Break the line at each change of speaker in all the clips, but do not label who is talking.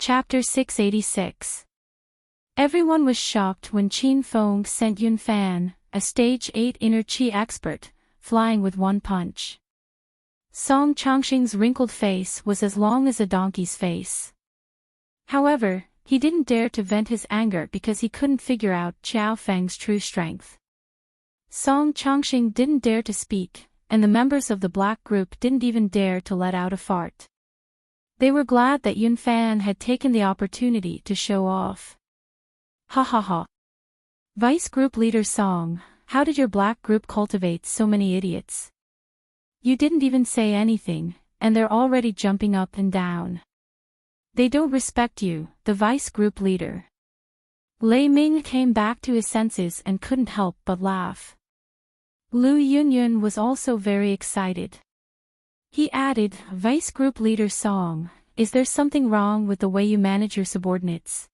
Chapter 686. Everyone was shocked when Qin Feng sent Yun Fan, a Stage 8 inner Qi expert, flying with one punch. Song Changxing's wrinkled face was as long as a donkey's face. However, he didn't dare to vent his anger because he couldn't figure out Qiao Feng's true strength. Song Changxing didn't dare to speak, and the members of the black group didn't even dare to let out a fart. They were glad that Yun Fan had taken the opportunity to show off. Ha ha ha. Vice Group Leader Song, how did your black group cultivate so many idiots? You didn't even say anything, and they're already jumping up and down. They don't respect you, the Vice Group Leader. Lei Ming came back to his senses and couldn't help but laugh. Lu Yunyun was also very excited. He added, Vice Group Leader Song, is there something wrong with the way you manage your subordinates?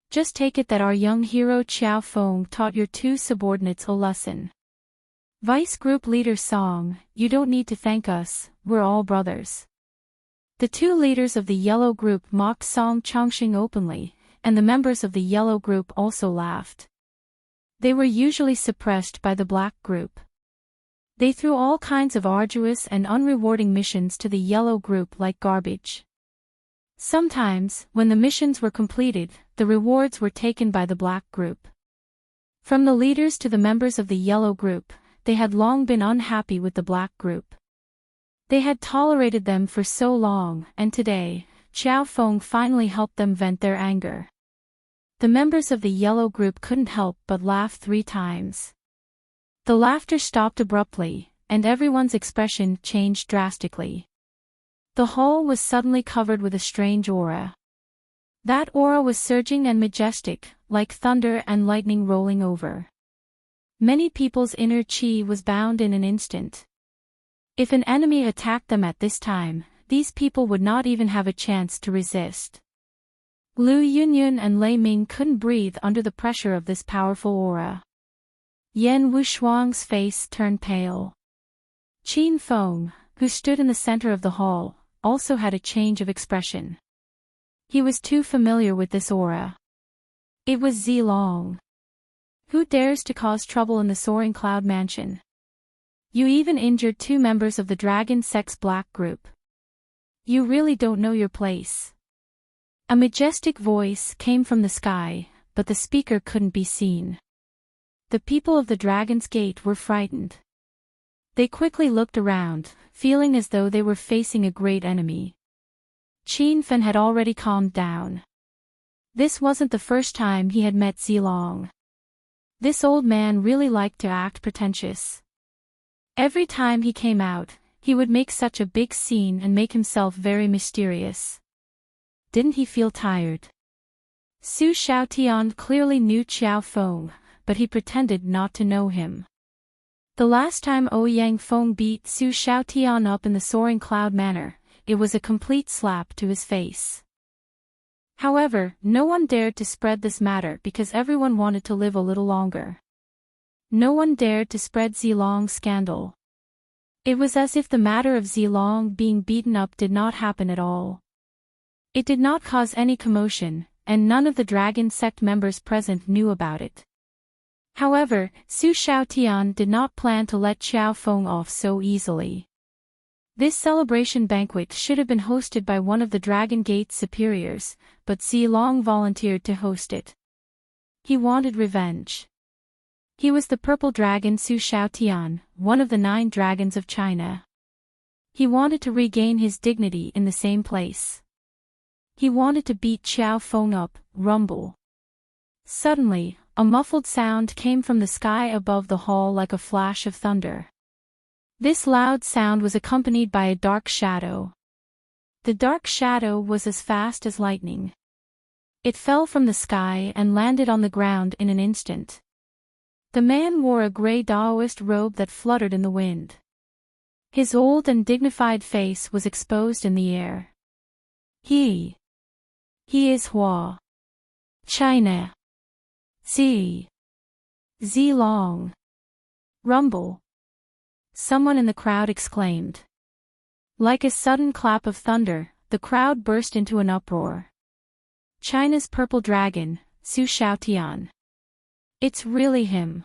Just take it that our young hero Qiao Feng taught your two subordinates a lesson. Vice Group Leader Song, you don't need to thank us, we're all brothers. The two leaders of the yellow group mocked Song Changxing openly, and the members of the yellow group also laughed. They were usually suppressed by the black group. They threw all kinds of arduous and unrewarding missions to the yellow group like garbage. Sometimes, when the missions were completed, the rewards were taken by the black group. From the leaders to the members of the yellow group, they had long been unhappy with the black group. They had tolerated them for so long, and today, Qiao Feng finally helped them vent their anger. The members of the yellow group couldn't help but laugh 3 times. The laughter stopped abruptly, and everyone's expression changed drastically. The hall was suddenly covered with a strange aura. That aura was surging and majestic, like thunder and lightning rolling over. Many people's inner qi was bound in an instant. If an enemy attacked them at this time, these people would not even have a chance to resist. Lu Yunyun and Lei Ming couldn't breathe under the pressure of this powerful aura. Yan Wushuang's face turned pale. Qin Feng, who stood in the center of the hall, also had a change of expression. He was too familiar with this aura. It was Zilong. Who dares to cause trouble in the Soaring Cloud Mansion? You even injured 2 members of the Dragon Sex Black Group. You really don't know your place. A majestic voice came from the sky, but the speaker couldn't be seen. The people of the Dragon's Gate were frightened. They quickly looked around, feeling as though they were facing a great enemy. Qin Fen had already calmed down. This wasn't the first time he had met Zilong. This old man really liked to act pretentious. Every time he came out, he would make such a big scene and make himself very mysterious. Didn't he feel tired? Su Xiaotian clearly knew Qiao Feng, but he pretended not to know him. The last time Ouyang Feng beat Su Xiaotian up in the Soaring Cloud manner, it was a complete slap to his face. However, no one dared to spread this matter because everyone wanted to live a little longer. No one dared to spread Zilong's scandal. It was as if the matter of Zilong being beaten up did not happen at all. It did not cause any commotion, and none of the Dragon Sect members present knew about it. However, Su Xiaotian did not plan to let Qiao Feng off so easily. This celebration banquet should have been hosted by one of the Dragon Gate's superiors, but Zilong volunteered to host it. He wanted revenge. He was the purple dragon Su Xiaotian, one of the 9 dragons of China. He wanted to regain his dignity in the same place. He wanted to beat Qiao Feng up, rumble. Suddenly, a muffled sound came from the sky above the hall like a flash of thunder. This loud sound was accompanied by a dark shadow. The dark shadow was as fast as lightning. It fell from the sky and landed on the ground in an instant. The man wore a gray Taoist robe that fluttered in the wind. His old and dignified face was exposed in the air. He is Hua. China. Zilong. Rumble. Someone in the crowd exclaimed. Like a sudden clap of thunder, the crowd burst into an uproar. China's purple dragon, Su Xiaotian. It's really him.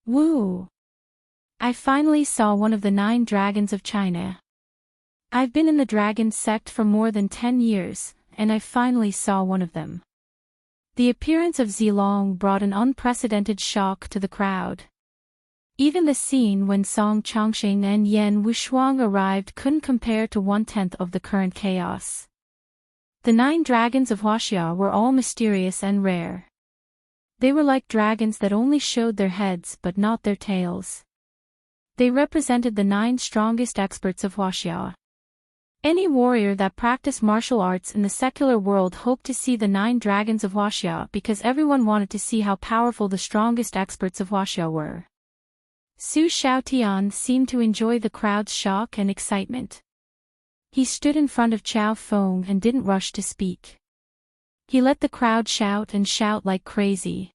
Woo! I finally saw one of the 9 dragons of China. I've been in the dragon sect for more than 10 years, and I finally saw one of them. The appearance of Zilong brought an unprecedented shock to the crowd. Even the scene when Song Chongqing and Yan Wushuang arrived couldn't compare to 1/10 of the current chaos. The 9 dragons of Huaxia were all mysterious and rare. They were like dragons that only showed their heads but not their tails. They represented the 9 strongest experts of Huaxia. Any warrior that practiced martial arts in the secular world hoped to see the 9 dragons of Huaxia because everyone wanted to see how powerful the strongest experts of Huaxia were. Su Xiaotian seemed to enjoy the crowd's shock and excitement. He stood in front of Chao Feng and didn't rush to speak. He let the crowd shout and shout like crazy.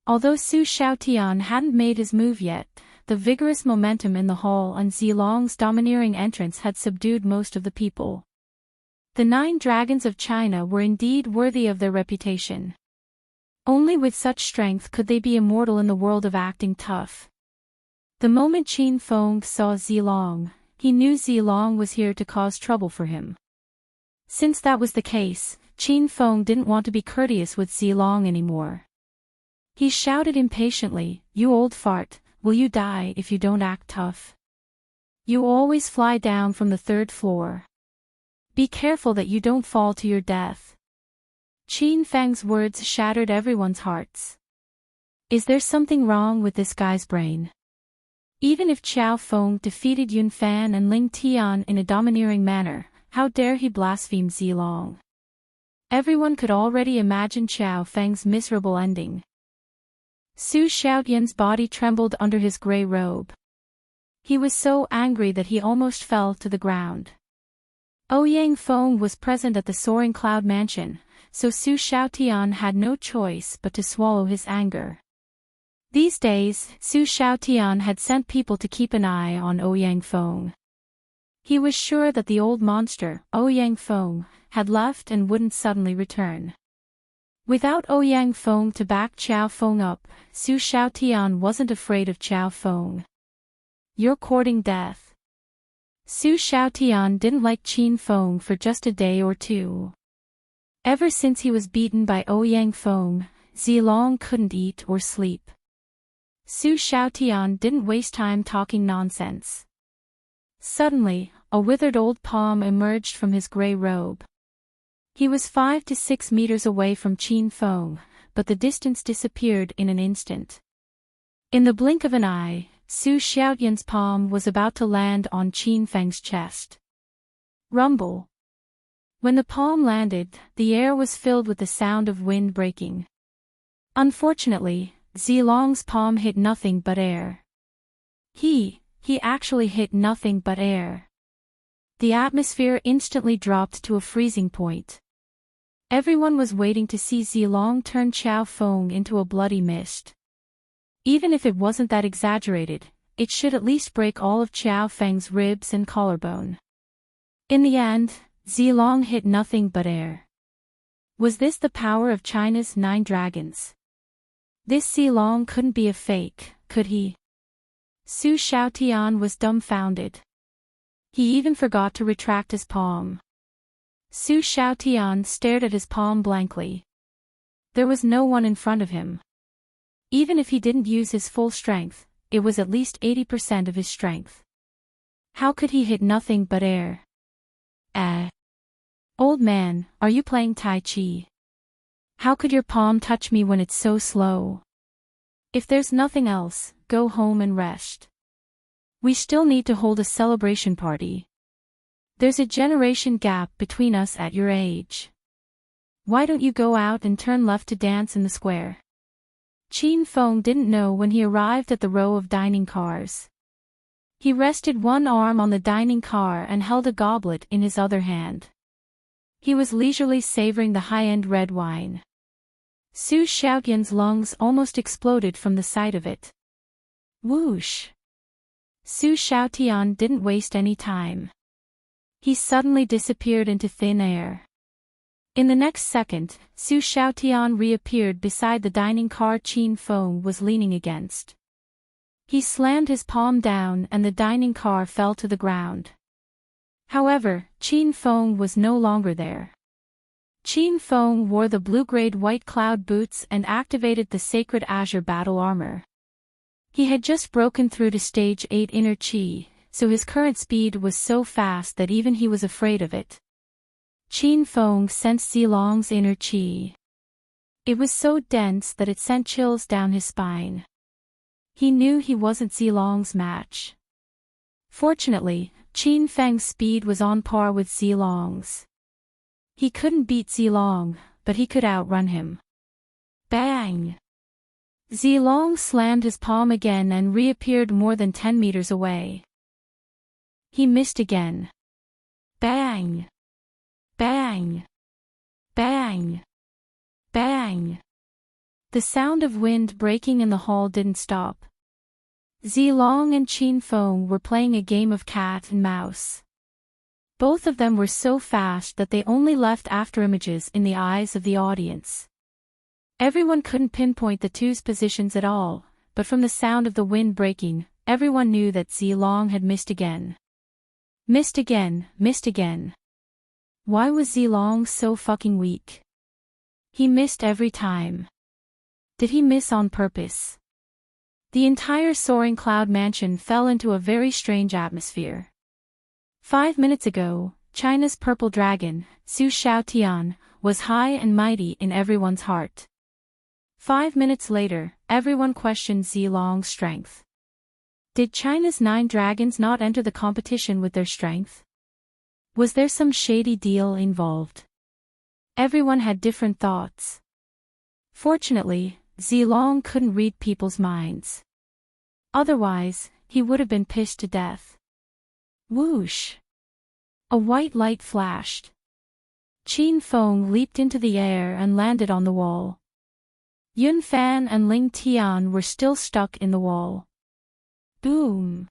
Although Su Xiaotian hadn't made his move yet, the vigorous momentum in the hall and Zilong's domineering entrance had subdued most of the people. The 9 dragons of China were indeed worthy of their reputation. Only with such strength could they be immortal in the world of acting tough. The moment Qin Feng saw Zilong, he knew Zilong was here to cause trouble for him. Since that was the case, Qin Feng didn't want to be courteous with Zilong anymore. He shouted impatiently, "You old fart, will you die if you don't act tough? You always fly down from the 3rd floor. Be careful that you don't fall to your death." Qin Feng's words shattered everyone's hearts. Is there something wrong with this guy's brain? Even if Chao Feng defeated Yun Fan and Ling Tian in a domineering manner, how dare he blaspheme Zilong? Everyone could already imagine Chao Feng's miserable ending. Su Xiaotian's body trembled under his gray robe. He was so angry that he almost fell to the ground. Ouyang Feng was present at the soaring cloud mansion, so Su Xiaotian had no choice but to swallow his anger. These days, Su Xiaotian had sent people to keep an eye on Ouyang Feng. He was sure that the old monster, Ouyang Feng, had left and wouldn't suddenly return. Without Ouyang Feng to back Chao Feng up, Su Xiaotian wasn't afraid of Chao Feng. You're courting death. Su Xiaotian didn't like Qin Feng for just a day or two. Ever since he was beaten by Ouyang Feng, Zilong couldn't eat or sleep. Su Xiaotian didn't waste time talking nonsense. Suddenly, a withered old palm emerged from his gray robe. He was 5 to 6 meters away from Qin Feng, but the distance disappeared in an instant. In the blink of an eye, Su Xiaotian's palm was about to land on Qin Feng's chest. Rumble. When the palm landed, the air was filled with the sound of wind breaking. Unfortunately, Zilong's palm hit nothing but air. He actually hit nothing but air. The atmosphere instantly dropped to a freezing point. Everyone was waiting to see Zilong turn Chao Feng into a bloody mist. Even if it wasn't that exaggerated, it should at least break all of Chao Feng's ribs and collarbone. In the end, Zilong hit nothing but air. Was this the power of China's 9 dragons? This Zilong couldn't be a fake, could he? Su Xiaotian was dumbfounded. He even forgot to retract his palm. Su Xiaotian stared at his palm blankly. There was no one in front of him. Even if he didn't use his full strength, it was at least 80% of his strength. How could he hit nothing but air? Old man, are you playing Tai Chi? How could your palm touch me when it's so slow? If there's nothing else, go home and rest. We still need to hold a celebration party. There's a generation gap between us at your age. Why don't you go out and turn left to dance in the square? Qin Feng didn't know when he arrived at the row of dining cars. He rested one arm on the dining car and held a goblet in his other hand. He was leisurely savoring the high-end red wine. Su Xiaotian's lungs almost exploded from the sight of it. Whoosh! Su Xiaotian didn't waste any time. He suddenly disappeared into thin air. In the next second, Su Xiaotian reappeared beside the dining car Qin Feng was leaning against. He slammed his palm down and the dining car fell to the ground. However, Qin Feng was no longer there. Qin Feng wore the blue-grade white cloud boots and activated the sacred azure battle armor. He had just broken through to stage 8 inner chi, so his current speed was so fast that even he was afraid of it. Qin Feng sensed Zilong's inner chi. It was so dense that it sent chills down his spine. He knew he wasn't Zilong's match. Fortunately, Qin Feng's speed was on par with Zilong's. He couldn't beat Zilong, but he could outrun him. Bang! Zilong slammed his palm again and reappeared more than 10 meters away. He missed again. Bang! Bang! Bang! Bang! The sound of wind breaking in the hall didn't stop. Zilong and Qin Feng were playing a game of cat and mouse. Both of them were so fast that they only left afterimages in the eyes of the audience. Everyone couldn't pinpoint the two's positions at all, but from the sound of the wind breaking, everyone knew that Zilong had missed again. Missed again, missed again. Why was Zilong so fucking weak? He missed every time. Did he miss on purpose? The entire soaring cloud mansion fell into a very strange atmosphere. 5 minutes ago, China's purple dragon, Su Xiaotian, was high and mighty in everyone's heart. 5 minutes later, everyone questioned Zilong's strength. Did China's 9 dragons not enter the competition with their strength? Was there some shady deal involved? Everyone had different thoughts. Fortunately, Zilong couldn't read people's minds. Otherwise, he would have been pissed to death. Whoosh! A white light flashed. Qin Feng leaped into the air and landed on the wall. Yun Fan and Ling Tian were still stuck in the wall. Boom!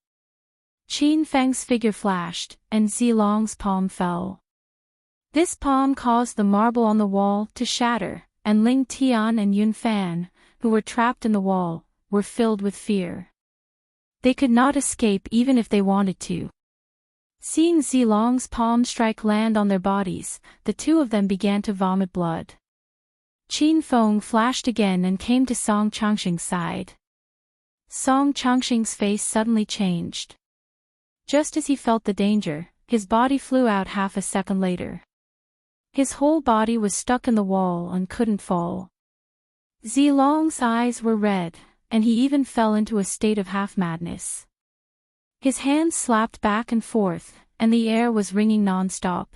Qin Feng's figure flashed, and Zilong's palm fell. This palm caused the marble on the wall to shatter, and Ling Tian and Yun Fan, who were trapped in the wall, were filled with fear. They could not escape even if they wanted to. Seeing Zilong's palm strike land on their bodies, the two of them began to vomit blood. Qin Feng flashed again and came to Song Changxing's side. Song Changxing's face suddenly changed. Just as he felt the danger, his body flew out half a second later. His whole body was stuck in the wall and couldn't fall. Zilong's eyes were red, and he even fell into a state of half-madness. His hands slapped back and forth, and the air was ringing non-stop.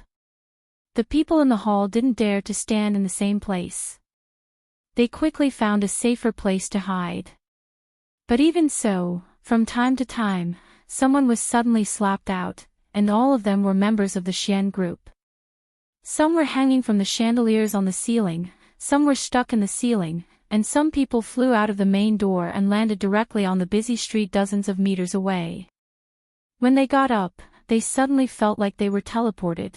The people in the hall didn't dare to stand in the same place. They quickly found a safer place to hide. But even so, from time to time, someone was suddenly slapped out, and all of them were members of the Xian group. Some were hanging from the chandeliers on the ceiling, some were stuck in the ceiling, and some people flew out of the main door and landed directly on the busy street dozens of meters away. When they got up, they suddenly felt like they were teleported.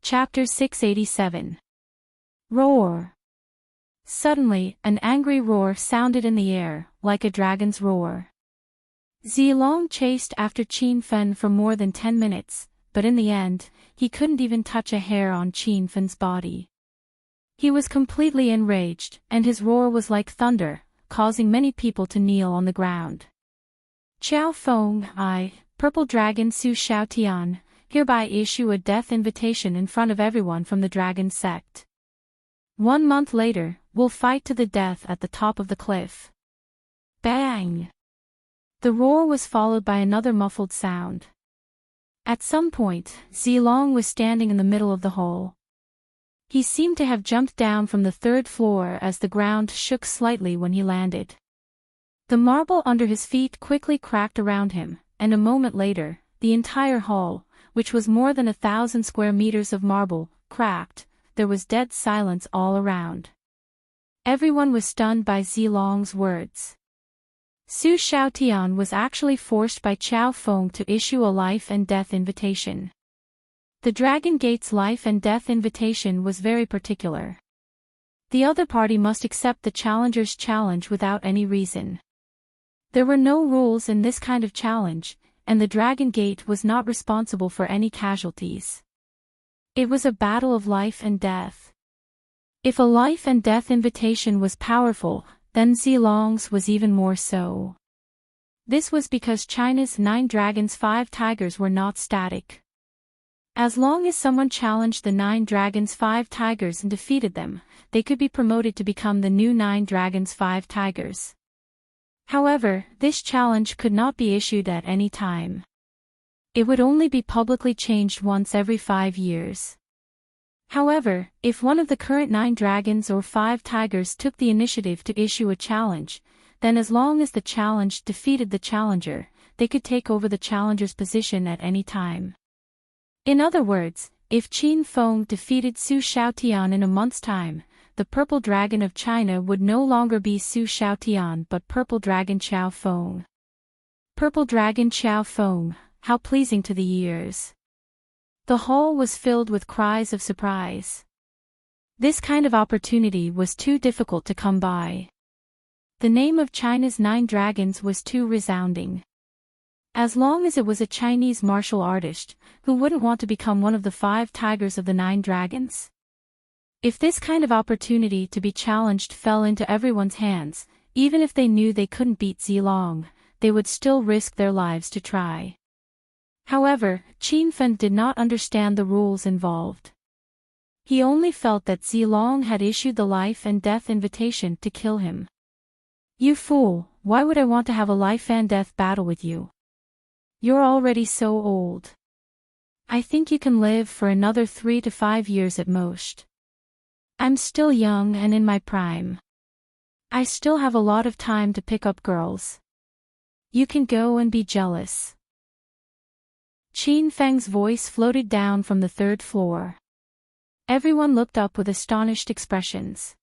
Chapter 687. Roar. Suddenly, an angry roar sounded in the air, like a dragon's roar. Zilong chased after Qin Fen for more than 10 minutes, but in the end, he couldn't even touch a hair on Qin Fen's body. He was completely enraged, and his roar was like thunder, causing many people to kneel on the ground. Qiao Feng, I, Purple Dragon Su Xiaotian, hereby issue a death invitation in front of everyone from the dragon sect. 1 month later, we'll fight to the death at the top of the cliff. Bang! The roar was followed by another muffled sound. At some point, Zilong was standing in the middle of the hall. He seemed to have jumped down from the 3rd floor as the ground shook slightly when he landed. The marble under his feet quickly cracked around him, and a moment later, the entire hall, which was more than 1,000 square meters of marble, cracked. There was dead silence all around. Everyone was stunned by Zilong's words. Su Xiaotian was actually forced by Qiao Feng to issue a life and death invitation. The Dragon Gate's life and death invitation was very particular. The other party must accept the challenger's challenge without any reason. There were no rules in this kind of challenge, and the Dragon Gate was not responsible for any casualties. It was a battle of life and death. If a life and death invitation was powerful, then Zilong's was even more so. This was because China's 9 dragons 5 tigers were not static. As long as someone challenged the 9 dragons 5 tigers and defeated them, they could be promoted to become the new 9 dragons 5 tigers. However, this challenge could not be issued at any time. It would only be publicly changed once every 5 years. However, if one of the current 9 dragons or 5 tigers took the initiative to issue a challenge, then as long as the challenge defeated the challenger, they could take over the challenger's position at any time. In other words, if Qin Feng defeated Su Xiaotian in a month's time, the Purple Dragon of China would no longer be Su Xiaotian but Purple Dragon Qiao Feng. Purple Dragon Qiao Feng, how pleasing to the ears. The hall was filled with cries of surprise. This kind of opportunity was too difficult to come by. The name of China's 9 dragons was too resounding. As long as it was a Chinese martial artist, who wouldn't want to become one of the 5 tigers of the 9 dragons? If this kind of opportunity to be challenged fell into everyone's hands, even if they knew they couldn't beat Zilong, they would still risk their lives to try. However, Qin Fen did not understand the rules involved. He only felt that Zilong had issued the life and death invitation to kill him. You fool, why would I want to have a life and death battle with you? You're already so old. I think you can live for another 3 to 5 years at most. I'm still young and in my prime. I still have a lot of time to pick up girls. You can go and be jealous. Qin Feng's voice floated down from the 3rd floor. Everyone looked up with astonished expressions.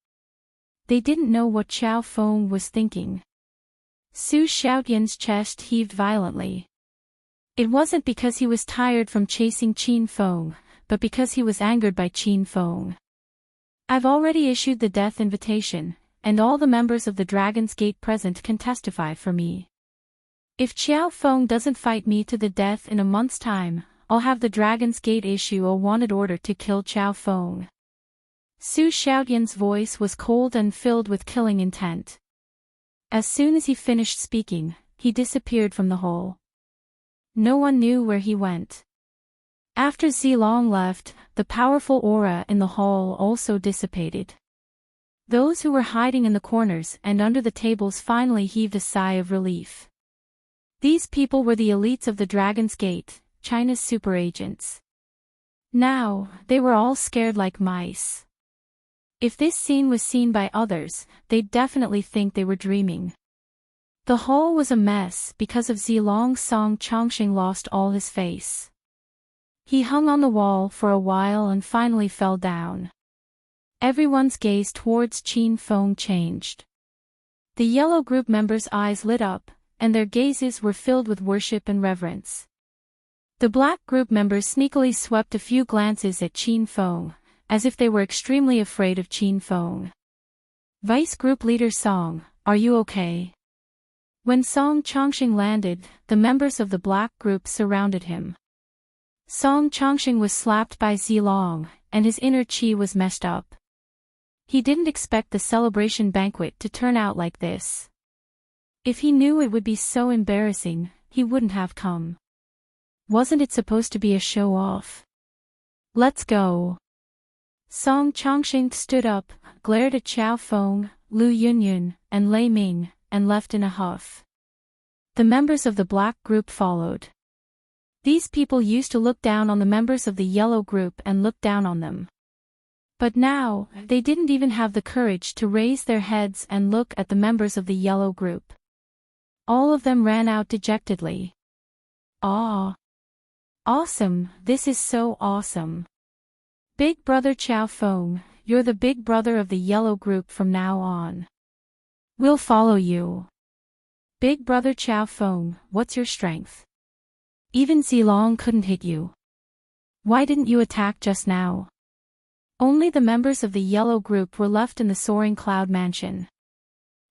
They didn't know what Qiao Feng was thinking. Su Xiaotian's chest heaved violently. It wasn't because he was tired from chasing Qin Feng, but because he was angered by Qin Feng. I've already issued the death invitation, and all the members of the Dragon's Gate present can testify for me. If Qiao Feng doesn't fight me to the death in a month's time, I'll have the Dragon's Gate issue a wanted order to kill Qiao Feng. Su Xiaotian's voice was cold and filled with killing intent. As soon as he finished speaking, he disappeared from the hall. No one knew where he went. After Zilong left, the powerful aura in the hall also dissipated. Those who were hiding in the corners and under the tables finally heaved a sigh of relief. These people were the elites of the Dragon's Gate, China's super agents. Now, they were all scared like mice. If this scene was seen by others, they'd definitely think they were dreaming. The hall was a mess because of Zilong's song. Chongqing lost all his face. He hung on the wall for a while and finally fell down. Everyone's gaze towards Qin Feng changed. The yellow group members' eyes lit up, and their gazes were filled with worship and reverence. The black group members sneakily swept a few glances at Qin Feng, as if they were extremely afraid of Qin Feng. Vice Group Leader Song, are you okay? When Song Chongqing landed, the members of the black group surrounded him. Song Chongqing was slapped by Zilong, and his inner qi was messed up. He didn't expect the celebration banquet to turn out like this. If he knew it would be so embarrassing, he wouldn't have come. Wasn't it supposed to be a show-off? Let's go. Song Chongqing stood up, glared at Qiao Feng, Lu Yunyun, and Lei Ming, and left in a huff. The members of the black group followed. These people used to look down on the members of the yellow group and look down on them. But now, they didn't even have the courage to raise their heads and look at the members of the yellow group. All of them ran out dejectedly. Ah! Awesome, this is so awesome. Big brother Qiao Feng, you're the big brother of the yellow group from now on. We'll follow you. Big brother Qiao Feng, what's your strength? Even Zilong couldn't hit you. Why didn't you attack just now? Only the members of the yellow group were left in the soaring cloud mansion.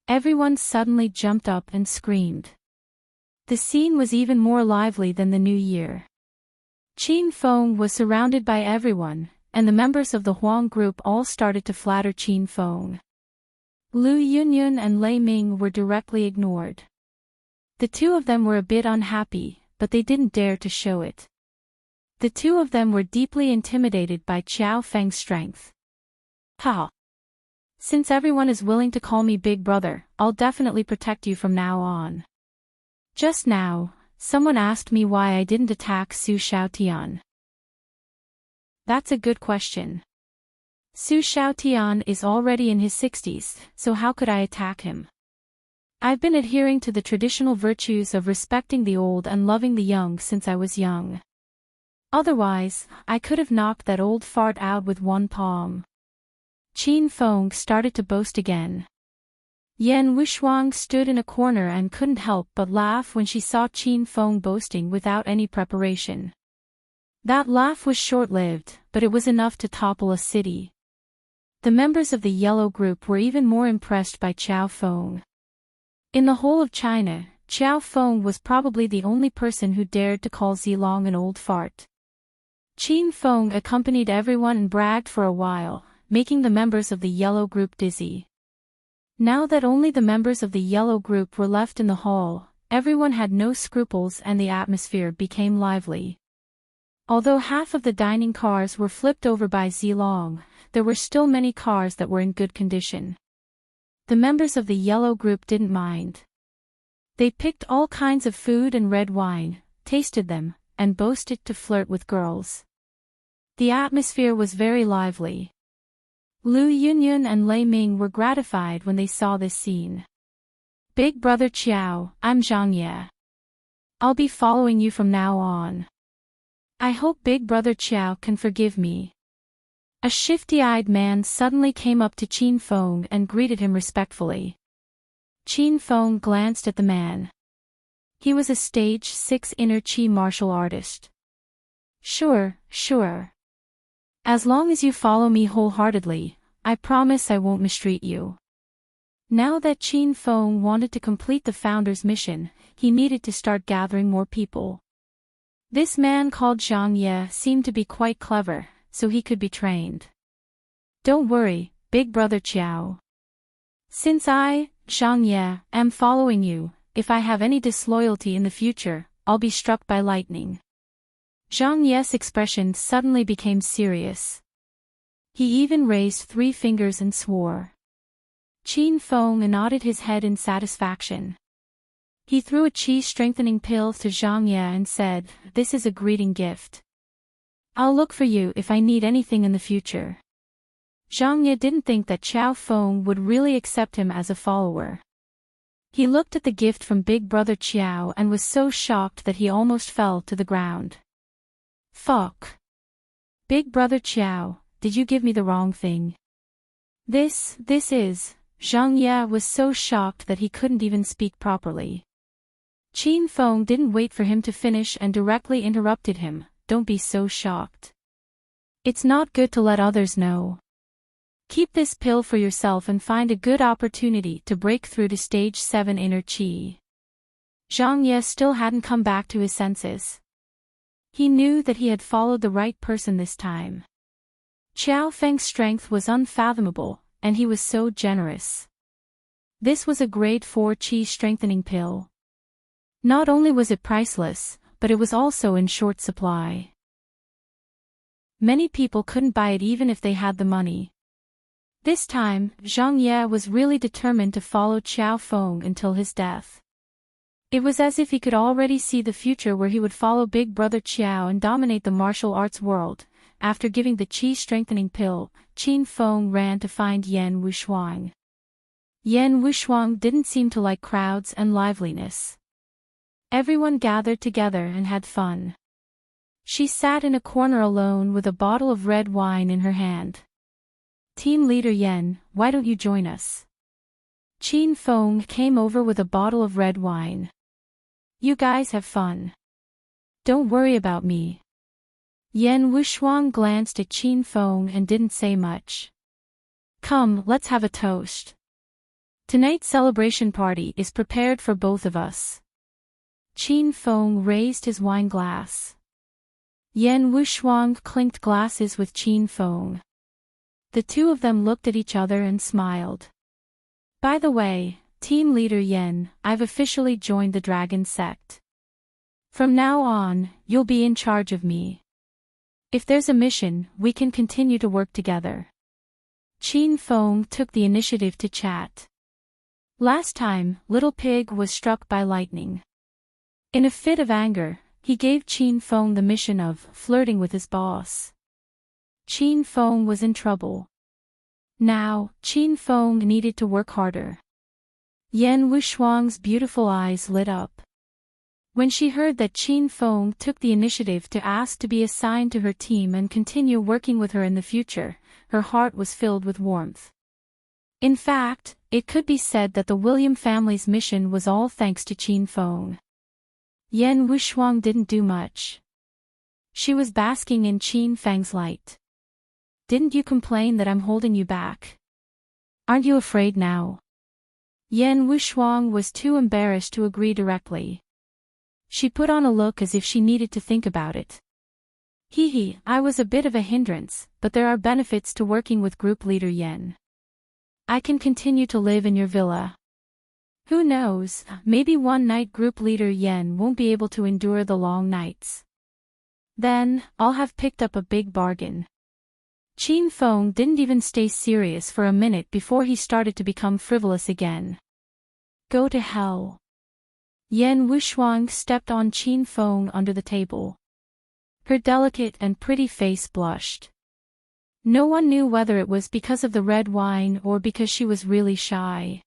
Everyone suddenly jumped up and screamed. The scene was even more lively than the new year. Qin Feng was surrounded by everyone, and the members of the Huang group all started to flatter Qin Feng. Lu Yunyun and Lei Ming were directly ignored. The two of them were a bit unhappy, but they didn't dare to show it. The two of them were deeply intimidated by Qiao Feng's strength. Ha! Since everyone is willing to call me Big Brother, I'll definitely protect you from now on. Just now, someone asked me why I didn't attack Su Xiaotian. That's a good question. Su Xiaotian is already in his 60s, so how could I attack him? I've been adhering to the traditional virtues of respecting the old and loving the young since I was young. Otherwise, I could have knocked that old fart out with one palm. Qin Feng started to boast again. Yan Wushuang stood in a corner and couldn't help but laugh when she saw Qin Feng boasting without any preparation. That laugh was short-lived, but it was enough to topple a city. The members of the yellow group were even more impressed by Qiao Feng. In the whole of China, Qiao Feng was probably the only person who dared to call Zilong an old fart. Qin Feng accompanied everyone and bragged for a while, making the members of the yellow group dizzy. Now that only the members of the yellow group were left in the hall, everyone had no scruples and the atmosphere became lively. Although half of the dining cars were flipped over by Zilong, there were still many cars that were in good condition. The members of the yellow group didn't mind. They picked all kinds of food and red wine, tasted them, and boasted to flirt with girls. The atmosphere was very lively. Lu Yunyun and Lei Ming were gratified when they saw this scene. Big Brother Qiao, I'm Zhang Ye. I'll be following you from now on. I hope Big Brother Qiao can forgive me. A shifty-eyed man suddenly came up to Qin Feng and greeted him respectfully. Qin Feng glanced at the man. He was a stage 6 inner chi martial artist. Sure. As long as you follow me wholeheartedly, I promise I won't mistreat you. Now that Qin Feng wanted to complete the founder's mission, he needed to start gathering more people. This man called Zhang Ye seemed to be quite clever, so he could be trained. Don't worry, Big Brother Qiao. Since I, Zhang Ye, am following you, if I have any disloyalty in the future, I'll be struck by lightning. Zhang Ye's expression suddenly became serious. He even raised 3 fingers and swore. Qin Feng nodded his head in satisfaction. He threw a chi-strengthening pill to Zhang Ye and said, "This is a greeting gift. I'll look for you if I need anything in the future." Zhang Ye didn't think that Qiao Feng would really accept him as a follower. He looked at the gift from Big Brother Qiao and was so shocked that he almost fell to the ground. Fuck. Big Brother Qiao, did you give me the wrong thing? This is... Zhang Ye was so shocked that he couldn't even speak properly. Qin Feng didn't wait for him to finish and directly interrupted him, "Don't be so shocked. It's not good to let others know. Keep this pill for yourself and find a good opportunity to break through to stage 7 inner chi." Zhang Ye still hadn't come back to his senses. He knew that he had followed the right person this time. Qiao Feng's strength was unfathomable, and he was so generous. This was a grade 4 chi strengthening pill. Not only was it priceless, but it was also in short supply. Many people couldn't buy it even if they had the money. This time, Zhang Ye was really determined to follow Qiao Feng until his death. It was as if he could already see the future where he would follow Big Brother Qiao and dominate the martial arts world. After giving the chi-strengthening pill, Qin Feng ran to find Yan Wushuang. Yan Wushuang didn't seem to like crowds and liveliness. Everyone gathered together and had fun. She sat in a corner alone with a bottle of red wine in her hand. "Team leader Yan, why don't you join us?" Qin Feng came over with a bottle of red wine. "You guys have fun. Don't worry about me. Yan Wushuang glanced at Qin Feng and didn't say much. Come, let's have a toast. Tonight's celebration party is prepared for both of us. Qin Feng raised his wine glass. Yan Wushuang clinked glasses with Qin Feng. The two of them looked at each other and smiled. By the way, Team Leader Yan, I've officially joined the Dragon Sect. From now on, you'll be in charge of me. If there's a mission, we can continue to work together. Qin Feng took the initiative to chat. Last time, Little Pig was struck by lightning. In a fit of anger, he gave Qin Feng the mission of flirting with his boss. Qin Feng was in trouble. Now, Qin Feng needed to work harder. Yan Wushuang's beautiful eyes lit up. When she heard that Qin Feng took the initiative to ask to be assigned to her team and continue working with her in the future, her heart was filled with warmth. In fact, it could be said that the William family's mission was all thanks to Qin Feng. Yan Wushuang didn't do much. She was basking in Qin Feng's light. Didn't you complain that I'm holding you back? Aren't you afraid now? Yan Wushuang was too embarrassed to agree directly. She put on a look as if she needed to think about it. I was a bit of a hindrance, but there are benefits to working with Group Leader Yan. I can continue to live in your villa. Who knows, maybe one night Group Leader Yan won't be able to endure the long nights. Then, I'll have picked up a big bargain. Qin Feng didn't even stay serious for a minute before he started to become frivolous again. Go to hell. Yan Wushuang stepped on Qin Feng under the table. Her delicate and pretty face blushed. No one knew whether it was because of the red wine or because she was really shy.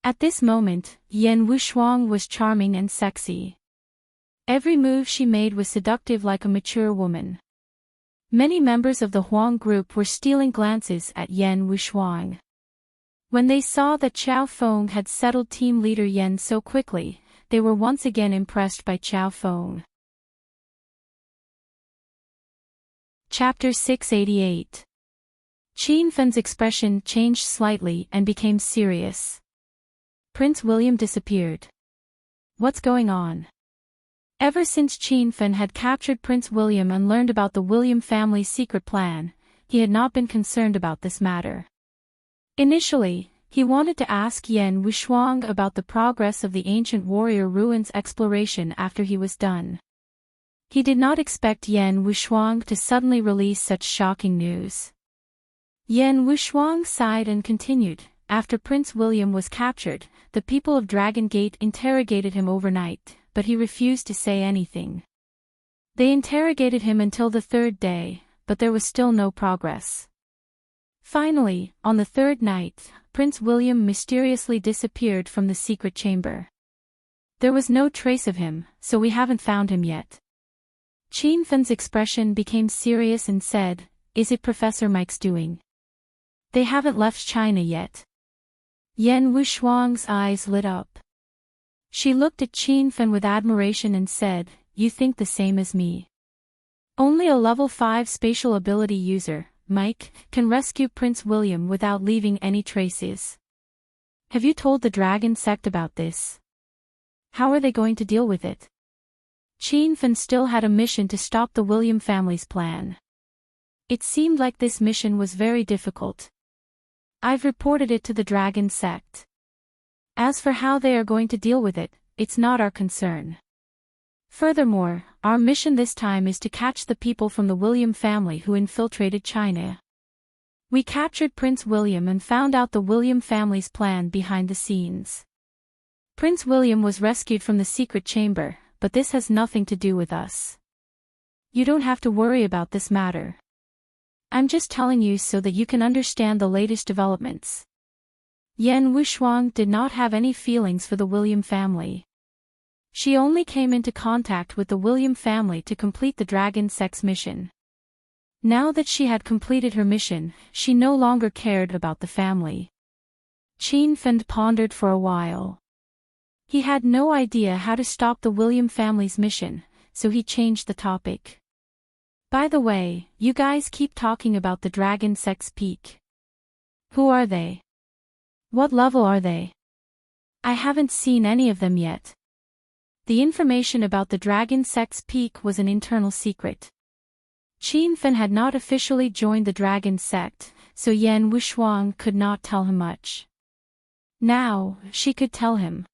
At this moment, Yan Wushuang was charming and sexy. Every move she made was seductive like a mature woman. Many members of the Huang group were stealing glances at Yan Wushuang. When they saw that Qiao Feng had settled Team Leader Yan so quickly, they were once again impressed by Qiao Feng. Chapter 688. Qin Feng's expression changed slightly and became serious. Prince William disappeared. What's going on? Ever since Qin Feng had captured Prince William and learned about the William family's secret plan, he had not been concerned about this matter. Initially, he wanted to ask Yan Wushuang about the progress of the ancient warrior ruins exploration after he was done. He did not expect Yan Wushuang to suddenly release such shocking news. Yan Wushuang sighed and continued. After Prince William was captured, the people of Dragon Gate interrogated him overnight, but he refused to say anything. They interrogated him until the third day, but there was still no progress. Finally, on the third night, Prince William mysteriously disappeared from the secret chamber. There was no trace of him, so we haven't found him yet. Qin Feng's expression became serious and said, Is it Professor Mike's doing? They haven't left China yet. Yan Wushuang's eyes lit up. She looked at Qin Feng with admiration and said, You think the same as me. Only a level 5 spatial ability user, Mike, can rescue Prince William without leaving any traces. Have you told the Dragon Sect about this? How are they going to deal with it? Qin Feng still had a mission to stop the William family's plan. It seemed like this mission was very difficult. I've reported it to the Dragon Sect. As for how they are going to deal with it, it's not our concern. Furthermore, our mission this time is to catch the people from the William family who infiltrated China. We captured Prince William and found out the William family's plan behind the scenes. Prince William was rescued from the secret chamber, but this has nothing to do with us. You don't have to worry about this matter. I'm just telling you so that you can understand the latest developments. Yan Wushuang did not have any feelings for the William family. She only came into contact with the William family to complete the Dragon Sect's mission. Now that she had completed her mission, she no longer cared about the family. Qin Feng pondered for a while. He had no idea how to stop the William family's mission, so he changed the topic. By the way, you guys keep talking about the Dragon Sect's peak. Who are they? What level are they? I haven't seen any of them yet. The information about the Dragon Sect's peak was an internal secret. Qin Fen had not officially joined the Dragon Sect, so Yan Wushuang could not tell him much. Now, she could tell him.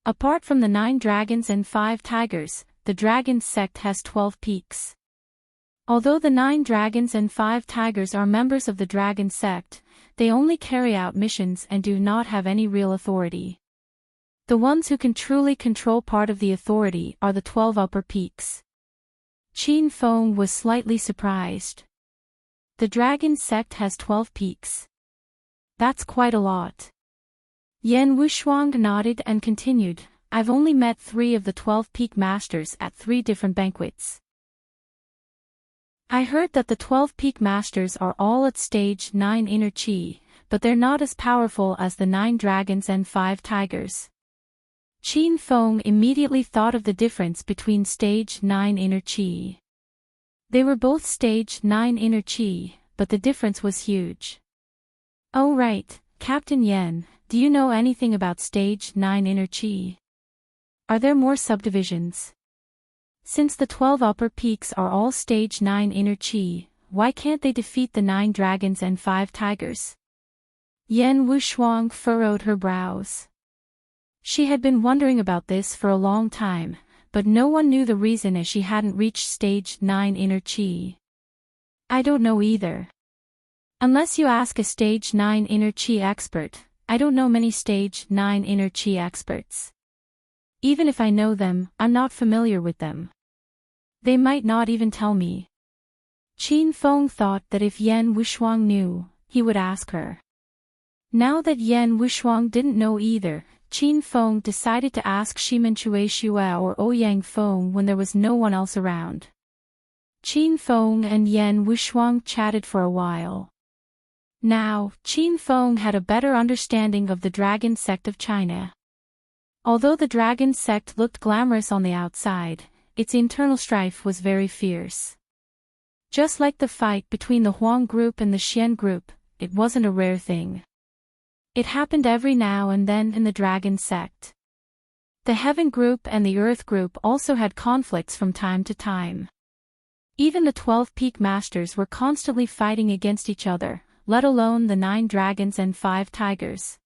Apart from the 9 dragons and 5 tigers, the Dragon Sect has 12 peaks. Although the 9 dragons and 5 tigers are members of the Dragon Sect, they only carry out missions and do not have any real authority. The ones who can truly control part of the authority are the 12 upper peaks. Qin Feng was slightly surprised. The Dragon Sect has 12 peaks. That's quite a lot. Yan Wushuang nodded and continued, I've only met 3 of the 12 peak masters at 3 different banquets. I heard that the 12 peak masters are all at stage 9 inner chi, but they're not as powerful as the 9 dragons and 5 tigers. Qin Feng immediately thought of the difference between stage 9 inner chi. They were both stage 9 inner chi, but the difference was huge. Oh right, Captain Yan, do you know anything about stage 9 inner chi? Are there more subdivisions? Since the 12 upper peaks are all stage 9 inner chi, why can't they defeat the 9 dragons and 5 tigers? Yan Wushuang furrowed her brows. She had been wondering about this for a long time, but no one knew the reason as she hadn't reached stage 9 inner chi. I don't know either. Unless you ask a stage 9 inner chi expert, I don't know many stage 9 inner chi experts. Even if I know them, I'm not familiar with them. They might not even tell me. Qin Feng thought that if Yan Wushuang knew, he would ask her. Now that Yan Wushuang didn't know either, Qin Feng decided to ask Shimen Chueshua or Ouyang Feng when there was no one else around. Qin Feng and Yan Wushuang chatted for a while. Now, Qin Feng had a better understanding of the Dragon Sect of China. Although the Dragon Sect looked glamorous on the outside, its internal strife was very fierce. Just like the fight between the Huang group and the Xian group, it wasn't a rare thing. It happened every now and then in the Dragon Sect. The Heaven group and the Earth group also had conflicts from time to time. Even the 12 peak masters were constantly fighting against each other, let alone the 9 dragons and 5 tigers.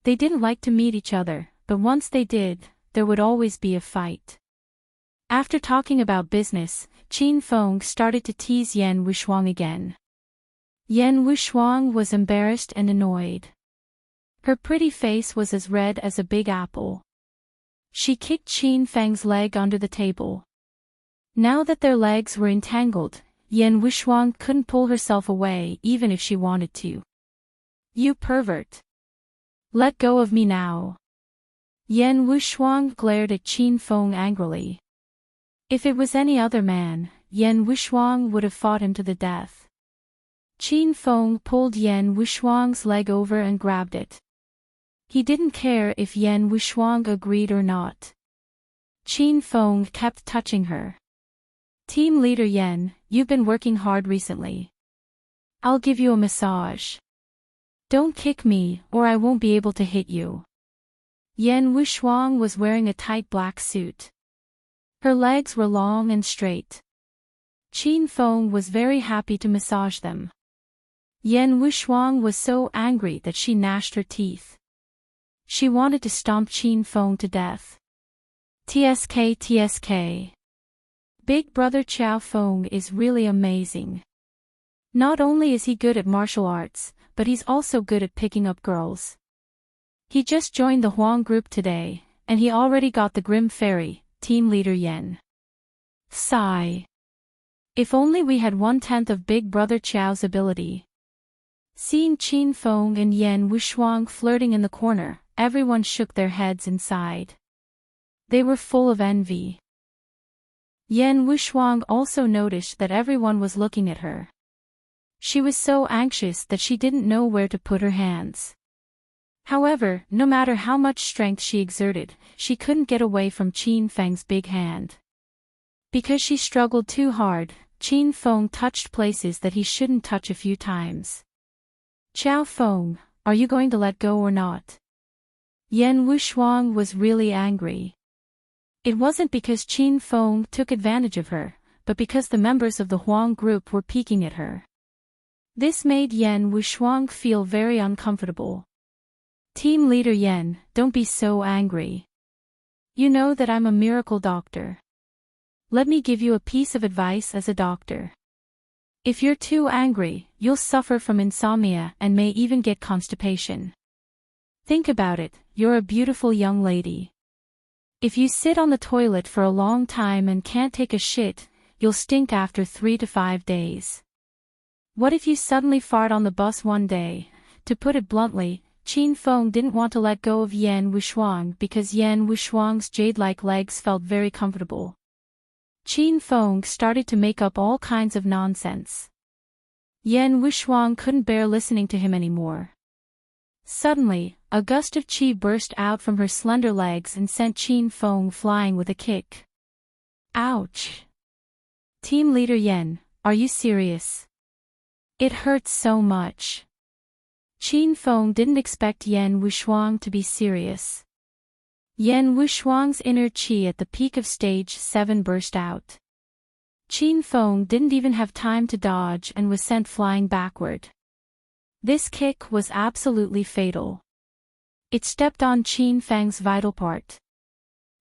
They didn't like to meet each other, but once they did, there would always be a fight. After talking about business, Qin Feng started to tease Yan Wushuang again. Yan Wushuang was embarrassed and annoyed. Her pretty face was as red as a big apple. She kicked Qin Feng's leg under the table. Now that their legs were entangled, Yan Wushuang couldn't pull herself away even if she wanted to. You pervert! Let go of me now! Yan Wushuang glared at Qin Feng angrily. If it was any other man, Yan Wushuang would have fought him to the death. Qin Feng pulled Yan Wushuang's leg over and grabbed it. He didn't care if Yan Wushuang agreed or not. Qin Feng kept touching her. Team leader Yan, you've been working hard recently. I'll give you a massage. Don't kick me, or I won't be able to hit you. Yan Wushuang was wearing a tight black suit. Her legs were long and straight. Qin Feng was very happy to massage them. Yan Wushuang was so angry that she gnashed her teeth. She wanted to stomp Qin Feng to death. TSK TSK. Big brother Qiao Feng is really amazing. Not only is he good at martial arts, but he's also good at picking up girls. He just joined the Huang group today, and he already got the Grim Fairy, team leader Yan. Sigh. If only we had 1/10 of Big Brother Qiao's ability. Seeing Qin Feng and Yan Wushuang flirting in the corner, everyone shook their heads and sighed. They were full of envy. Yan Wushuang also noticed that everyone was looking at her. She was so anxious that she didn't know where to put her hands. However, no matter how much strength she exerted, she couldn't get away from Qin Feng's big hand. Because she struggled too hard, Qin Feng touched places that he shouldn't touch a few times. Qiao Feng, are you going to let go or not? Yan Wushuang was really angry. It wasn't because Qin Feng took advantage of her, but because the members of the Huang group were peeking at her. This made Yan Wushuang feel very uncomfortable. Team leader Yan, don't be so angry. You know that I'm a miracle doctor. Let me give you a piece of advice as a doctor. If you're too angry, you'll suffer from insomnia and may even get constipation. Think about it, you're a beautiful young lady. If you sit on the toilet for a long time and can't take a shit, you'll stink after 3 to 5 days. What if you suddenly fart on the bus one day? To put it bluntly, Qin Feng didn't want to let go of Yan Wushuang because Yan Wushuang's jade-like legs felt very comfortable. Qin Feng started to make up all kinds of nonsense. Yan Wushuang couldn't bear listening to him anymore. Suddenly, a gust of qi burst out from her slender legs and sent Qin Feng flying with a kick. Ouch! Team leader Yan, are you serious? It hurts so much. Qin Feng didn't expect Yan Wushuang to be serious. Yan Wushuang's inner qi at the peak of stage 7 burst out. Qin Feng didn't even have time to dodge and was sent flying backward. This kick was absolutely fatal. It stepped on Qin Feng's vital part.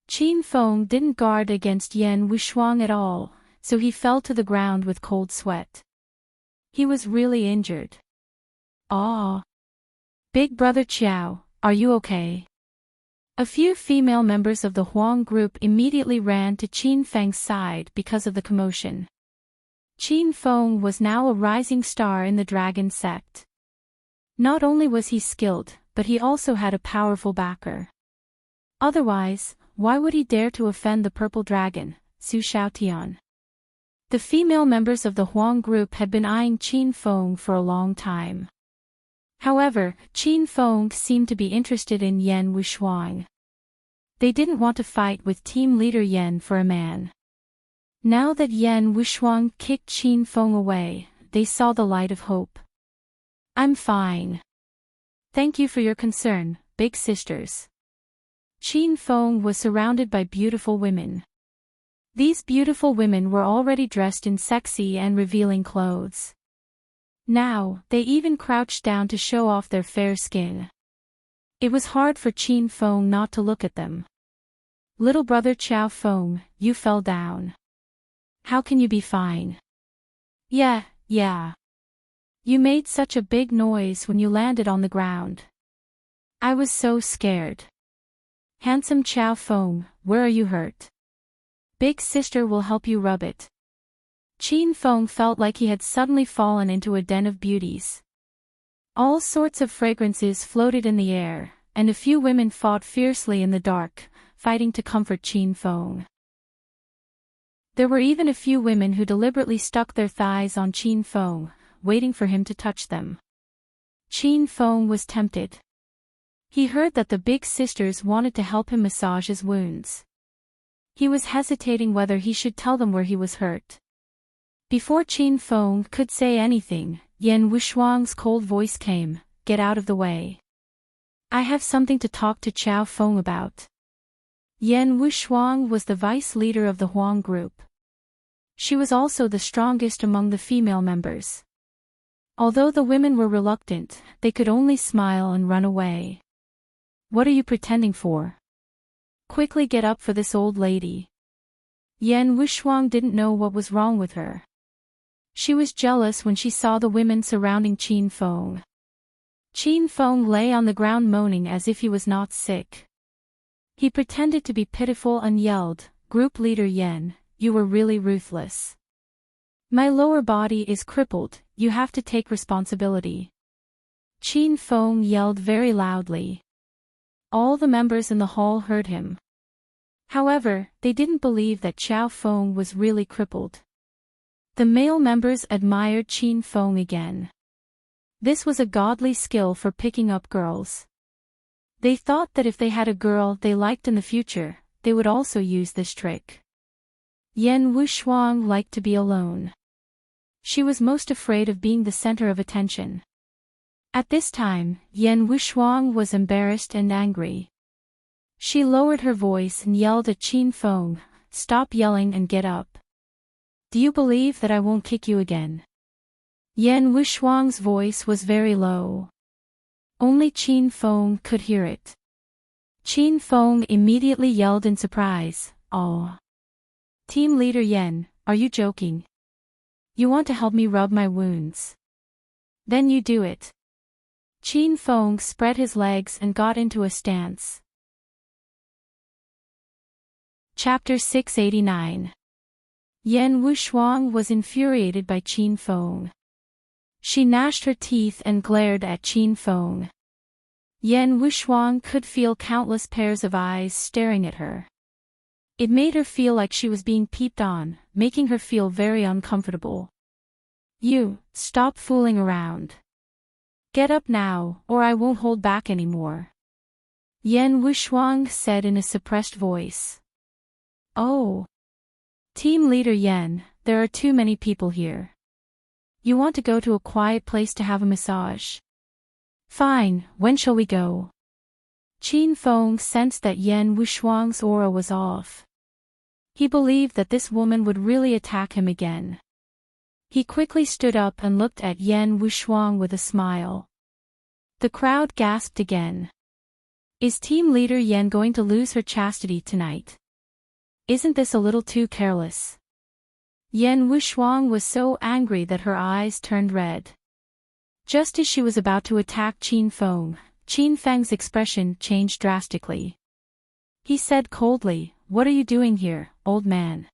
Qin Feng didn't guard against Yan Wushuang at all, so he fell to the ground with cold sweat. He was really injured. Ah! Big brother Qiao, are you okay? A few female members of the Huang group immediately ran to Qin Feng's side because of the commotion. Qin Feng was now a rising star in the dragon sect. Not only was he skilled, but he also had a powerful backer. Otherwise, why would he dare to offend the purple dragon, Su Xiaotian? The female members of the Huang group had been eyeing Qin Feng for a long time. However, Qin Feng seemed to be interested in Yan Wushuang. They didn't want to fight with team leader Yan for a man. Now that Yan Wushuang kicked Qin Feng away, they saw the light of hope. I'm fine. Thank you for your concern, big sisters. Qin Feng was surrounded by beautiful women. These beautiful women were already dressed in sexy and revealing clothes. Now, they even crouched down to show off their fair skin. It was hard for Qin Feng not to look at them. Little brother Qiao Feng, you fell down. How can you be fine? Yeah. You made such a big noise when you landed on the ground. I was so scared. Handsome Qiao Feng, where are you hurt? Big sister will help you rub it. Qin Feng felt like he had suddenly fallen into a den of beauties. All sorts of fragrances floated in the air, and a few women fought fiercely in the dark, fighting to comfort Qin Feng. There were even a few women who deliberately stuck their thighs on Qin Feng, waiting for him to touch them. Qin Feng was tempted. He heard that the big sisters wanted to help him massage his wounds. He was hesitating whether he should tell them where he was hurt. Before Qin Feng could say anything, Yan Wushuang's cold voice came, "Get out of the way. I have something to talk to Qiao Feng about." Yan Wushuang was the vice leader of the Huang group. She was also the strongest among the female members. Although the women were reluctant, they could only smile and run away. What are you pretending for? Quickly get up for this old lady. Yan Wushuang didn't know what was wrong with her. She was jealous when she saw the women surrounding Qin Feng. Qin Feng lay on the ground moaning as if he was not sick. He pretended to be pitiful and yelled, "Group leader Yan, you were really ruthless. My lower body is crippled, you have to take responsibility." Qin Feng yelled very loudly. All the members in the hall heard him. However, they didn't believe that Qiao Feng was really crippled. The male members admired Qin Feng again. This was a godly skill for picking up girls. They thought that if they had a girl they liked in the future, they would also use this trick. Yan Wushuang liked to be alone. She was most afraid of being the center of attention. At this time, Yan Wushuang was embarrassed and angry. She lowered her voice and yelled at Qin Feng, "Stop yelling and get up. Do you believe that I won't kick you again?" Yan Wushuang's voice was very low. Only Qin Feng could hear it. Qin Feng immediately yelled in surprise, "Oh! Team Leader Yan, are you joking? You want to help me rub my wounds? Then you do it." Qin Feng spread his legs and got into a stance. Chapter 689. Yan Wushuang was infuriated by Qin Feng. She gnashed her teeth and glared at Qin Feng. Yan Wushuang could feel countless pairs of eyes staring at her. It made her feel like she was being peeped on, making her feel very uncomfortable. "You, stop fooling around. Get up now, or I won't hold back anymore," Yan Wushuang said in a suppressed voice. "Oh. Team Leader Yan, there are too many people here. You want to go to a quiet place to have a massage? Fine, when shall we go?" Qin Feng sensed that Yan Wushuang's aura was off. He believed that this woman would really attack him again. He quickly stood up and looked at Yan Wushuang with a smile. The crowd gasped again. Is Team Leader Yan going to lose her chastity tonight? Isn't this a little too careless? Yan Wushuang was so angry that her eyes turned red. Just as she was about to attack Qin Feng's expression changed drastically. He said coldly, "What are you doing here, old man?"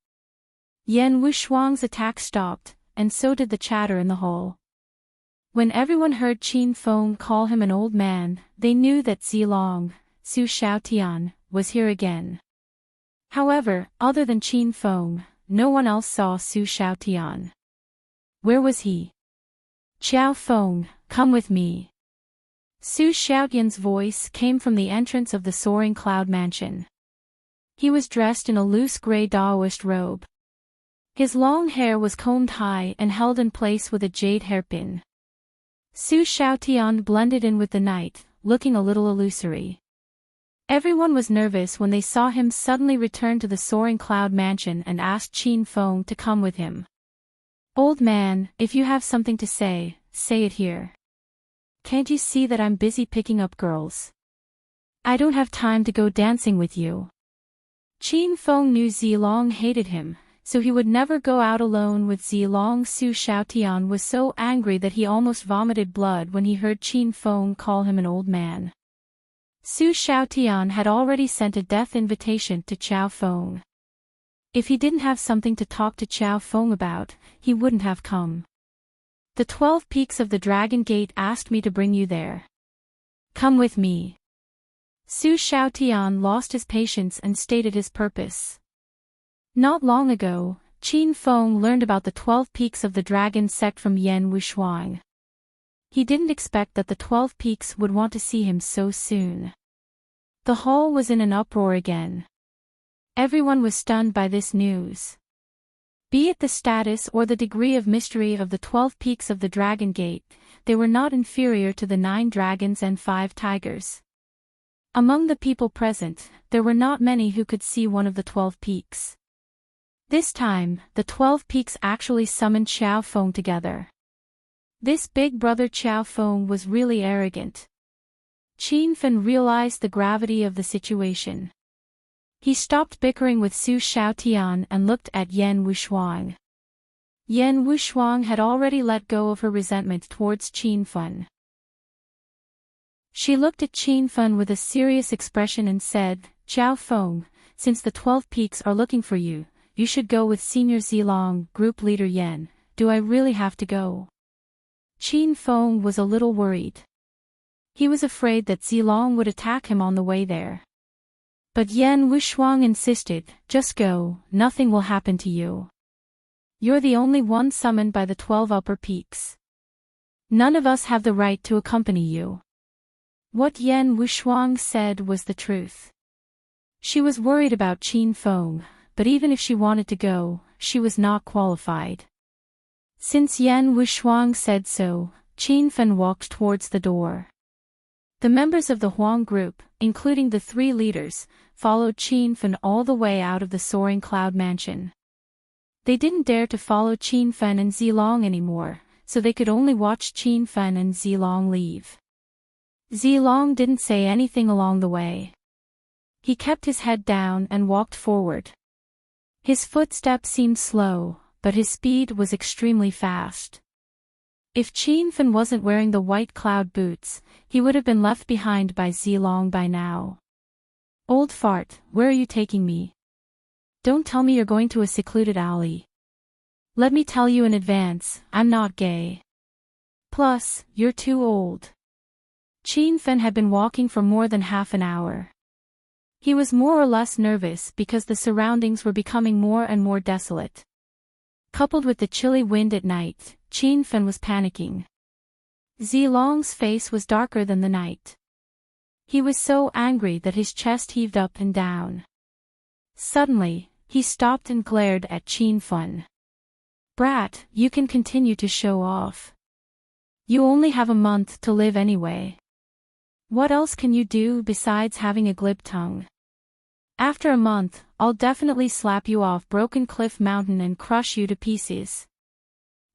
Yan Wushuang's attack stopped, and so did the chatter in the hall. When everyone heard Qin Feng call him an old man, they knew that Zilong, Su Xiaotian, was here again. However, other than Qin Feng, no one else saw Su Xiaotian. Where was he? "Qiao Feng, come with me." Su Xiaotian's voice came from the entrance of the soaring cloud mansion. He was dressed in a loose gray Daoist robe. His long hair was combed high and held in place with a jade hairpin. Su Xiaotian blended in with the night, looking a little illusory. Everyone was nervous when they saw him suddenly return to the soaring cloud mansion and asked Qin Feng to come with him. "Old man, if you have something to say, say it here. Can't you see that I'm busy picking up girls? I don't have time to go dancing with you." Qin Feng knew Zilong hated him, so he would never go out alone with Zilong. Su Xiaotian was so angry that he almost vomited blood when he heard Qin Feng call him an old man. Su Xiaotian had already sent a death invitation to Qiao Feng. If he didn't have something to talk to Qiao Feng about, he wouldn't have come. "The 12 Peaks of the Dragon Gate asked me to bring you there. Come with me." Su Xiaotian lost his patience and stated his purpose. Not long ago, Qin Feng learned about the 12 Peaks of the Dragon sect from Yan Wushuang. He didn't expect that the 12 Peaks would want to see him so soon. The hall was in an uproar again. Everyone was stunned by this news. Be it the status or the degree of mystery of the 12 Peaks of the Dragon Gate, they were not inferior to the 9 dragons and 5 tigers. Among the people present, there were not many who could see one of the 12 Peaks. This time, the 12 Peaks actually summoned Qiao Feng together. This big brother Qiao Feng was really arrogant. Qin Feng realized the gravity of the situation. He stopped bickering with Su Xiaotian and looked at Yan Wushuang. Yan Wushuang had already let go of her resentment towards Qin Feng. She looked at Qin Feng with a serious expression and said, "Qiao Feng, since the 12 Peaks are looking for you, you should go with Senior Zilong, Group Leader Yan. Do I really have to go?" Qin Feng was a little worried. He was afraid that Zilong would attack him on the way there. But Yan Wushuang insisted, "Just go, nothing will happen to you. You're the only one summoned by the 12 upper peaks. None of us have the right to accompany you." What Yan Wushuang said was the truth. She was worried about Qin Feng, but even if she wanted to go, she was not qualified. Since Yan Wushuang said so, Qin Fen walked towards the door. The members of the Huang group, including the three leaders, followed Qin Fen all the way out of the soaring cloud mansion. They didn't dare to follow Qin Fen and Zilong anymore, so they could only watch Qin Fen and Zilong leave. Zilong didn't say anything along the way. He kept his head down and walked forward. His footsteps seemed slow, but his speed was extremely fast. If Qin Fen wasn't wearing the white cloud boots, he would have been left behind by Zilong by now. Old fart, where are you taking me? Don't tell me you're going to a secluded alley. Let me tell you in advance, I'm not gay. Plus, you're too old. Qin Fen had been walking for more than half an hour. He was more or less nervous because the surroundings were becoming more and more desolate. Coupled with the chilly wind at night, Qin Fen was panicking. Zilong's face was darker than the night. He was so angry that his chest heaved up and down. Suddenly, he stopped and glared at Qin Fen. Brat, you can continue to show off. You only have a month to live anyway. What else can you do besides having a glib tongue? After a month, I'll definitely slap you off Broken Cliff Mountain and crush you to pieces.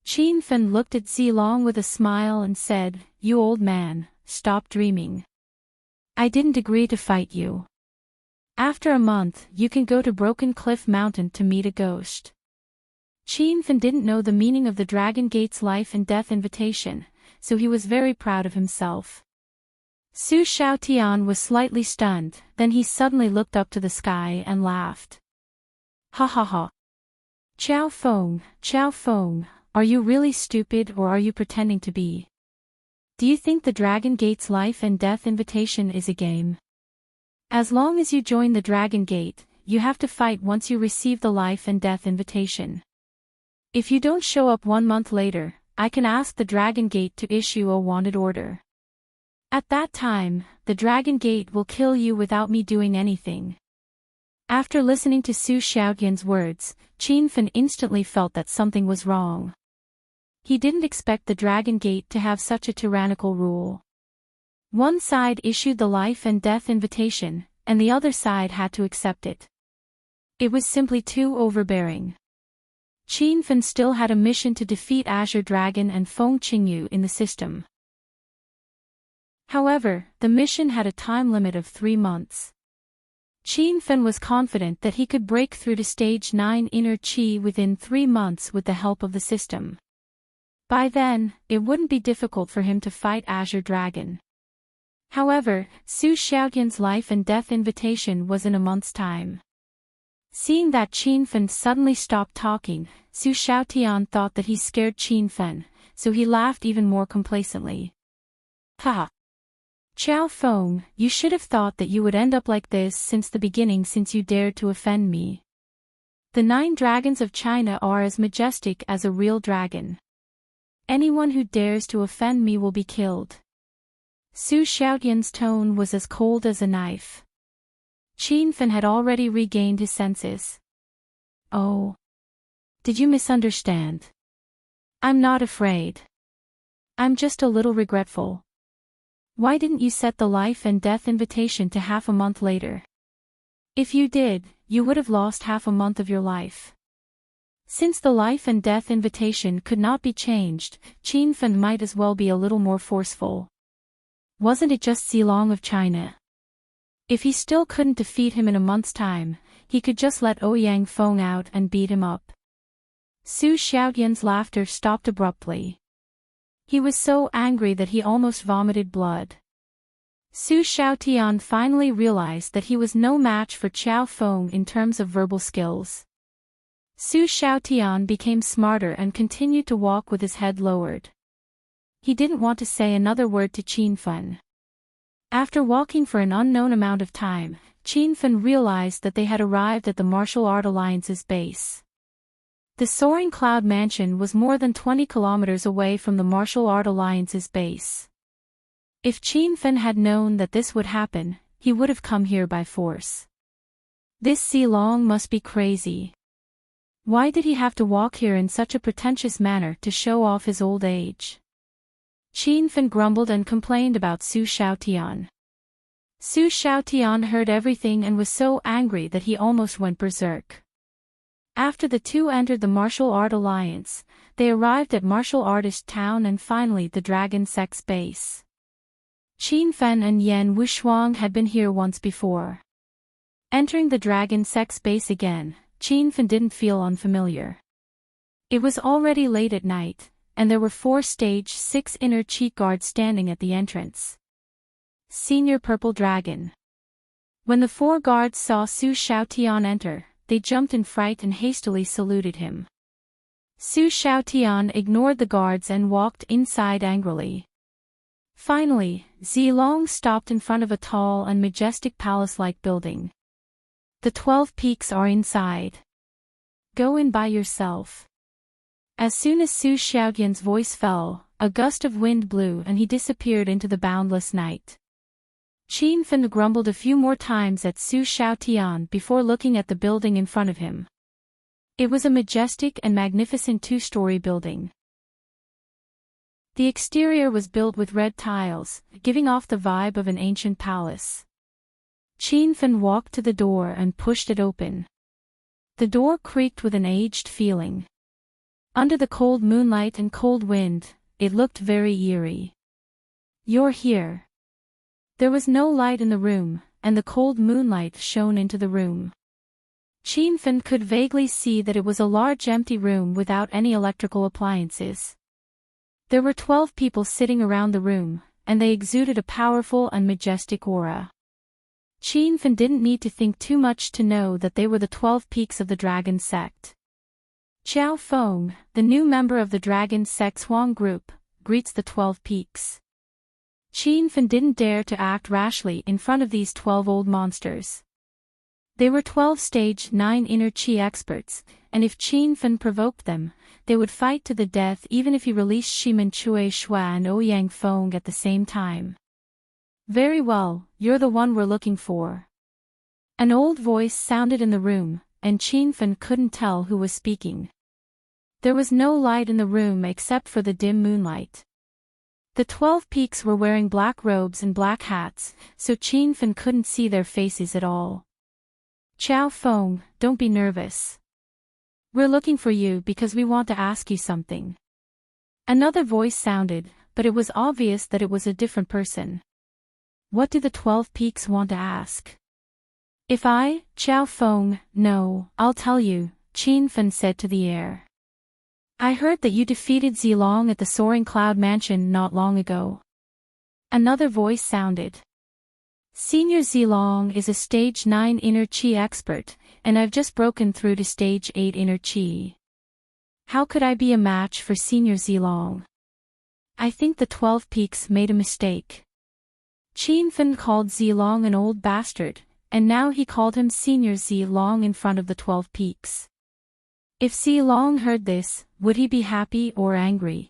Qin Fen looked at Zilong with a smile and said, You old man, stop dreaming. I didn't agree to fight you. After a month, you can go to Broken Cliff Mountain to meet a ghost. Qin Fen didn't know the meaning of the Dragon Gate's life and death invitation, so he was very proud of himself. Su Xiaotian was slightly stunned, then he suddenly looked up to the sky and laughed. Ha ha ha. Qiao Feng, are you really stupid or are you pretending to be? Do you think the Dragon Gate's life and death invitation is a game? As long as you join the Dragon Gate, you have to fight once you receive the life and death invitation. If you don't show up 1 month later, I can ask the Dragon Gate to issue a wanted order. At that time, the Dragon Gate will kill you without me doing anything. After listening to Su Xiaotian's words, Qin Fen instantly felt that something was wrong. He didn't expect the Dragon Gate to have such a tyrannical rule. One side issued the life and death invitation, and the other side had to accept it. It was simply too overbearing. Qin Fen still had a mission to defeat Azure Dragon and Feng Qingyu in the system. However, the mission had a time limit of 3 months. Qin Fen was confident that he could break through to Stage 9 Inner Qi within 3 months with the help of the system. By then, it wouldn't be difficult for him to fight Azure Dragon. However, Su Xiaotian's life and death invitation was in a month's time. Seeing that Qin Fen suddenly stopped talking, Su Xiaotian thought that he scared Qin Fen, so he laughed even more complacently. Ha! Qiao Feng, you should have thought that you would end up like this since the beginning since you dared to offend me. The 9 dragons of China are as majestic as a real dragon. Anyone who dares to offend me will be killed. Su Xiaotian's tone was as cold as a knife. Qin Fen had already regained his senses. Oh. Did you misunderstand? I'm not afraid. I'm just a little regretful. Why didn't you set the life and death invitation to half a month later? If you did, you would have lost half a month of your life. Since the life and death invitation could not be changed, Qin Fen might as well be a little more forceful. Wasn't it just Zilong of China? If he still couldn't defeat him in a month's time, he could just let Ouyang Feng out and beat him up. Su Xiaotian's laughter stopped abruptly. He was so angry that he almost vomited blood. Su Xiaotian finally realized that he was no match for Qiao Feng in terms of verbal skills. Su Xiaotian became smarter and continued to walk with his head lowered. He didn't want to say another word to Qin Fen. After walking for an unknown amount of time, Qin Fen realized that they had arrived at the Martial Art Alliance's base. The soaring cloud mansion was more than 20 kilometers away from the Martial Art Alliance's base. If Qin Fen had known that this would happen, he would have come here by force. This Zilong must be crazy. Why did he have to walk here in such a pretentious manner to show off his old age? Qin Fan grumbled and complained about Su Xiaotian. Su Xiaotian heard everything and was so angry that he almost went berserk. After the two entered the martial art alliance, they arrived at martial artist town and finally the dragon sect's base. Qin Fan and Yan Wushuang had been here once before. Entering the dragon sect's base again, Qin Fan didn't feel unfamiliar. It was already late at night, and there were 4 stage 6 inner cheek guards standing at the entrance. Senior Purple Dragon. When the 4 guards saw Su Xiaotian enter, they jumped in fright and hastily saluted him. Su Xiaotian ignored the guards and walked inside angrily. Finally, Zilong stopped in front of a tall and majestic palace-like building. The 12 peaks are inside. Go in by yourself. As soon as Su Xiaotian's voice fell, a gust of wind blew and he disappeared into the boundless night. Qin Fan grumbled a few more times at Su Xiaotian before looking at the building in front of him. It was a majestic and magnificent 2-story building. The exterior was built with red tiles, giving off the vibe of an ancient palace. Qin Fan walked to the door and pushed it open. The door creaked with an aged feeling. Under the cold moonlight and cold wind, it looked very eerie. You're here. There was no light in the room, and the cold moonlight shone into the room. Qin Fan could vaguely see that it was a large empty room without any electrical appliances. There were 12 people sitting around the room, and they exuded a powerful and majestic aura. Qin Fan didn't need to think too much to know that they were the 12 peaks of the dragon sect. Qiao Feng, the new member of the dragon sect's Huang group, greets the 12 peaks. Qin Fan didn't dare to act rashly in front of these 12 old monsters. They were 12 stage 9 inner chi experts, and if Qin Fan provoked them, they would fight to the death even if he released Shimen Chui Shua and Ouyang Feng at the same time. Very well, you're the one we're looking for. An old voice sounded in the room, and Qin Fan couldn't tell who was speaking. There was no light in the room except for the dim moonlight. The 12 peaks were wearing black robes and black hats, so Qin Fan couldn't see their faces at all. Qiao Feng, don't be nervous. We're looking for you because we want to ask you something. Another voice sounded, but it was obvious that it was a different person. What do the 12 peaks want to ask? If I, Qiao Feng, know, I'll tell you, Qin Fan said to the air. I heard that you defeated Zilong at the Soaring Cloud Mansion not long ago. Another voice sounded. Senior Zilong is a stage 9 inner chi expert, and I've just broken through to stage 8 inner chi. How could I be a match for Senior Zilong? I think the 12 peaks made a mistake. Qin Fan called Zilong an old bastard, and now he called him Senior Zilong in front of the 12 peaks. If Zilong heard this, would he be happy or angry?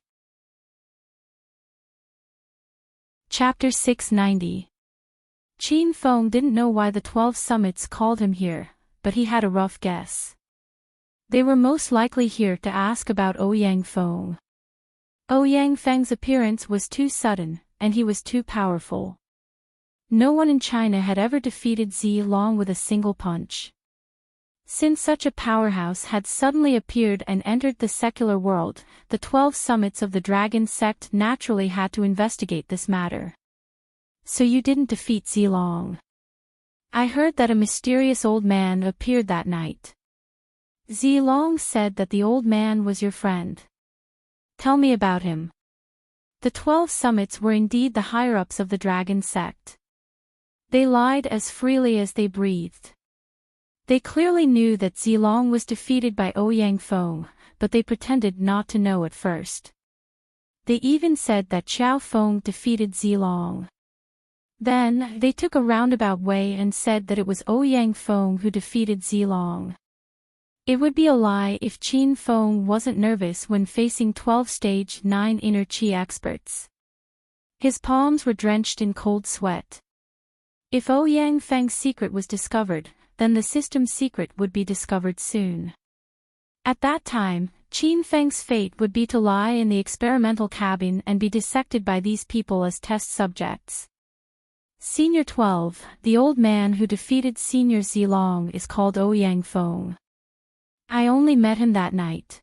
Chapter 690. Qin Feng didn't know why the 12 summits called him here, but he had a rough guess. They were most likely here to ask about Ouyang Feng. Ouyang Feng's appearance was too sudden, and he was too powerful. No one in China had ever defeated Zilong with a single punch. Since such a powerhouse had suddenly appeared and entered the secular world, the 12 summits of the dragon sect naturally had to investigate this matter. So you didn't defeat Zilong. I heard that a mysterious old man appeared that night. Zilong said that the old man was your friend. Tell me about him. The 12 summits were indeed the higher-ups of the dragon sect. They lied as freely as they breathed. They clearly knew that Zilong was defeated by Ouyang Feng, but they pretended not to know at first. They even said that Qiao Feng defeated Zilong. Then, they took a roundabout way and said that it was Ouyang Feng who defeated Zilong. It would be a lie if Qin Feng wasn't nervous when facing 12 stage 9 inner chi experts. His palms were drenched in cold sweat. If Ouyang Feng's secret was discovered, then the system's secret would be discovered soon. At that time, Qin Feng's fate would be to lie in the experimental cabin and be dissected by these people as test subjects. Senior 12, the old man who defeated Senior Zilong is called Ouyang Feng. I only met him that night.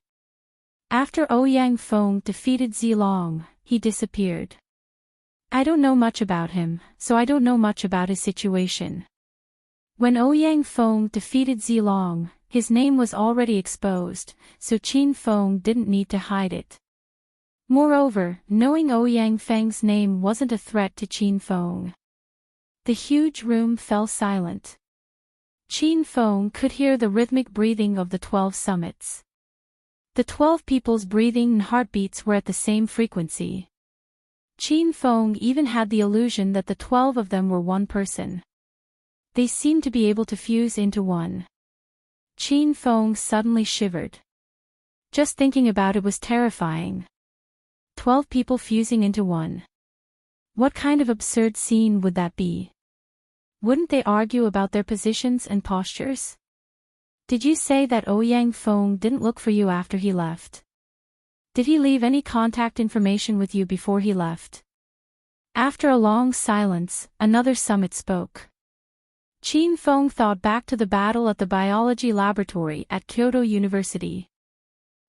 After Ouyang Feng defeated Zilong, he disappeared. I don't know much about him, so I don't know much about his situation. When Ouyang Feng defeated Zilong, his name was already exposed, so Qin Feng didn't need to hide it. Moreover, knowing Ouyang Feng's name wasn't a threat to Qin Feng. The huge room fell silent. Qin Feng could hear the rhythmic breathing of the 12 summits. The 12 people's breathing and heartbeats were at the same frequency. Qin Feng even had the illusion that the 12 of them were one person. They seemed to be able to fuse into one. Qin Feng suddenly shivered. Just thinking about it was terrifying. 12 people fusing into one. What kind of absurd scene would that be? Wouldn't they argue about their positions and postures? Did you say that Ouyang Feng didn't look for you after he left? Did he leave any contact information with you before he left? After a long silence, another summit spoke. Qin Feng thought back to the battle at the biology laboratory at Kyoto University.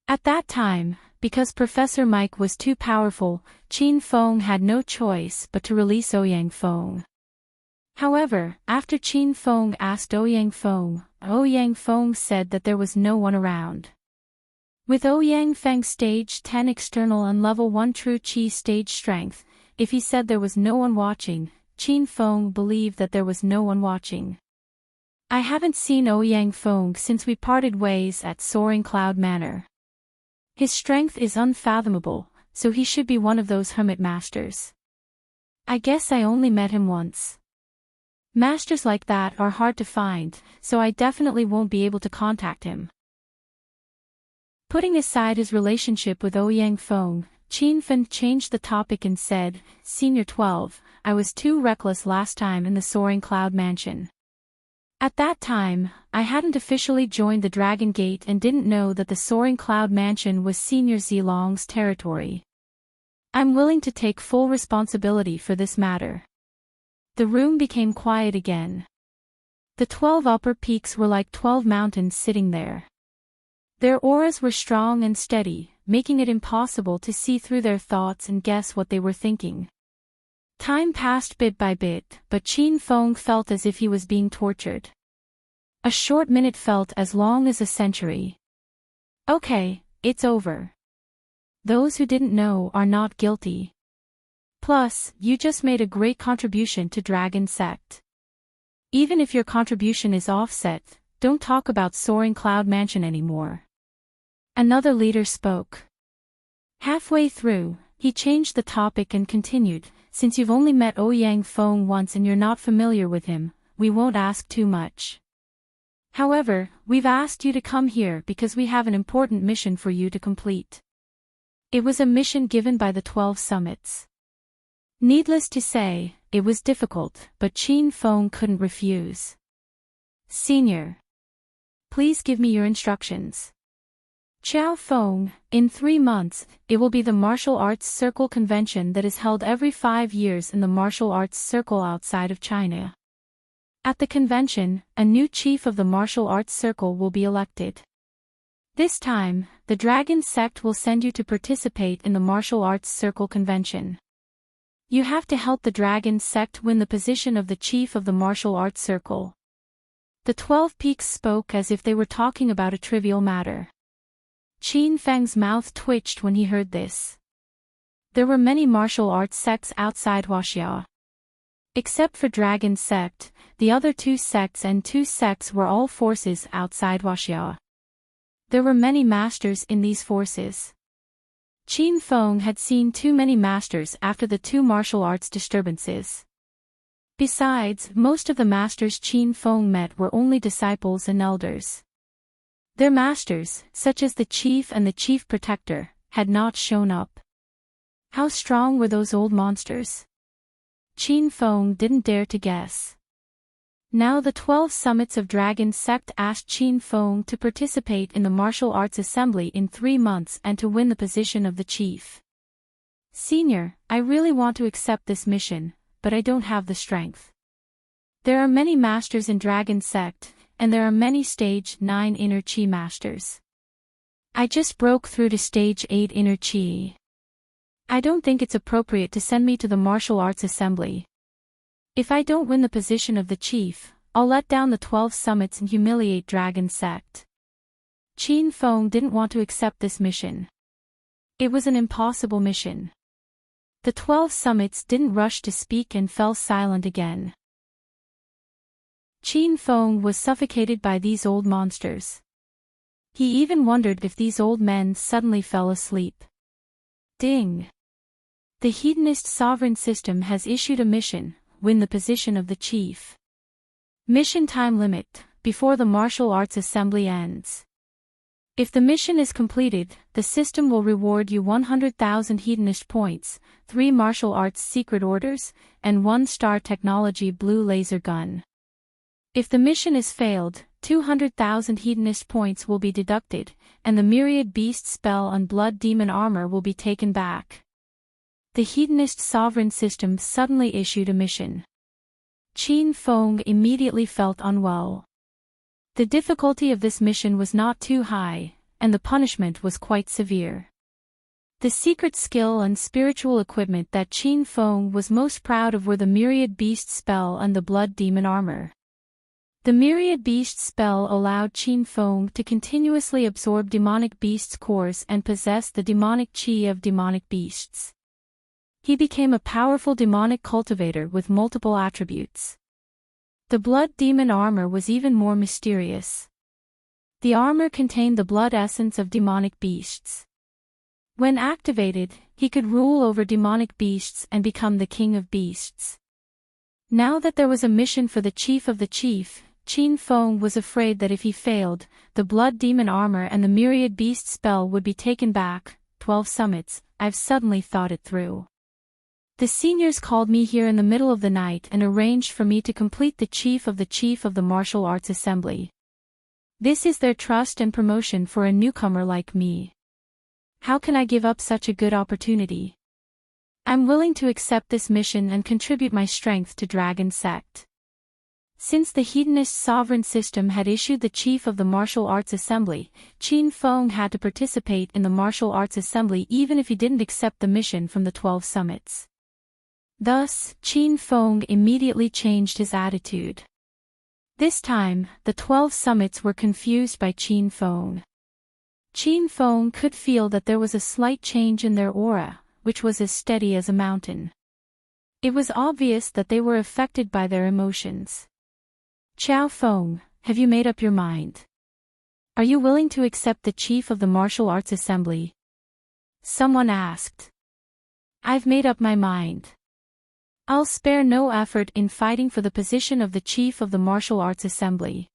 At that time, because Professor Mike was too powerful, Qin Feng had no choice but to release Ouyang Feng. However, after Qin Feng asked Ouyang Feng said that there was no one around. With Ouyang Feng's stage 10 external and level 1 true qi stage strength, if he said there was no one watching, Qin Feng believed that there was no one watching. I haven't seen Ouyang Feng since we parted ways at Soaring Cloud Manor. His strength is unfathomable, so he should be one of those hermit masters. I guess I only met him once. Masters like that are hard to find, so I definitely won't be able to contact him. Putting aside his relationship with Ouyang Feng, Qin Feng changed the topic and said, Senior 12, I was too reckless last time in the Soaring Cloud Mansion. At that time, I hadn't officially joined the Dragon Gate and didn't know that the Soaring Cloud Mansion was Senior Zilong's territory. I'm willing to take full responsibility for this matter. The room became quiet again. The 12 upper peaks were like 12 mountains sitting there. Their auras were strong and steady, making it impossible to see through their thoughts and guess what they were thinking. Time passed bit by bit, but Qin Feng felt as if he was being tortured. A short minute felt as long as a century. Okay, it's over. Those who didn't know are not guilty. Plus, you just made a great contribution to Dragon Sect. Even if your contribution is offset, don't talk about Soaring Cloud Mansion anymore. Another leader spoke. Halfway through, he changed the topic and continued, since you've only met Ouyang Feng once and you're not familiar with him, we won't ask too much. However, we've asked you to come here because we have an important mission for you to complete. It was a mission given by the 12 summits. Needless to say, it was difficult, but Qin Feng couldn't refuse. Senior, please give me your instructions. Qiao Feng, in 3 months, it will be the Martial Arts Circle convention that is held every 5 years in the Martial Arts Circle outside of China. At the convention, a new chief of the Martial Arts Circle will be elected. This time, the Dragon Sect will send you to participate in the Martial Arts Circle convention. You have to help the Dragon Sect win the position of the chief of the Martial Arts Circle. The 12 peaks spoke as if they were talking about a trivial matter. Qin Feng's mouth twitched when he heard this. There were many martial arts sects outside Huaxia. Except for Dragon Sect, the other 2 sects and 2 sects were all forces outside Huaxia. There were many masters in these forces. Qin Feng had seen too many masters after the 2 martial arts disturbances. Besides, most of the masters Qin Feng met were only disciples and elders. Their masters, such as the chief and the chief protector, had not shown up. How strong were those old monsters? Qin Feng didn't dare to guess. Now the 12 summits of Dragon Sect asked Qin Feng to participate in the martial arts assembly in 3 months and to win the position of the chief. Senior, I really want to accept this mission, but I don't have the strength. There are many masters in Dragon Sect, and there are many stage 9 inner chi masters. I just broke through to stage 8 inner chi. I don't think it's appropriate to send me to the martial arts assembly. If I don't win the position of the chief, I'll let down the 12 summits and humiliate Dragon Sect. Qin Feng didn't want to accept this mission. It was an impossible mission. The 12 summits didn't rush to speak and fell silent again. Qin Feng was suffocated by these old monsters. He even wondered if these old men suddenly fell asleep. Ding! The Hedonist sovereign system has issued a mission: win the position of the chief. Mission time limit: before the martial arts assembly ends. If the mission is completed, the system will reward you 100,000 Hedonist points, 3 martial arts secret orders, and 1-star technology blue laser gun. If the mission is failed, 200,000 Hedonist points will be deducted, and the myriad beast spell and blood demon armor will be taken back. The Hedonist sovereign system suddenly issued a mission. Qin Feng immediately felt unwell. The difficulty of this mission was not too high, and the punishment was quite severe. The secret skill and spiritual equipment that Qin Feng was most proud of were the myriad beast spell and the blood demon armor. The myriad beast spell allowed Qin Feng to continuously absorb demonic beasts' cores and possess the demonic chi of demonic beasts. He became a powerful demonic cultivator with multiple attributes. The blood demon armor was even more mysterious. The armor contained the blood essence of demonic beasts. When activated, he could rule over demonic beasts and become the king of beasts. Now that there was a mission for the chief of the chief, Qin Feng was afraid that if he failed, the blood demon armor and the myriad beast spell would be taken back. 12 summits, I've suddenly thought it through. The seniors called me here in the middle of the night and arranged for me to complete the chief of the martial arts assembly. This is their trust and promotion for a newcomer like me. How can I give up such a good opportunity? I'm willing to accept this mission and contribute my strength to Dragon Sect. Since the Hedonist sovereign system had issued the chief of the martial arts assembly, Qin Feng had to participate in the martial arts assembly even if he didn't accept the mission from the 12 summits. Thus, Qin Feng immediately changed his attitude. This time, the 12 summits were confused by Qin Feng. Qin Feng could feel that there was a slight change in their aura, which was as steady as a mountain. It was obvious that they were affected by their emotions. Qiao Feng, have you made up your mind? Are you willing to accept the chief of the martial arts assembly? Someone asked. I've made up my mind. I'll spare no effort in fighting for the position of the chief of the martial arts assembly.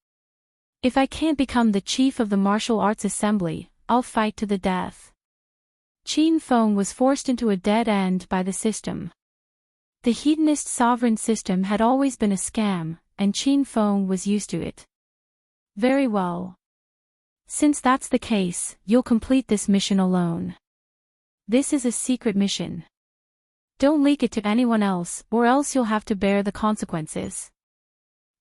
If I can't become the chief of the martial arts assembly, I'll fight to the death. Qin Feng was forced into a dead end by the system. The Hedonist sovereign system had always been a scam, and Qin Feng was used to it. Very well. Since that's the case, you'll complete this mission alone. This is a secret mission. Don't leak it to anyone else, or else you'll have to bear the consequences.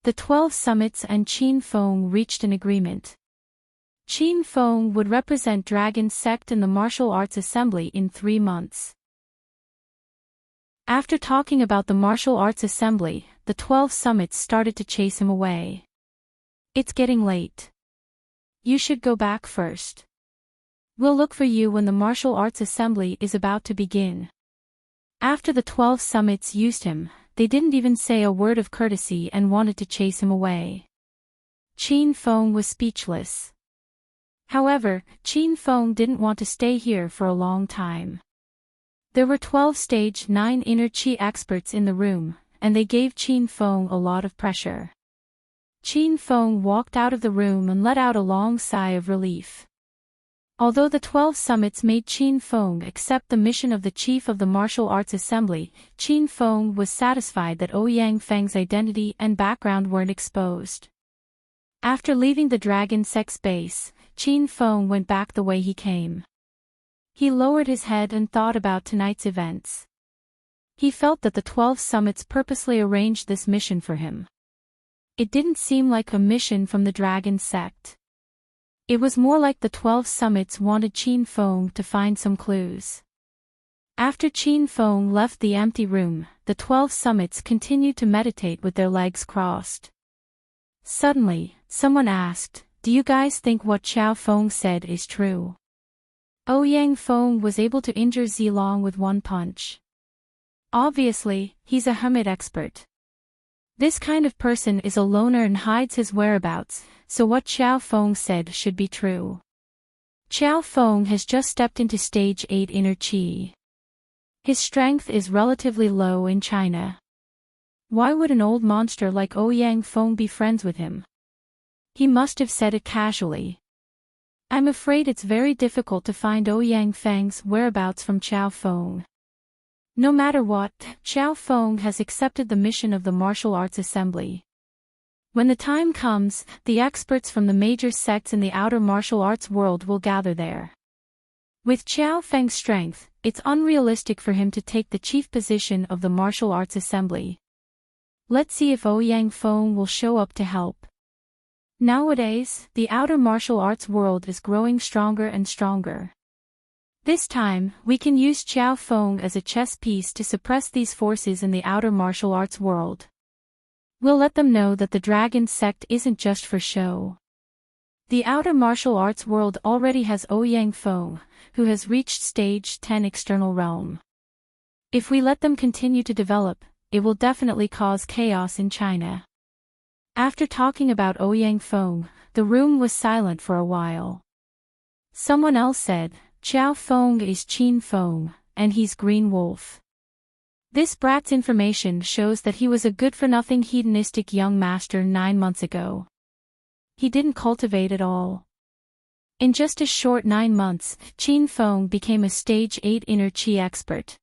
The 12 summits and Qin Feng reached an agreement. Qin Feng would represent Dragon Sect in the martial arts assembly in 3 months. After talking about the martial arts assembly, the 12 summits started to chase him away. It's getting late. You should go back first. We'll look for you when the martial arts assembly is about to begin. After the 12 summits used him, they didn't even say a word of courtesy and wanted to chase him away. Qin Feng was speechless. However, Qin Feng didn't want to stay here for a long time. There were 12 stage 9 inner chi experts in the room, and they gave Qin Feng a lot of pressure. Qin Feng walked out of the room and let out a long sigh of relief. Although the 12 summits made Qin Feng accept the mission of the chief of the martial arts assembly, Qin Feng was satisfied that Ouyang Feng's identity and background weren't exposed. After leaving the Dragon Sex base, Qin Feng went back the way he came. He lowered his head and thought about tonight's events. He felt that the 12 summits purposely arranged this mission for him. It didn't seem like a mission from the Dragon sect. It was more like the 12 summits wanted Qin Feng to find some clues. After Qin Feng left the empty room, the 12 summits continued to meditate with their legs crossed. Suddenly, someone asked, "Do you guys think what Xiao Feng said is true?" Ouyang Feng was able to injure Zilong with one punch. Obviously, he's a hermit expert. This kind of person is a loner and hides his whereabouts, so what Xiao Feng said should be true. Xiao Feng has just stepped into stage 8 inner chi. His strength is relatively low in China. Why would an old monster like Ouyang Feng be friends with him? He must have said it casually. I'm afraid it's very difficult to find Ouyang Feng's whereabouts from Xiao Feng. No matter what, Xiao Feng has accepted the mission of the martial arts assembly. When the time comes, the experts from the major sects in the outer martial arts world will gather there. With Xiao Feng's strength, it's unrealistic for him to take the chief position of the martial arts assembly. Let's see if Ouyang Feng will show up to help. Nowadays, the outer martial arts world is growing stronger and stronger. This time, we can use Xiao Feng as a chess piece to suppress these forces in the outer martial arts world. We'll let them know that the Dragon sect isn't just for show. The outer martial arts world already has Ouyang Feng, who has reached stage 10 external realm. If we let them continue to develop, it will definitely cause chaos in China. After talking about Ouyang Feng, the room was silent for a while. Someone else said, "Xiao Feng is Qin Feng, and he's Green Wolf." This brat's information shows that he was a good-for-nothing hedonistic young master 9 months ago. He didn't cultivate at all. In just a short 9 months, Qin Feng became a stage 8 inner chi expert.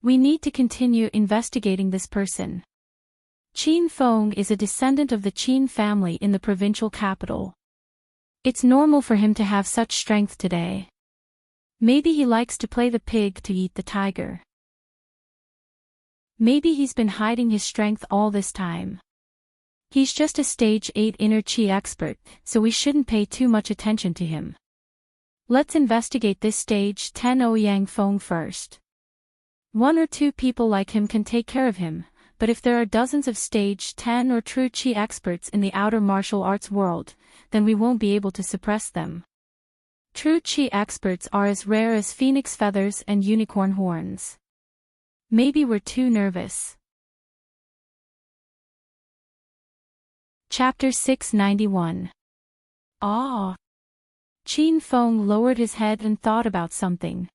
We need to continue investigating this person. Qin Feng is a descendant of the Qin family in the provincial capital. It's normal for him to have such strength today. Maybe he likes to play the pig to eat the tiger. Maybe he's been hiding his strength all this time. He's just a stage 8 inner chi expert, so we shouldn't pay too much attention to him. Let's investigate this stage 10 Ouyang Feng first. 1 or 2 people like him can take care of him, but if there are dozens of stage 10 or true chi experts in the outer martial arts world, then we won't be able to suppress them. True chi experts are as rare as phoenix feathers and unicorn horns. Maybe we're too nervous. Chapter 691. Qin Feng lowered his head and thought about something.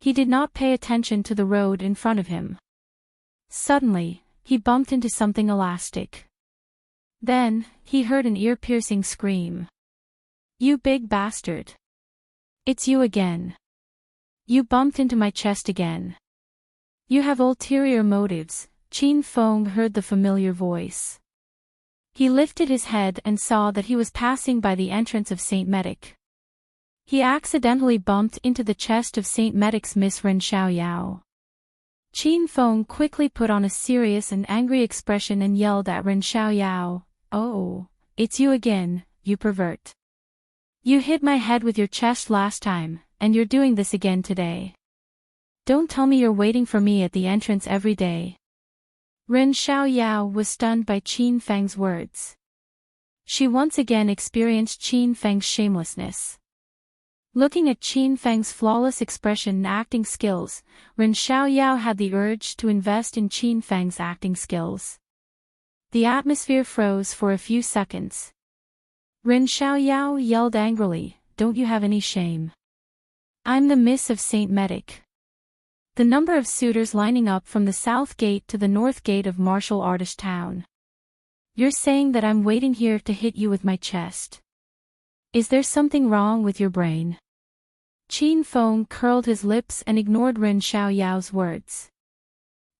He did not pay attention to the road in front of him. Suddenly, he bumped into something elastic. Then, he heard an ear-piercing scream. "You big bastard! It's you again. You bumped into my chest again. You have ulterior motives." Qin Feng heard the familiar voice. He lifted his head and saw that he was passing by the entrance of Saint Medic. He accidentally bumped into the chest of Saint Medic's Miss Ren Xiaoyao. Qin Feng quickly put on a serious and angry expression and yelled at Ren Xiaoyao, "Oh, it's you again, you pervert. You hit my head with your chest last time, and you're doing this again today. Don't tell me you're waiting for me at the entrance every day." Ren Xiaoyao was stunned by Qin Feng's words. She once again experienced Qin Feng's shamelessness. Looking at Qin Feng's flawless expression and acting skills, Ren Xiaoyao had the urge to invest in Qin Feng's acting skills. The atmosphere froze for a few seconds. Ren Xiaoyao yelled angrily, "Don't you have any shame? I'm the Miss of Saint Medic." The number of suitors lining up from the south gate to the north gate of martial artist town. "You're saying that I'm waiting here to hit you with my chest?" Is there something wrong with your brain? Qin Feng curled his lips and ignored Ren Xiaoyao's words.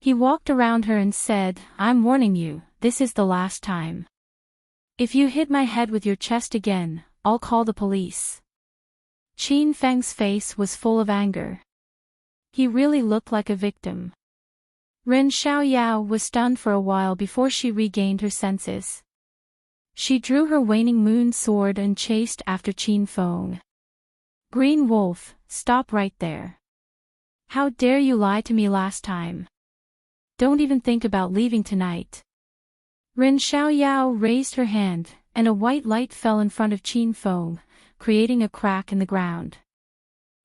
He walked around her and said, I'm warning you, this is the last time. If you hit my head with your chest again, I'll call the police. Qin Feng's face was full of anger. He really looked like a victim. Ren Xiaoyao was stunned for a while before she regained her senses. She drew her waning moon sword and chased after Qin Feng. Green Wolf, stop right there. How dare you lie to me last time? Don't even think about leaving tonight. Ren Xiaoyao raised her hand, and a white light fell in front of Qin Feng, creating a crack in the ground.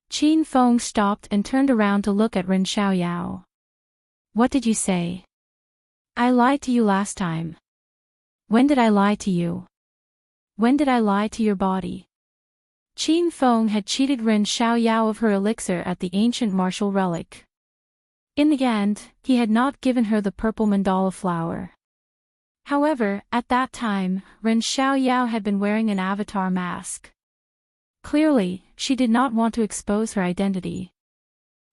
Qin Feng stopped and turned around to look at Ren Xiaoyao. What did you say? I lied to you last time. When did I lie to you? When did I lie to your body? Qin Feng had cheated Ren Xiaoyao of her elixir at the ancient martial relic. In the end, he had not given her the purple mandala flower. However, at that time, Ren Xiaoyao had been wearing an avatar mask. Clearly, she did not want to expose her identity.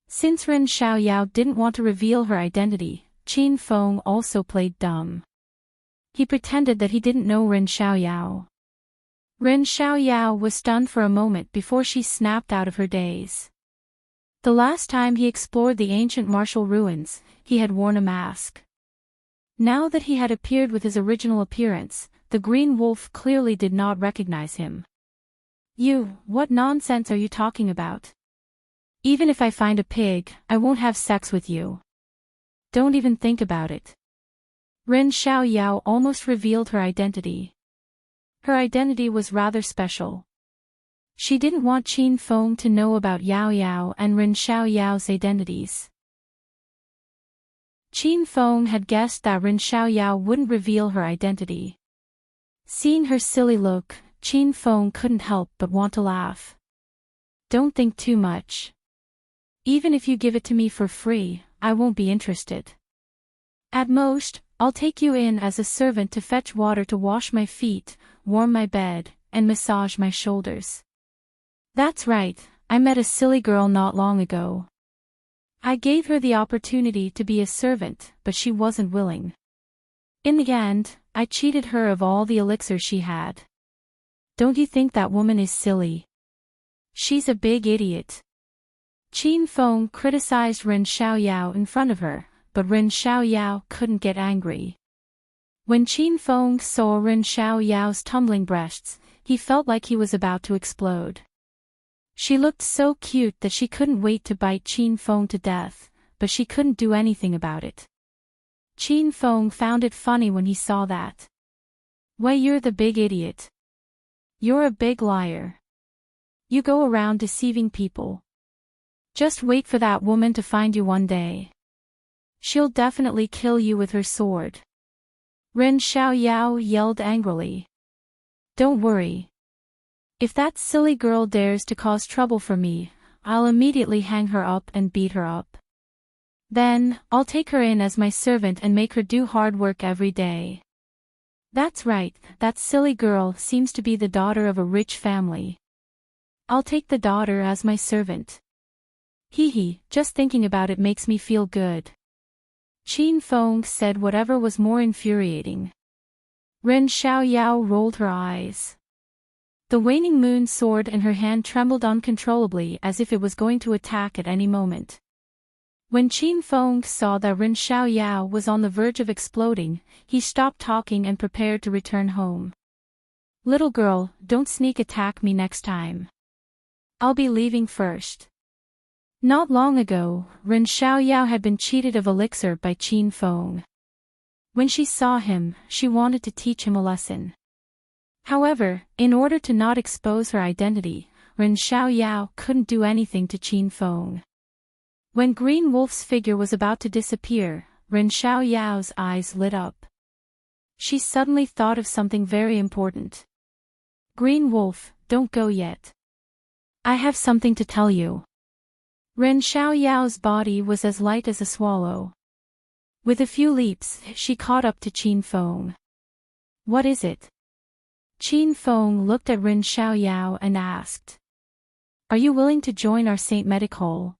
Since Ren Xiaoyao didn't want to reveal her identity, Qin Feng also played dumb. He pretended that he didn't know Ren Xiaoyao. Ren Xiaoyao was stunned for a moment before she snapped out of her daze. The last time he explored the ancient martial ruins, he had worn a mask. Now that he had appeared with his original appearance, the Green Wolf clearly did not recognize him. What nonsense are you talking about? Even if I find a pig, I won't have sex with you. Don't even think about it. Ren Xiaoyao almost revealed her identity. Her identity was rather special. She didn't want Qin Feng to know about Yao Yao and Ren Xiaoyao's identities. Qin Feng had guessed that Ren Xiaoyao wouldn't reveal her identity. Seeing her silly look, Qin Feng couldn't help but want to laugh. Don't think too much. Even if you give it to me for free, I won't be interested. At most, I'll take you in as a servant to fetch water to wash my feet, warm my bed, and massage my shoulders. That's right, I met a silly girl not long ago. I gave her the opportunity to be a servant, but she wasn't willing. In the end, I cheated her of all the elixir she had. Don't you think that woman is silly? She's a big idiot. Qin Feng criticized Ren Xiaoyao in front of her, but Ren Xiaoyao couldn't get angry. When Qin Feng saw Ren Xiaoyao's tumbling breasts, he felt like he was about to explode. She looked so cute that she couldn't wait to bite Qin Feng to death, but she couldn't do anything about it. Qin Feng found it funny when he saw that. Why, you're the big idiot. You're a big liar. You go around deceiving people. Just wait for that woman to find you one day. She'll definitely kill you with her sword. Ren Xiaoyao yelled angrily. Don't worry. If that silly girl dares to cause trouble for me, I'll immediately hang her up and beat her up. Then, I'll take her in as my servant and make her do hard work every day. That's right, that silly girl seems to be the daughter of a rich family. I'll take the daughter as my servant. Hee, just thinking about it makes me feel good. Qin Feng said whatever was more infuriating. Ren Xiaoyao rolled her eyes. The waning moon sword in her hand trembled uncontrollably as if it was going to attack at any moment. When Qin Feng saw that Ren Xiaoyao was on the verge of exploding, he stopped talking and prepared to return home. Little girl, don't sneak attack me next time. I'll be leaving first. Not long ago, Ren Xiaoyao had been cheated of elixir by Qin Feng. When she saw him, she wanted to teach him a lesson. However, in order to not expose her identity, Ren Xiaoyao couldn't do anything to Qin Feng. When Green Wolf's figure was about to disappear, Ren Xiaoyao's eyes lit up. She suddenly thought of something very important. Green Wolf, don't go yet. I have something to tell you. Ren Xiaoyao's body was as light as a swallow. With a few leaps, she caught up to Qin Feng. What is it? Qin Feng looked at Ren Xiaoyao and asked, "Are you willing to join our Saint Medical?"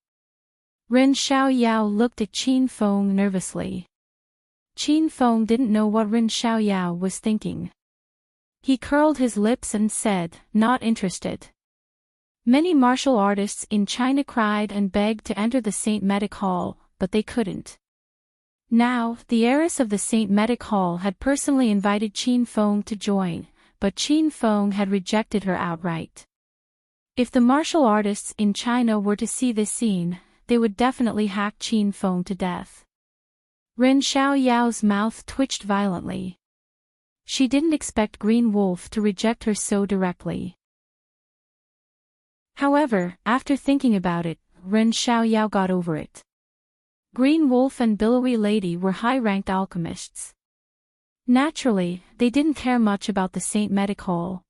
Ren Xiaoyao looked at Qin Feng nervously. Qin Feng didn't know what Ren Xiaoyao was thinking. He curled his lips and said, "Not interested." Many martial artists in China cried and begged to enter the Saint Medic Hall, but they couldn't. Now, the heiress of the Saint Medic Hall had personally invited Qin Feng to join, but Qin Feng had rejected her outright. If the martial artists in China were to see this scene, they would definitely hack Qin Feng to death. Ren Xiaoyao's mouth twitched violently. She didn't expect Green Wolf to reject her so directly. However, after thinking about it, Ren Xiaoyao got over it. Green Wolf and Billowy Lady were high-ranked alchemists. Naturally, they didn't care much about the Saint Medic Hall.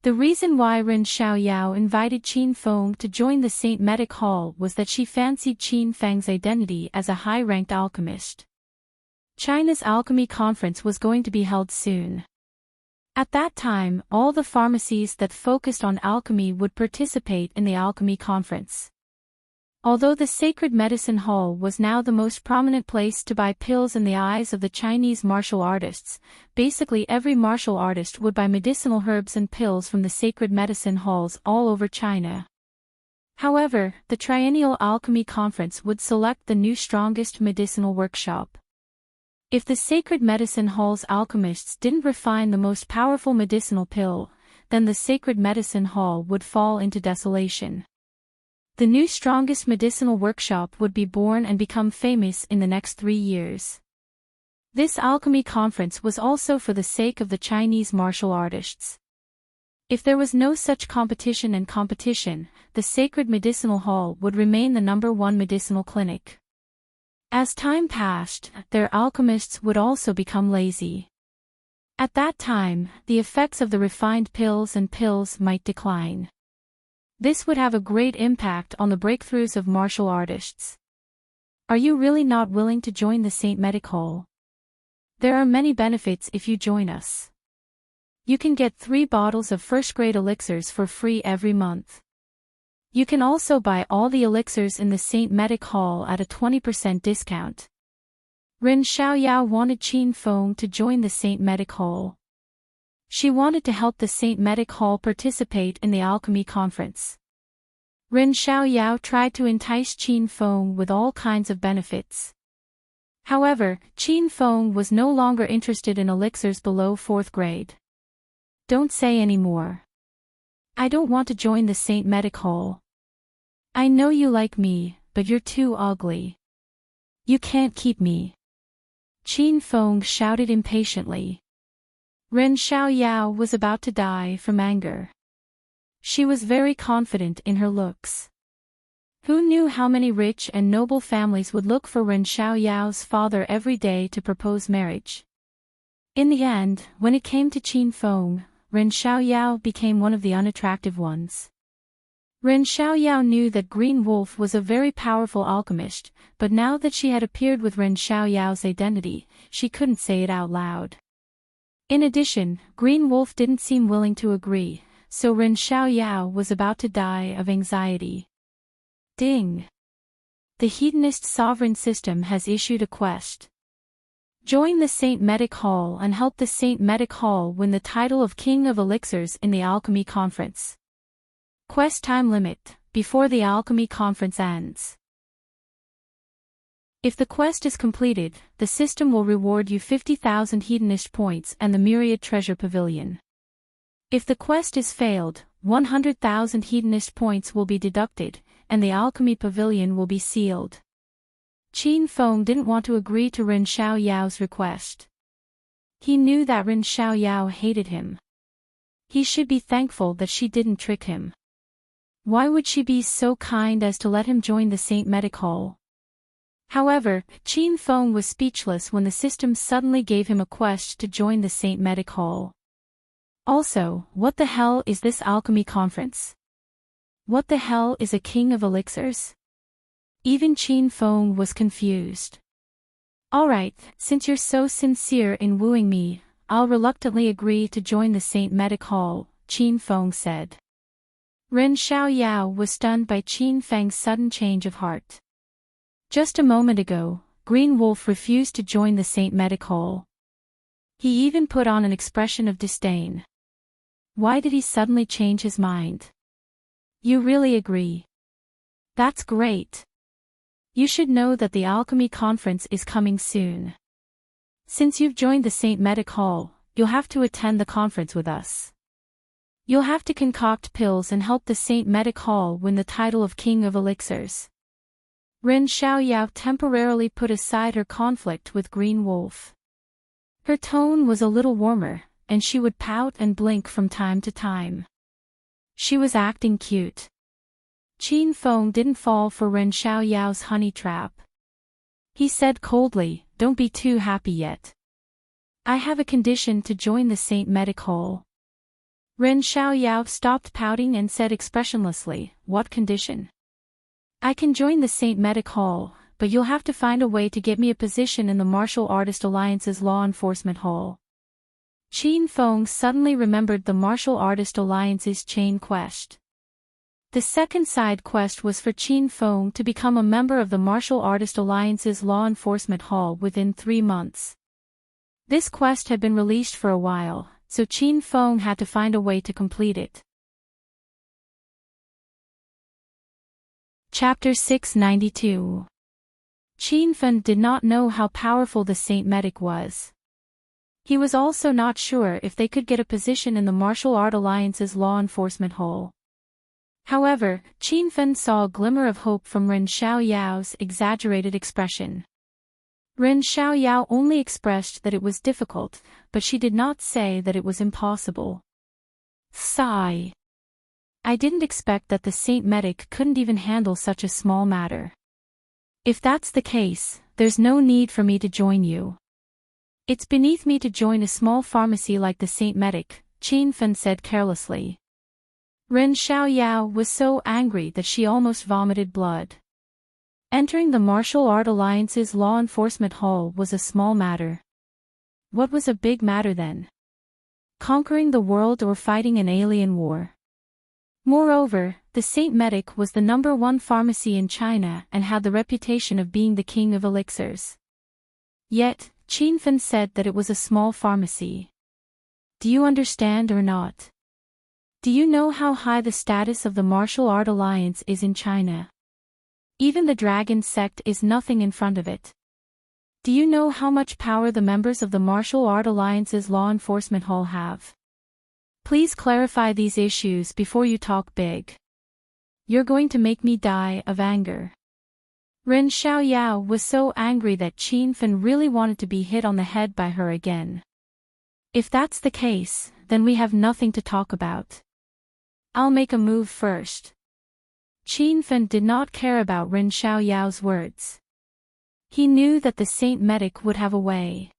The reason why Ren Xiaoyao invited Qin Feng to join the Saint Medic Hall was that she fancied Qin Feng's identity as a high-ranked alchemist. China's alchemy conference was going to be held soon. At that time, all the pharmacies that focused on alchemy would participate in the alchemy conference. Although the Sacred Medicine Hall was now the most prominent place to buy pills in the eyes of the Chinese martial artists, basically every martial artist would buy medicinal herbs and pills from the Sacred Medicine Halls all over China. However, the Triennial Alchemy Conference would select the new strongest medicinal workshop. If the Sacred Medicine Hall's alchemists didn't refine the most powerful medicinal pill, then the Sacred Medicine Hall would fall into desolation. The new strongest medicinal workshop would be born and become famous in the next 3 years. This alchemy conference was also for the sake of the Chinese martial artists. If there was no such competition, the Sacred Medicinal Hall would remain the #1 medicinal clinic. As time passed, their alchemists would also become lazy. At that time, the effects of the refined pills might decline. This would have a great impact on the breakthroughs of martial artists. Are you really not willing to join the Saint Medic Hall? There are many benefits if you join us. You can get 3 bottles of first-grade elixirs for free every month. You can also buy all the elixirs in the Saint Medic Hall at a 20% discount. Ren Xiaoyao wanted Qin Feng to join the Saint Medic Hall. She wanted to help the Saint Medic Hall participate in the alchemy conference. Ren Xiaoyao tried to entice Qin Feng with all kinds of benefits. However, Qin Feng was no longer interested in elixirs below 4th grade. Don't say any more. I don't want to join the Saint Medic Hall. I know you like me, but you're too ugly. You can't keep me. Qin Feng shouted impatiently. Ren Xiaoyao was about to die from anger. She was very confident in her looks. Who knew how many rich and noble families would look for Ren Xiaoyao's father every day to propose marriage? In the end, when it came to Qin Feng, Ren Xiaoyao became one of the unattractive ones. Ren Xiaoyao knew that Green Wolf was a very powerful alchemist, but now that she had appeared with Ren Xiaoyao's identity, she couldn't say it out loud. In addition, Green Wolf didn't seem willing to agree, so Ren Xiaoyao was about to die of anxiety. Ding! The Hedonist Sovereign System has issued a quest. Join the Saint Medic Hall and help the Saint Medic Hall win the title of King of Elixirs in the Alchemy Conference. Quest time limit, before the Alchemy Conference ends. If the quest is completed, the system will reward you 50,000 Hedonist points and the Myriad Treasure Pavilion. If the quest is failed, 100,000 Hedonist points will be deducted, and the Alchemy Pavilion will be sealed. Qin Feng didn't want to agree to Ren Xiaoyao's request. He knew that Ren Xiaoyao hated him. He should be thankful that she didn't trick him. Why would she be so kind as to let him join the Saint Medic Hall? However, Qin Feng was speechless when the system suddenly gave him a quest to join the Saint Medic Hall. Also, what the hell is this alchemy conference? What the hell is a king of elixirs? Even Qin Feng was confused. Alright, since you're so sincere in wooing me, I'll reluctantly agree to join the Saint Medic Hall, Qin Feng said. Ren Xiaoyao was stunned by Qin Feng's sudden change of heart. Just a moment ago, Green Wolf refused to join the Saint Medic Hall. He even put on an expression of disdain. Why did he suddenly change his mind? You really agree? That's great. You should know that the alchemy conference is coming soon. Since you've joined the Saint Medic Hall, you'll have to attend the conference with us. You'll have to concoct pills and help the Saint Medic Hall win the title of King of Elixirs. Ren Xiaoyao temporarily put aside her conflict with Green Wolf. Her tone was a little warmer, and she would pout and blink from time to time. She was acting cute. Qin Feng didn't fall for Ren Xiaoyao's honey trap. He said coldly, "Don't be too happy yet. I have a condition to join the Saint Medic Hall." Ren Xiaoyao stopped pouting and said expressionlessly, "What condition?" "I can join the Saint Medic Hall, but you'll have to find a way to get me a position in the Martial Artist Alliance's Law Enforcement Hall." Qin Feng suddenly remembered the Martial Artist Alliance's chain quest. The second side quest was for Qin Feng to become a member of the Martial Artist Alliance's Law Enforcement Hall within 3 months. This quest had been released for a while, so Qin Feng had to find a way to complete it. Chapter 692. Qin Feng did not know how powerful the Saint Medic was. He was also not sure if they could get a position in the Martial Art Alliance's Law Enforcement Hall. However, Qin Feng saw a glimmer of hope from Ren Xiaoyao's exaggerated expression. Ren Xiaoyao only expressed that it was difficult, but she did not say that it was impossible. Sigh. I didn't expect that the Saint Medic couldn't even handle such a small matter. If that's the case, there's no need for me to join you. It's beneath me to join a small pharmacy like the Saint Medic, Qin Feng said carelessly. Ren Xiaoyao was so angry that she almost vomited blood. Entering the Martial Art Alliance's Law Enforcement Hall was a small matter. What was a big matter then? Conquering the world or fighting an alien war? Moreover, the Saint Medic was the #1 pharmacy in China and had the reputation of being the king of elixirs. Yet, Qin Feng said that it was a small pharmacy. Do you understand or not? Do you know how high the status of the Martial Art Alliance is in China? Even the Dragon Sect is nothing in front of it. Do you know how much power the members of the Martial Art Alliance's Law Enforcement Hall have? Please clarify these issues before you talk big. You're going to make me die of anger. Ren Xiaoyao was so angry that Qin Feng really wanted to be hit on the head by her again. If that's the case, then we have nothing to talk about. I'll make a move first. Qin Feng did not care about Ren Xiaoyao's words. He knew that the Saint Medic would have a way.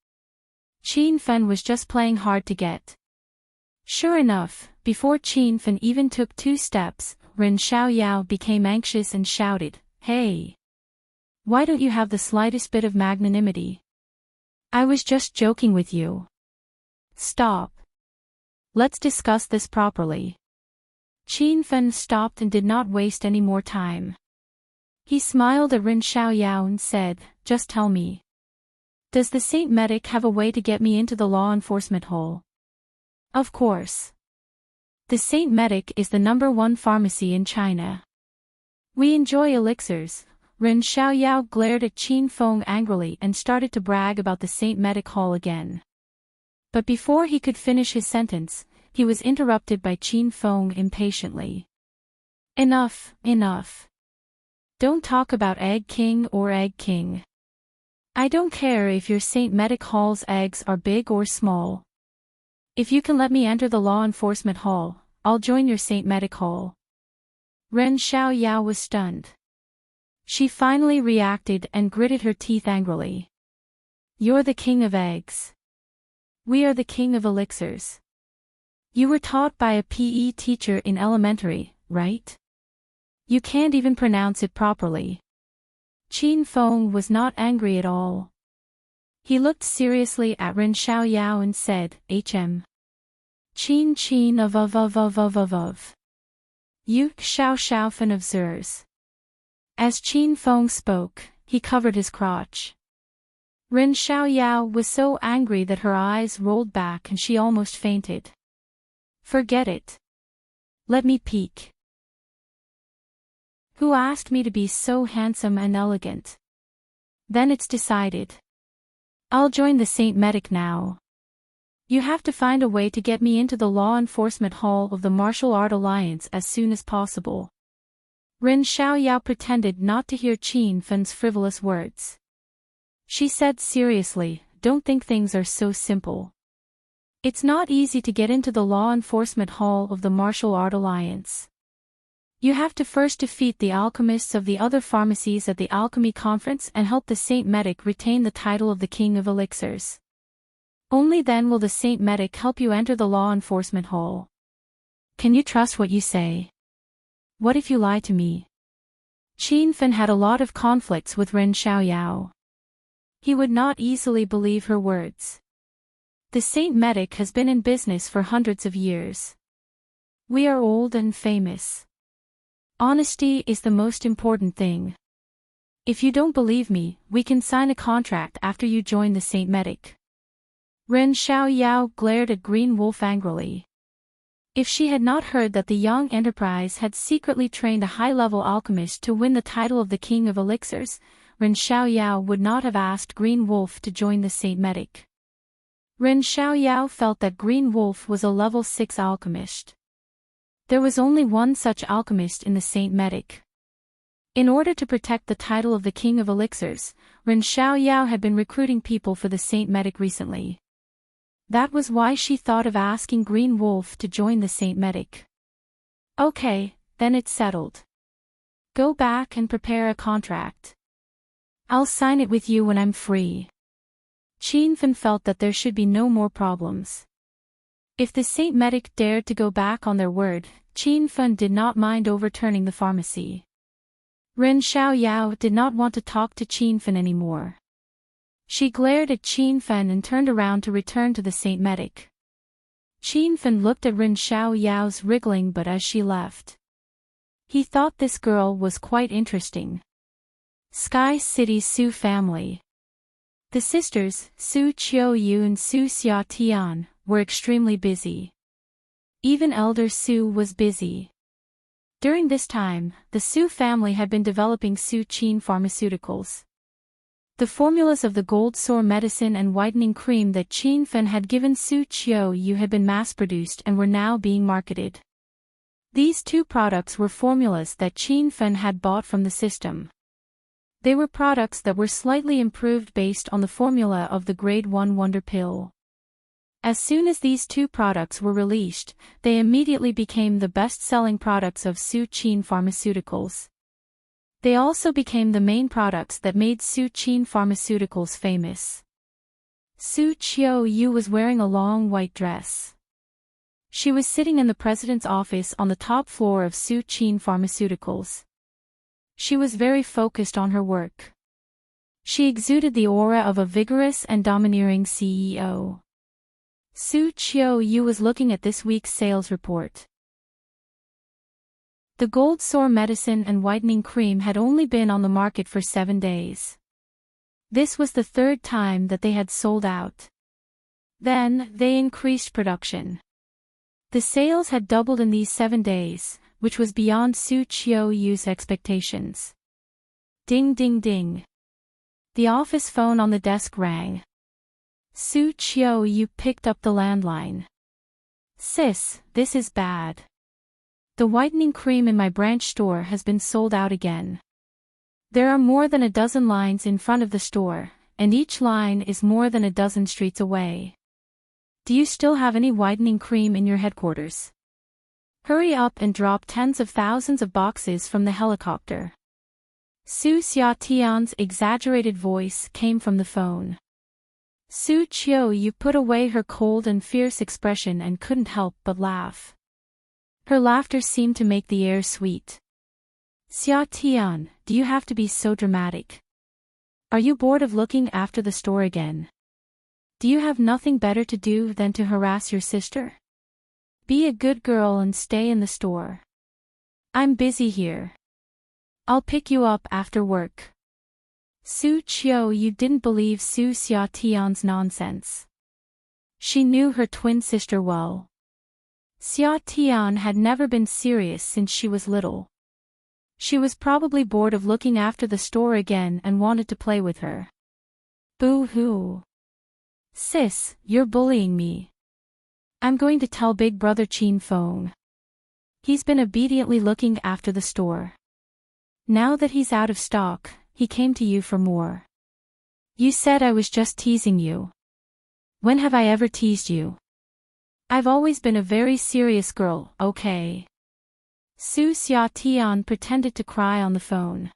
Qin Feng was just playing hard to get. Sure enough, before Qin Feng even took 2 steps, Ren Xiaoyao became anxious and shouted, "Hey! Why don't you have the slightest bit of magnanimity? I was just joking with you. Stop. Let's discuss this properly." Qin Feng stopped and did not waste any more time. He smiled at Ren Xiaoyao and said, "Just tell me. Does the Saint Medic have a way to get me into the Law Enforcement Hall?" "Of course. The Saint Medic is the #1 pharmacy in China. We enjoy elixirs." Ren Xiaoyao glared at Qin Feng angrily and started to brag about the Saint Medic Hall again. But before he could finish his sentence, he was interrupted by Qin Feng impatiently. "Enough, enough. Don't talk about Egg King or Egg King. I don't care if your Saint Medic Hall's eggs are big or small. If you can let me enter the Law Enforcement Hall, I'll join your Saint Medic Hall." Ren Xiaoyao was stunned. She finally reacted and gritted her teeth angrily. "You're the king of eggs. We are the king of elixirs. You were taught by a PE teacher in elementary, right? You can't even pronounce it properly." Qin Feng was not angry at all. He looked seriously at Ren Xiaoyao and said, Chin chin of. You xiao fan of zers. As Qin Feng spoke, he covered his crotch. Ren Xiaoyao was so angry that her eyes rolled back and she almost fainted. Forget it. Let me peek. Who asked me to be so handsome and elegant? Then it's decided. I'll join the Saint Medic now. You have to find a way to get me into the law enforcement hall of the Martial Art Alliance as soon as possible. Ren Xiaoyao pretended not to hear Qin Fen's frivolous words. She said seriously, don't think things are so simple. It's not easy to get into the law enforcement hall of the Martial Art Alliance. You have to first defeat the alchemists of the other pharmacies at the Alchemy Conference and help the Saint Medic retain the title of the King of Elixirs. Only then will the Saint Medic help you enter the law enforcement hall. Can you trust what you say? What if you lie to me? Qin Fen had a lot of conflicts with Ren Xiaoyao. He would not easily believe her words. The Saint Medic has been in business for hundreds of years. We are old and famous. Honesty is the most important thing. If you don't believe me, we can sign a contract after you join the Saint Medic. Ren Xiaoyao glared at Green Wolf angrily. If she had not heard that the young enterprise had secretly trained a high-level alchemist to win the title of the King of Elixirs, Ren Xiaoyao would not have asked Green Wolf to join the Saint Medic. Ren Xiaoyao felt that Green Wolf was a level 6 alchemist. There was only one such alchemist in the Saint Medic. In order to protect the title of the King of Elixirs, Ren Xiaoyao had been recruiting people for the Saint Medic recently. That was why she thought of asking Green Wolf to join the Saint Medic. Okay, then it's settled. Go back and prepare a contract. I'll sign it with you when I'm free. Qin Fen felt that there should be no more problems. If the Saint Medic dared to go back on their word, Qin Fen did not mind overturning the pharmacy. Ren Xiaoyao did not want to talk to Qin Fen anymore. She glared at Qin Fen and turned around to return to the Saint Medic. Qin Fen looked at Ren Xiaoyao's wriggling butt as she left. He thought this girl was quite interesting. Sky City Su family. The sisters, Su Qiuyu and Su Xiatian, were extremely busy. Even Elder Su was busy. During this time, the Su family had been developing Su Qin pharmaceuticals. The formulas of the gold sore medicine and whitening cream that Qin Fen had given Su Qiuyu had been mass-produced and were now being marketed. These two products were formulas that Qin Fen had bought from the system. They were products that were slightly improved based on the formula of the Grade 1 Wonder Pill. As soon as these two products were released, they immediately became the best-selling products of Su Qin Pharmaceuticals. They also became the main products that made Su Qin Pharmaceuticals famous. Su Qiuyu was wearing a long white dress. She was sitting in the president's office on the top floor of Su Qin Pharmaceuticals. She was very focused on her work. She exuded the aura of a vigorous and domineering CEO. Su Qiuyu was looking at this week's sales report. The gold sore medicine and whitening cream had only been on the market for 7 days. This was the third time that they had sold out. Then, they increased production. The sales had doubled in these 7 days, which was beyond Su Qiuyu's expectations. Ding ding ding. The office phone on the desk rang. Su Qiuyu picked up the landline. Sis, this is bad. The whitening cream in my branch store has been sold out again. There are more than a dozen lines in front of the store, and each line is more than a dozen streets away. Do you still have any whitening cream in your headquarters? Hurry up and drop tens of thousands of boxes from the helicopter. Su Xiatian's exaggerated voice came from the phone. Su Qiuyu put away her cold and fierce expression and couldn't help but laugh. Her laughter seemed to make the air sweet. Xiatian, do you have to be so dramatic? Are you bored of looking after the store again? Do you have nothing better to do than to harass your sister? Be a good girl and stay in the store. I'm busy here. I'll pick you up after work. Su Qiu didn't believe Su Xiaotian's nonsense. She knew her twin sister well. Xiaotian had never been serious since she was little. She was probably bored of looking after the store again and wanted to play with her. Boo-hoo. Sis, you're bullying me. I'm going to tell Big Brother Qin Feng. He's been obediently looking after the store. Now that he's out of stock, he came to you for more. You said I was just teasing you. When have I ever teased you? I've always been a very serious girl, okay? Su Xiaotian pretended to cry on the phone.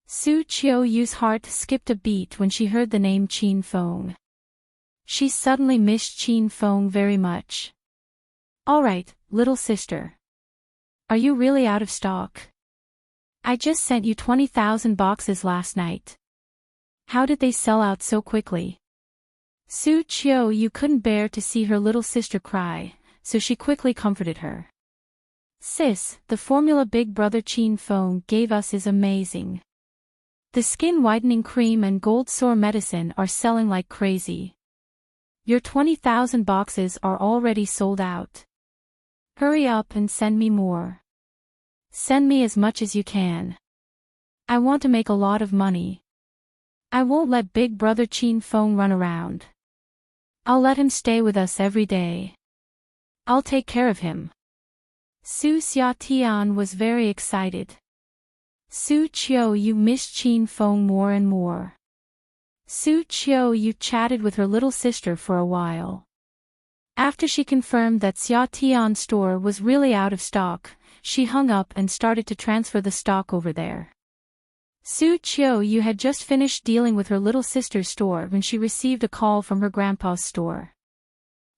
Su Qiu's heart skipped a beat when she heard the name Qin Feng. She suddenly missed Qin Feng very much. Alright, little sister. Are you really out of stock? I just sent you 20,000 boxes last night. How did they sell out so quickly? Su Qiu couldn't bear to see her little sister cry, so she quickly comforted her. Sis, the formula Big Brother Qin Feng gave us is amazing. The skin whitening cream and gold sore medicine are selling like crazy. Your 20,000 boxes are already sold out. Hurry up and send me more. Send me as much as you can. I want to make a lot of money. I won't let Big Brother Qin Feng run around. I'll let him stay with us every day. I'll take care of him. Su Xiaotian was very excited. Su Qiu missed Qin Feng more and more. Su Qiu chatted with her little sister for a while. After she confirmed that Xiaotian's store was really out of stock, she hung up and started to transfer the stock over there. Su Qiu had just finished dealing with her little sister's store when she received a call from her grandpa's store.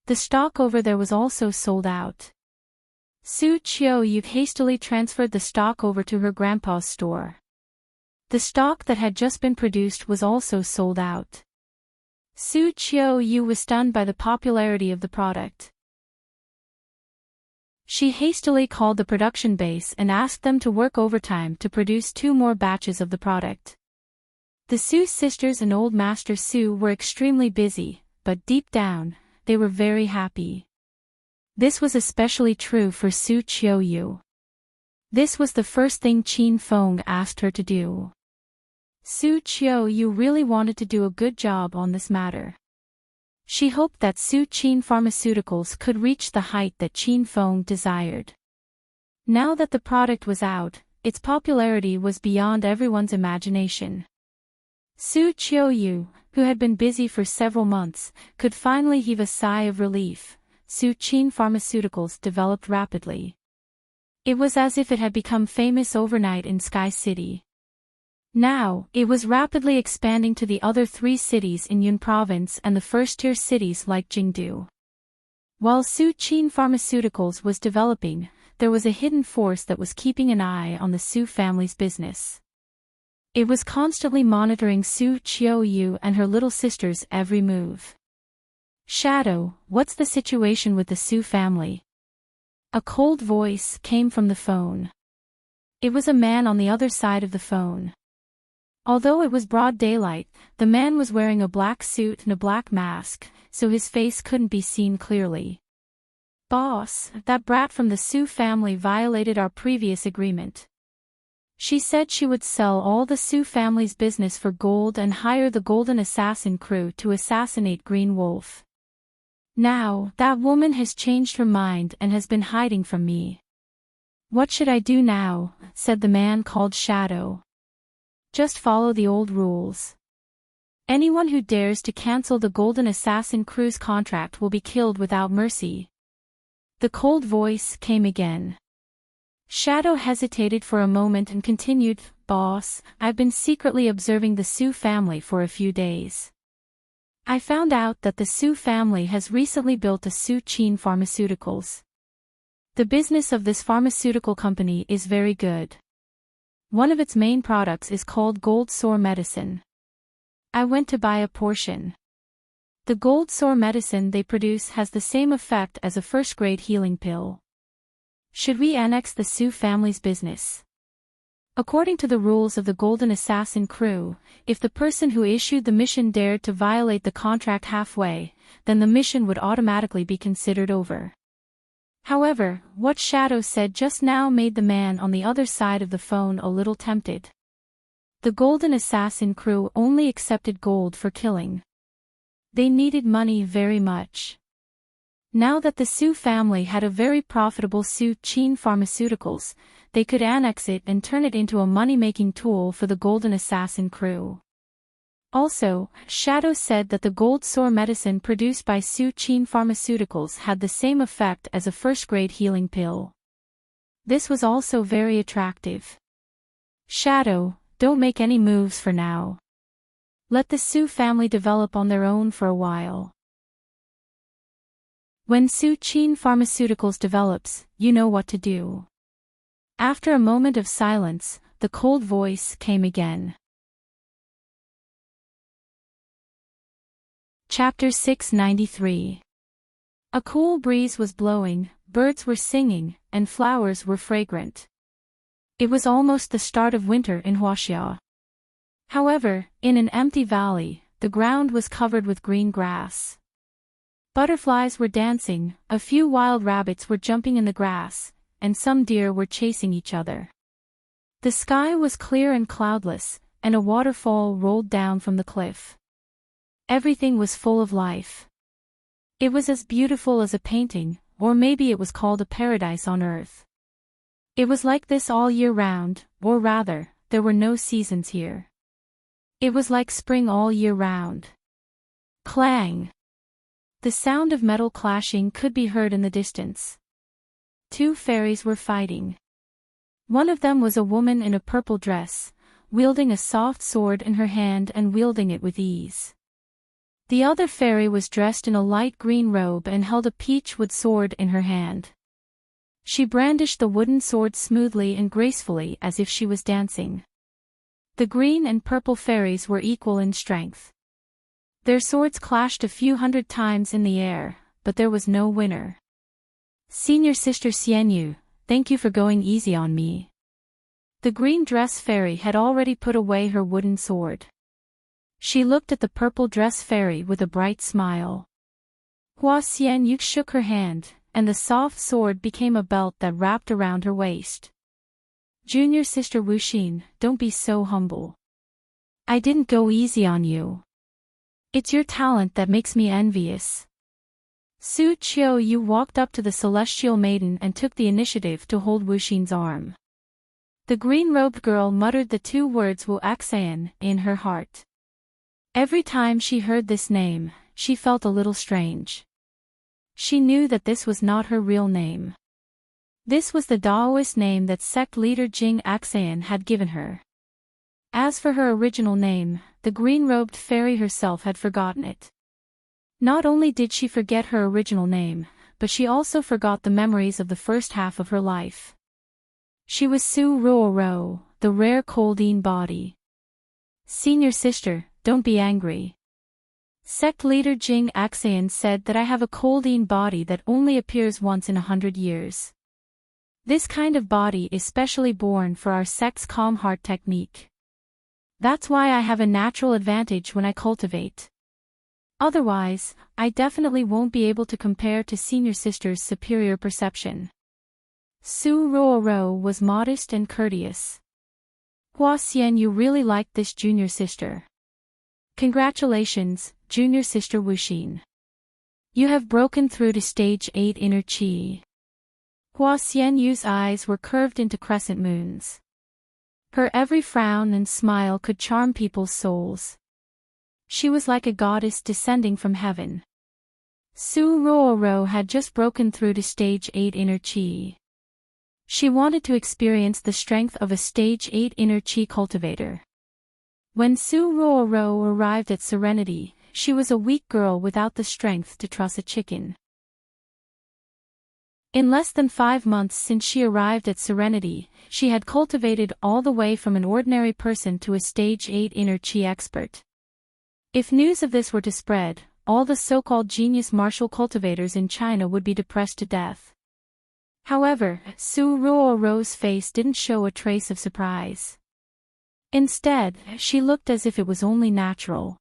The stock over there was also sold out. Su Qiu hastily transferred the stock over to her grandpa's store. The stock that had just been produced was also sold out. Su Qiu was stunned by the popularity of the product. She hastily called the production base and asked them to work overtime to produce 2 more batches of the product. The Su sisters and Old Master Su were extremely busy, but deep down, they were very happy. This was especially true for Su Qiu. This was the first thing Qin Feng asked her to do. Su Qiu really wanted to do a good job on this matter. She hoped that Su Qin Pharmaceuticals could reach the height that Qin Feng desired. Now that the product was out, its popularity was beyond everyone's imagination. Su Qiu, who had been busy for several months, could finally heave a sigh of relief. Su Qin Pharmaceuticals developed rapidly. It was as if it had become famous overnight in Sky City. Now, it was rapidly expanding to the other 3 cities in Yun Province and the first-tier cities like Jingdu. While Su Qin Pharmaceuticals was developing, there was a hidden force that was keeping an eye on the Su family's business. It was constantly monitoring Su Qiu and her little sister's every move. Shadow, what's the situation with the Su family? A cold voice came from the phone. It was a man on the other side of the phone. Although it was broad daylight, the man was wearing a black suit and a black mask, so his face couldn't be seen clearly. Boss, that brat from the Su family violated our previous agreement. She said she would sell all the Su family's business for gold and hire the Golden Assassin crew to assassinate Green Wolf. Now, that woman has changed her mind and has been hiding from me. What should I do now? Said the man called Shadow. Just follow the old rules. Anyone who dares to cancel the Golden Assassin crew's contract will be killed without mercy. The cold voice came again. Shadow hesitated for a moment and continued, Boss, I've been secretly observing the Su family for a few days. I found out that the Su family has recently built a Su Qin Pharmaceuticals. The business of this pharmaceutical company is very good. One of its main products is called gold sore medicine. I went to buy a portion. The gold sore medicine they produce has the same effect as a first-grade healing pill. Should we annex the Su family's business? According to the rules of the Golden Assassin crew, if the person who issued the mission dared to violate the contract halfway, then the mission would automatically be considered over. However, what Shadow said just now made the man on the other side of the phone a little tempted. The Golden Assassin crew only accepted gold for killing. They needed money very much. Now that the Su family had a very profitable Su Qin Pharmaceuticals, they could annex it and turn it into a money-making tool for the Golden Assassin crew. Also, Shadow said that the gold sore medicine produced by Su Qin Pharmaceuticals had the same effect as a first-grade healing pill. This was also very attractive. Shadow, don't make any moves for now. Let the Su family develop on their own for a while. When Su Qin Pharmaceuticals develops, you know what to do. After a moment of silence, the cold voice came again. Chapter 693. A cool breeze was blowing, birds were singing, and flowers were fragrant. It was almost the start of winter in Huaxia. However, in an empty valley, the ground was covered with green grass. Butterflies were dancing, a few wild rabbits were jumping in the grass, and some deer were chasing each other. The sky was clear and cloudless, and a waterfall rolled down from the cliff. Everything was full of life. It was as beautiful as a painting, or maybe it was called a paradise on earth. It was like this all year round, or rather, there were no seasons here. It was like spring all year round. Clang! The sound of metal clashing could be heard in the distance. Two fairies were fighting. One of them was a woman in a purple dress, wielding a soft sword in her hand and wielding it with ease. The other fairy was dressed in a light green robe and held a peach wood sword in her hand. She brandished the wooden sword smoothly and gracefully as if she was dancing. The green and purple fairies were equal in strength. Their swords clashed a few hundred times in the air, but there was no winner. Senior Sister Xianyu, thank you for going easy on me. The green dress fairy had already put away her wooden sword. She looked at the purple dress fairy with a bright smile. Hua Xianyu shook her hand, and the soft sword became a belt that wrapped around her waist. Junior Sister Wuxin, don't be so humble. I didn't go easy on you. It's your talent that makes me envious. Su Qiu walked up to the celestial maiden and took the initiative to hold Wuxin's arm. The green-robed girl muttered the two words Wu Axan in her heart. Every time she heard this name, she felt a little strange. She knew that this was not her real name. This was the Daoist name that sect leader Jing Axan had given her. As for her original name, the green-robed fairy herself had forgotten it. Not only did she forget her original name, but she also forgot the memories of the first half of her life. She was Su Ruoro, the rare Coldine body. Senior sister, don't be angry. Sect leader Jing Axan said that I have a Coldine body that only appears once in 100 years. This kind of body is specially born for our sect's calm heart technique. That's why I have a natural advantage when I cultivate. Otherwise, I definitely won't be able to compare to senior sister's superior perception. Su Ruoro was modest and courteous. Hua Xian, you really liked this junior sister. Congratulations, junior sister Wuxin. You have broken through to stage 8 inner chi. Hua Xianyu's eyes were curved into crescent moons. Her every frown and smile could charm people's souls. She was like a goddess descending from heaven. Su Ruoro had just broken through to stage 8 inner chi. She wanted to experience the strength of a stage 8 inner chi cultivator. When Su Ruoro arrived at Serenity, she was a weak girl without the strength to truss a chicken. In less than 5 months since she arrived at Serenity, she had cultivated all the way from an ordinary person to a stage 8 inner chi expert. If news of this were to spread, all the so-called genius martial cultivators in China would be depressed to death. However, Su Ruoro's face didn't show a trace of surprise. Instead, she looked as if it was only natural.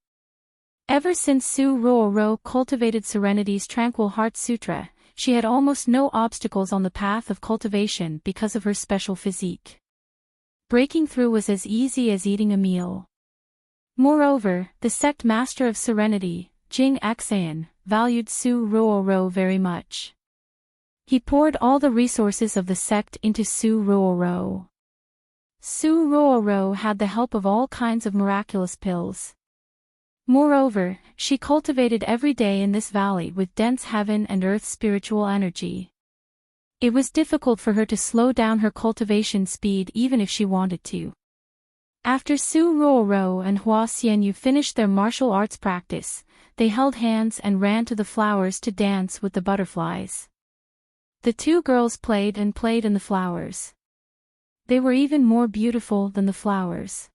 Ever since Su Ruoro cultivated Serenity's Tranquil Heart Sutra, she had almost no obstacles on the path of cultivation because of her special physique. Breaking through was as easy as eating a meal. Moreover, the sect master of Serenity, Jing Xan, valued Su Ruoro very much. He poured all the resources of the sect into Su Ruoro. Su Ruoro had the help of all kinds of miraculous pills. Moreover, she cultivated every day in this valley with dense heaven and earth spiritual energy. It was difficult for her to slow down her cultivation speed even if she wanted to. After Su Ruoro and Hua Xianyu finished their martial arts practice, they held hands and ran to the flowers to dance with the butterflies. The two girls played and played in the flowers. They were even more beautiful than the flowers.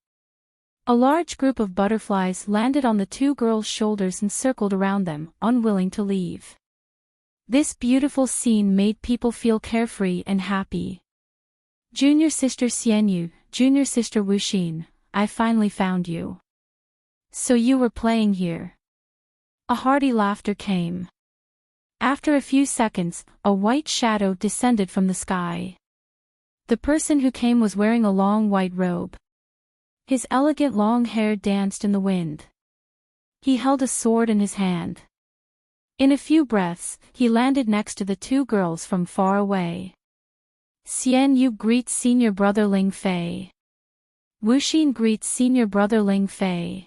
A large group of butterflies landed on the two girls' shoulders and circled around them, unwilling to leave. This beautiful scene made people feel carefree and happy. Junior sister Xianyu, junior sister Wuxin, I finally found you. So you were playing here. A hearty laughter came. After a few seconds, a white shadow descended from the sky. The person who came was wearing a long white robe. His elegant long hair danced in the wind. He held a sword in his hand. In a few breaths, he landed next to the two girls from far away. Xian Yu greets senior brother Ling Fei. Wuxin greets senior brother Ling Fei.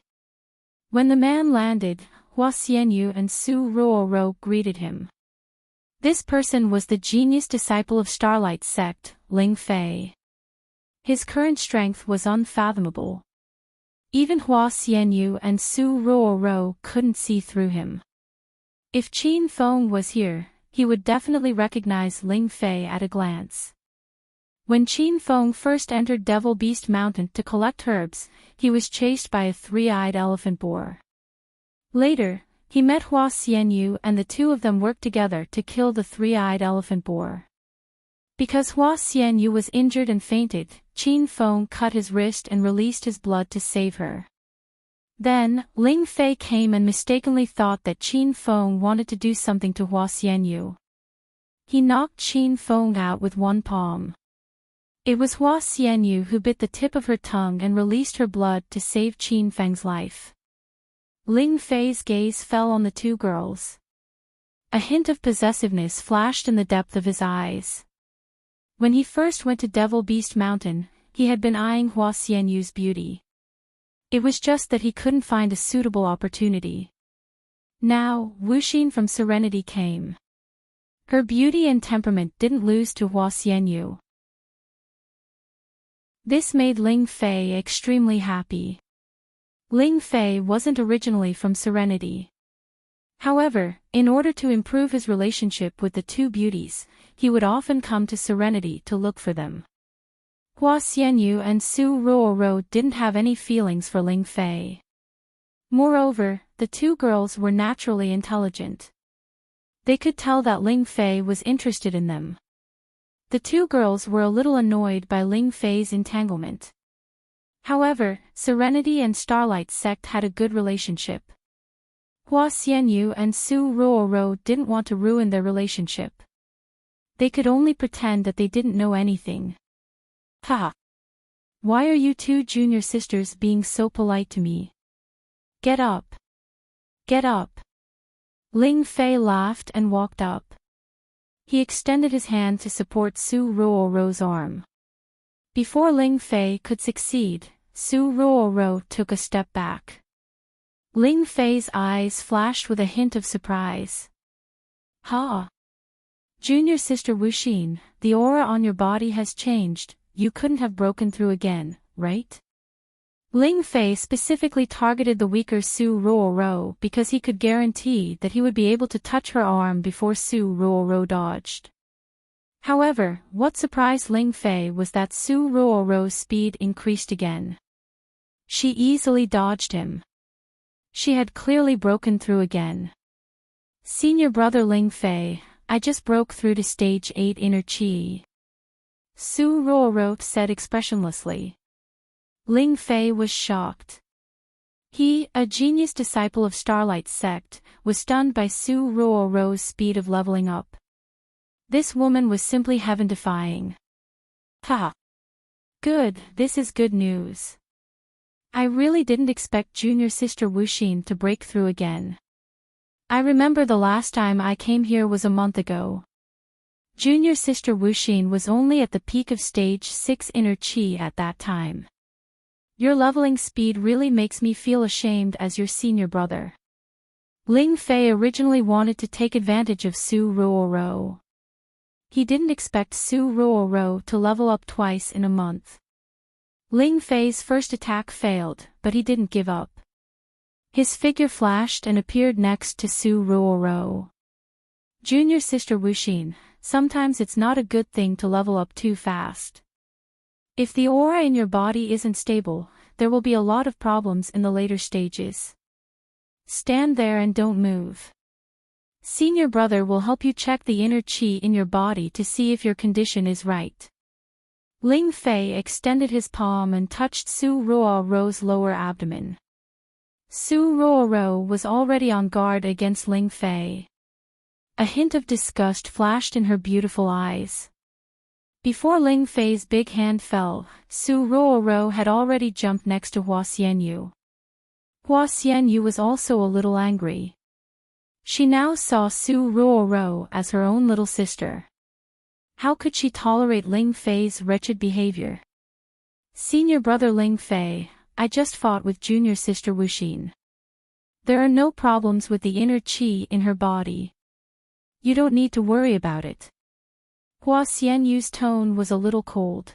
When the man landed, Hua Xianyu and Su Ruoro greeted him. This person was the genius disciple of Starlight sect, Ling Fei. His current strength was unfathomable. Even Hua Xianyu and Su Ruoro couldn't see through him. If Qin Feng was here, he would definitely recognize Ling Fei at a glance. When Qin Feng first entered Devil Beast Mountain to collect herbs, he was chased by a three-eyed elephant boar. Later, he met Hua Xianyu and the two of them worked together to kill the three-eyed elephant boar. Because Hua Xianyu was injured and fainted, Qin Feng cut his wrist and released his blood to save her. Then, Ling Fei came and mistakenly thought that Qin Feng wanted to do something to Hua Xianyu. He knocked Qin Feng out with one palm. It was Hua Xianyu who bit the tip of her tongue and released her blood to save Qin Feng's life. Ling Fei's gaze fell on the two girls. A hint of possessiveness flashed in the depth of his eyes. When he first went to Devil Beast Mountain, he had been eyeing Hua Xianyu's beauty. It was just that he couldn't find a suitable opportunity. Now, Wuxin from Serenity came. Her beauty and temperament didn't lose to Hua Xianyu. This made Ling Fei extremely happy. Ling Fei wasn't originally from Serenity. However, in order to improve his relationship with the two beauties, he would often come to Serenity to look for them. Hua Xianyu and Su Ruoro didn't have any feelings for Ling Fei. Moreover, the two girls were naturally intelligent. They could tell that Ling Fei was interested in them. The two girls were a little annoyed by Ling Fei's entanglement. However, Serenity and Starlight sect had a good relationship. Hua Xianyu and Su Ruoro didn't want to ruin their relationship. They could only pretend that they didn't know anything. Haha. Why are you two junior sisters being so polite to me? Get up. Get up. Ling Fei laughed and walked up. He extended his hand to support Su Ruoro's arm. Before Ling Fei could succeed, Su Ruoro took a step back. Ling Fei's eyes flashed with a hint of surprise. Ha! Junior sister Wuxin, the aura on your body has changed, you couldn't have broken through again, right? Ling Fei specifically targeted the weaker Su Ruoro because he could guarantee that he would be able to touch her arm before Su Ruoro dodged. However, what surprised Ling Fei was that Su Ruoro's speed increased again. She easily dodged him. She had clearly broken through again. Senior brother Ling Fei, I just broke through to stage 8 inner chi. Su Ruoro said expressionlessly. Ling Fei was shocked. He, a genius disciple of Starlight's sect, was stunned by Su Ruoro's speed of leveling up. This woman was simply heaven-defying. Ha! Good, this is good news. I really didn't expect junior sister Wuxin to break through again. I remember the last time I came here was a month ago. Junior sister Wuxin was only at the peak of stage 6 inner chi at that time. Your leveling speed really makes me feel ashamed as your senior brother. Ling Fei originally wanted to take advantage of Su Ruoro. He didn't expect Su Ruoro to level up twice in a month. Ling Fei's first attack failed, but he didn't give up. His figure flashed and appeared next to Su Ruoro. Junior sister Wuxin, sometimes it's not a good thing to level up too fast. If the aura in your body isn't stable, there will be a lot of problems in the later stages. Stand there and don't move. Senior brother will help you check the inner chi in your body to see if your condition is right. Ling Fei extended his palm and touched Su Ruoro's lower abdomen. Su Ruoro was already on guard against Ling Fei. A hint of disgust flashed in her beautiful eyes. Before Ling Fei's big hand fell, Su Ruoro had already jumped next to Hua Xianyu. Hua Xianyu was also a little angry. She now saw Su Ruoro as her own little sister. How could she tolerate Ling Fei's wretched behavior? Senior brother Ling Fei, I just fought with junior sister Wuxin. There are no problems with the inner chi in her body. You don't need to worry about it. Hua Xianyu's tone was a little cold.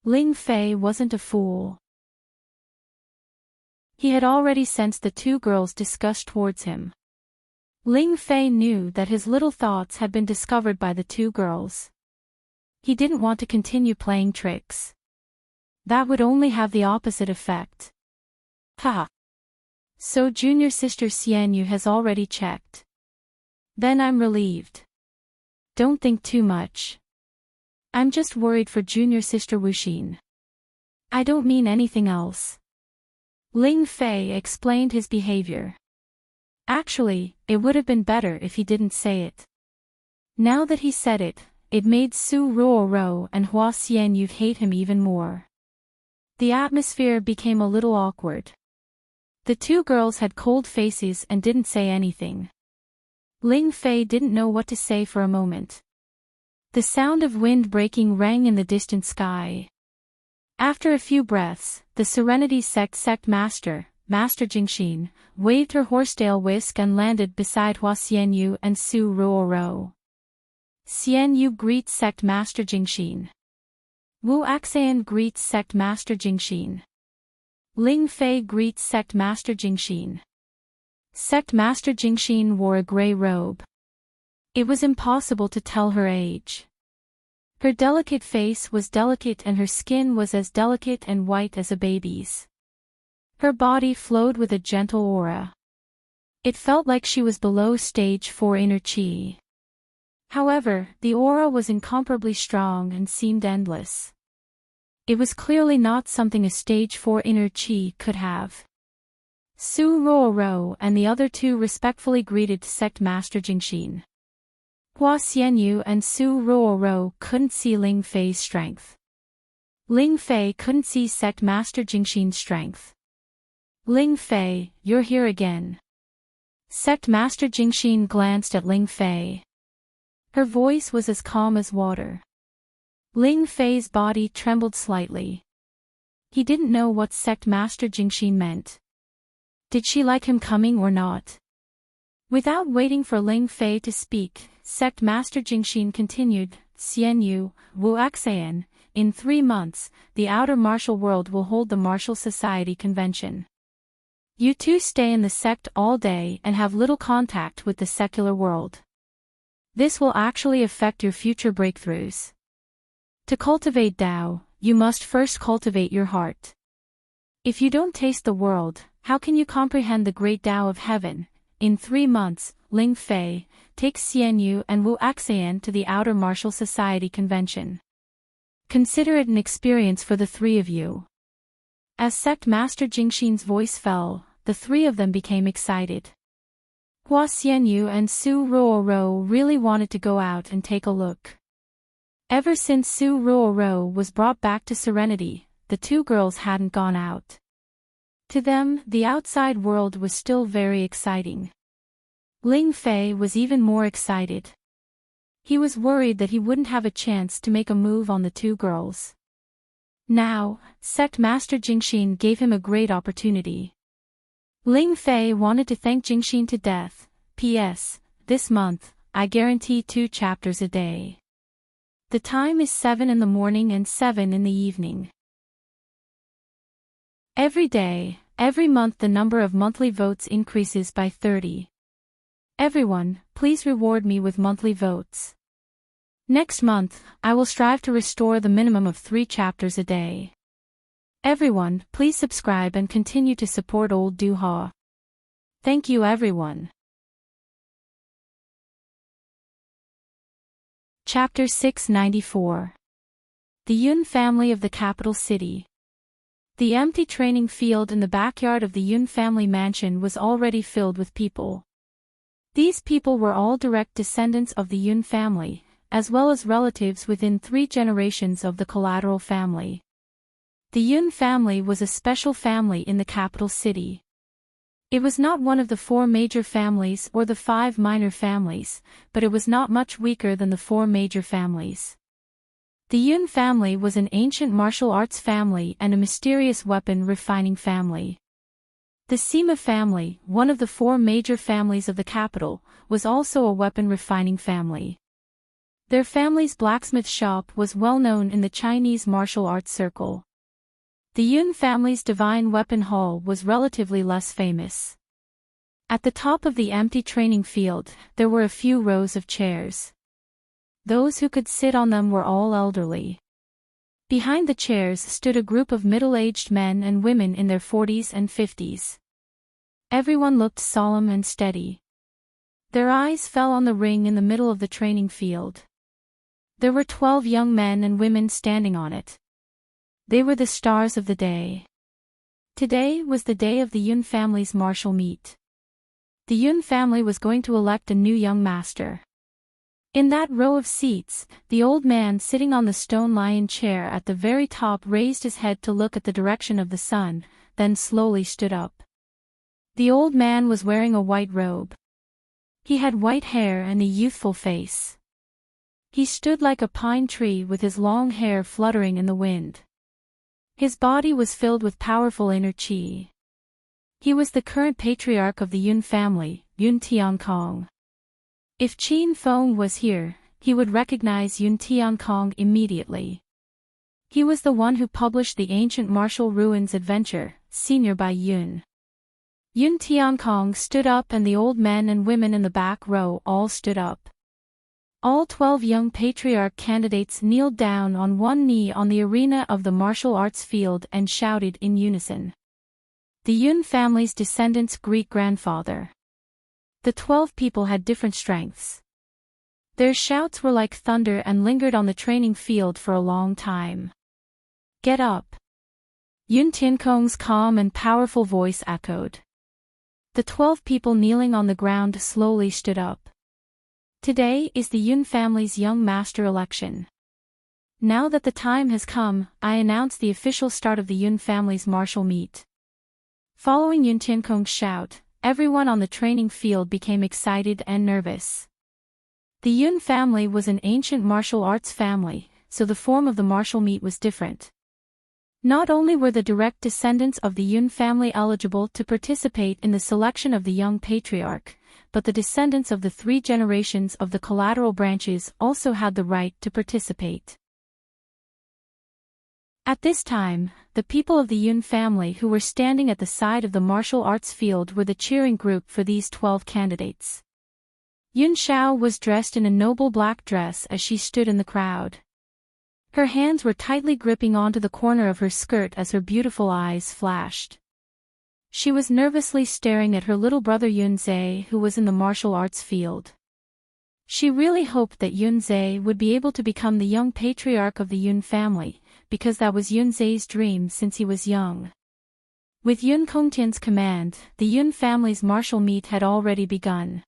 Ling Fei wasn't a fool. He had already sensed the two girls' disgust towards him. Ling Fei knew that his little thoughts had been discovered by the two girls. He didn't want to continue playing tricks. That would only have the opposite effect. Ha! So junior sister Xianyu has already checked. Then I'm relieved. Don't think too much. I'm just worried for junior sister Wuxin. I don't mean anything else. Ling Fei explained his behavior. Actually, it would have been better if he didn't say it. Now that he said it, it made Su Ruoro and Hua Xianyu hate him even more. The atmosphere became a little awkward. The two girls had cold faces and didn't say anything. Ling Fei didn't know what to say for a moment. The sound of wind breaking rang in the distant sky. After a few breaths, the Serenity Sect Master, Master Jingxin, waved her horsetail whisk and landed beside Hua Xianyu and Su Ruoro. Xianyu greets Sect Master Jingxin. Wu Axan greets Sect Master Jingxin. Ling Fei greets Sect Master Jingxin. Sect Master Jingxin wore a gray robe. It was impossible to tell her age. Her delicate face was delicate and her skin was as delicate and white as a baby's. Her body flowed with a gentle aura. It felt like she was below stage 4 inner chi. However, the aura was incomparably strong and seemed endless. It was clearly not something a stage 4 inner chi could have. Su Ruoro and the other two respectfully greeted Sect Master Jingxin. Hua Xianyu and Su Ruoro couldn't see Ling Fei's strength. Ling Fei couldn't see Sect Master Jingxin's strength. Ling Fei, you're here again. Sect Master Jingxin glanced at Ling Fei. Her voice was as calm as water. Ling Fei's body trembled slightly. He didn't know what Sect Master Jingxin meant. Did she like him coming or not? Without waiting for Ling Fei to speak, Sect Master Jingxin continued, Xianyu, Wu Axan, in 3 months, the outer martial world will hold the Martial Society Convention. You two stay in the sect all day and have little contact with the secular world. This will actually affect your future breakthroughs. To cultivate Tao, you must first cultivate your heart. If you don't taste the world, How can you comprehend the great Tao of heaven? In 3 months, Ling Fei, take Xian Yu and Wu Axian to the Outer Martial Society Convention. Consider it an experience for the 3 of you. As Sect Master Jingxin's voice fell, the 3 of them became excited. Hua Xianyu and Su Ruoro really wanted to go out and take a look. Ever since Su Ruoro was brought back to Serenity, the 2 girls hadn't gone out. To them, the outside world was still very exciting. Ling Fei was even more excited. He was worried that he wouldn't have a chance to make a move on the 2 girls. Now, Sect Master Jingxin gave him a great opportunity. Ling Fei wanted to thank Jingxin to death. P.S. This month, I guarantee 2 chapters a day. The time is 7 in the morning and 7 in the evening. Every day, every month the number of monthly votes increases by 30. Everyone, please reward me with monthly votes. Next month, I will strive to restore the minimum of 3 chapters a day. Everyone, please subscribe and continue to support Old Duha. Thank you everyone. Chapter 694. The Yun Family of the Capital City. The empty training field in the backyard of the Yun family mansion was already filled with people. These people were all direct descendants of the Yun family, as well as relatives within 3 generations of the collateral family. The Yun family was a special family in the capital city. It was not one of the 4 major families or the 5 minor families, but it was not much weaker than the 4 major families. The Yun family was an ancient martial arts family and a mysterious weapon refining family. The Sima family, one of the 4 major families of the capital, was also a weapon refining family. Their family's blacksmith shop was well known in the Chinese martial arts circle. The Yun family's divine weapon hall was relatively less famous. At the top of the empty training field, there were a few rows of chairs. Those who could sit on them were all elderly. Behind the chairs stood a group of middle-aged men and women in their 40s and 50s. Everyone looked solemn and steady. Their eyes fell on the ring in the middle of the training field. There were 12 young men and women standing on it. They were the stars of the day. Today was the day of the Yun family's martial meet. The Yun family was going to elect a new young master. In that row of seats, the old man sitting on the stone lion chair at the very top raised his head to look at the direction of the sun, then slowly stood up. The old man was wearing a white robe. He had white hair and a youthful face. He stood like a pine tree with his long hair fluttering in the wind. His body was filled with powerful inner qi. He was the current patriarch of the Yun family, Yun Tiankong. If Qin Feng was here, he would recognize Yun Tiankong immediately. He was the one who published the Ancient Martial Ruins Adventure, senior by Yun. Yun Tiankong stood up and the old men and women in the back row all stood up. All 12 young patriarch candidates kneeled down on one knee on the arena of the martial arts field and shouted in unison. The Yun family's descendants' great-grandfather. The 12 people had different strengths. Their shouts were like thunder and lingered on the training field for a long time. Get up! Yun Tiankong's calm and powerful voice echoed. The 12 people kneeling on the ground slowly stood up. Today is the Yun family's young master election. Now that the time has come, I announce the official start of the Yun family's martial meet. Following Yun Tiankong's shout, everyone on the training field became excited and nervous. The Yun family was an ancient martial arts family, so the form of the martial meet was different. Not only were the direct descendants of the Yun family eligible to participate in the selection of the young patriarch, but the descendants of the 3 generations of the collateral branches also had the right to participate. At this time, the people of the Yun family who were standing at the side of the martial arts field were the cheering group for these 12 candidates. Yun Xiao was dressed in a noble black dress as she stood in the crowd. Her hands were tightly gripping onto the corner of her skirt as her beautiful eyes flashed. She was nervously staring at her little brother Yunze, who was in the martial arts field. She really hoped that Yunze would be able to become the young patriarch of the Yun family, because that was Yunze's dream since he was young. With Yun Kongtian's command, the Yun family's martial meet had already begun.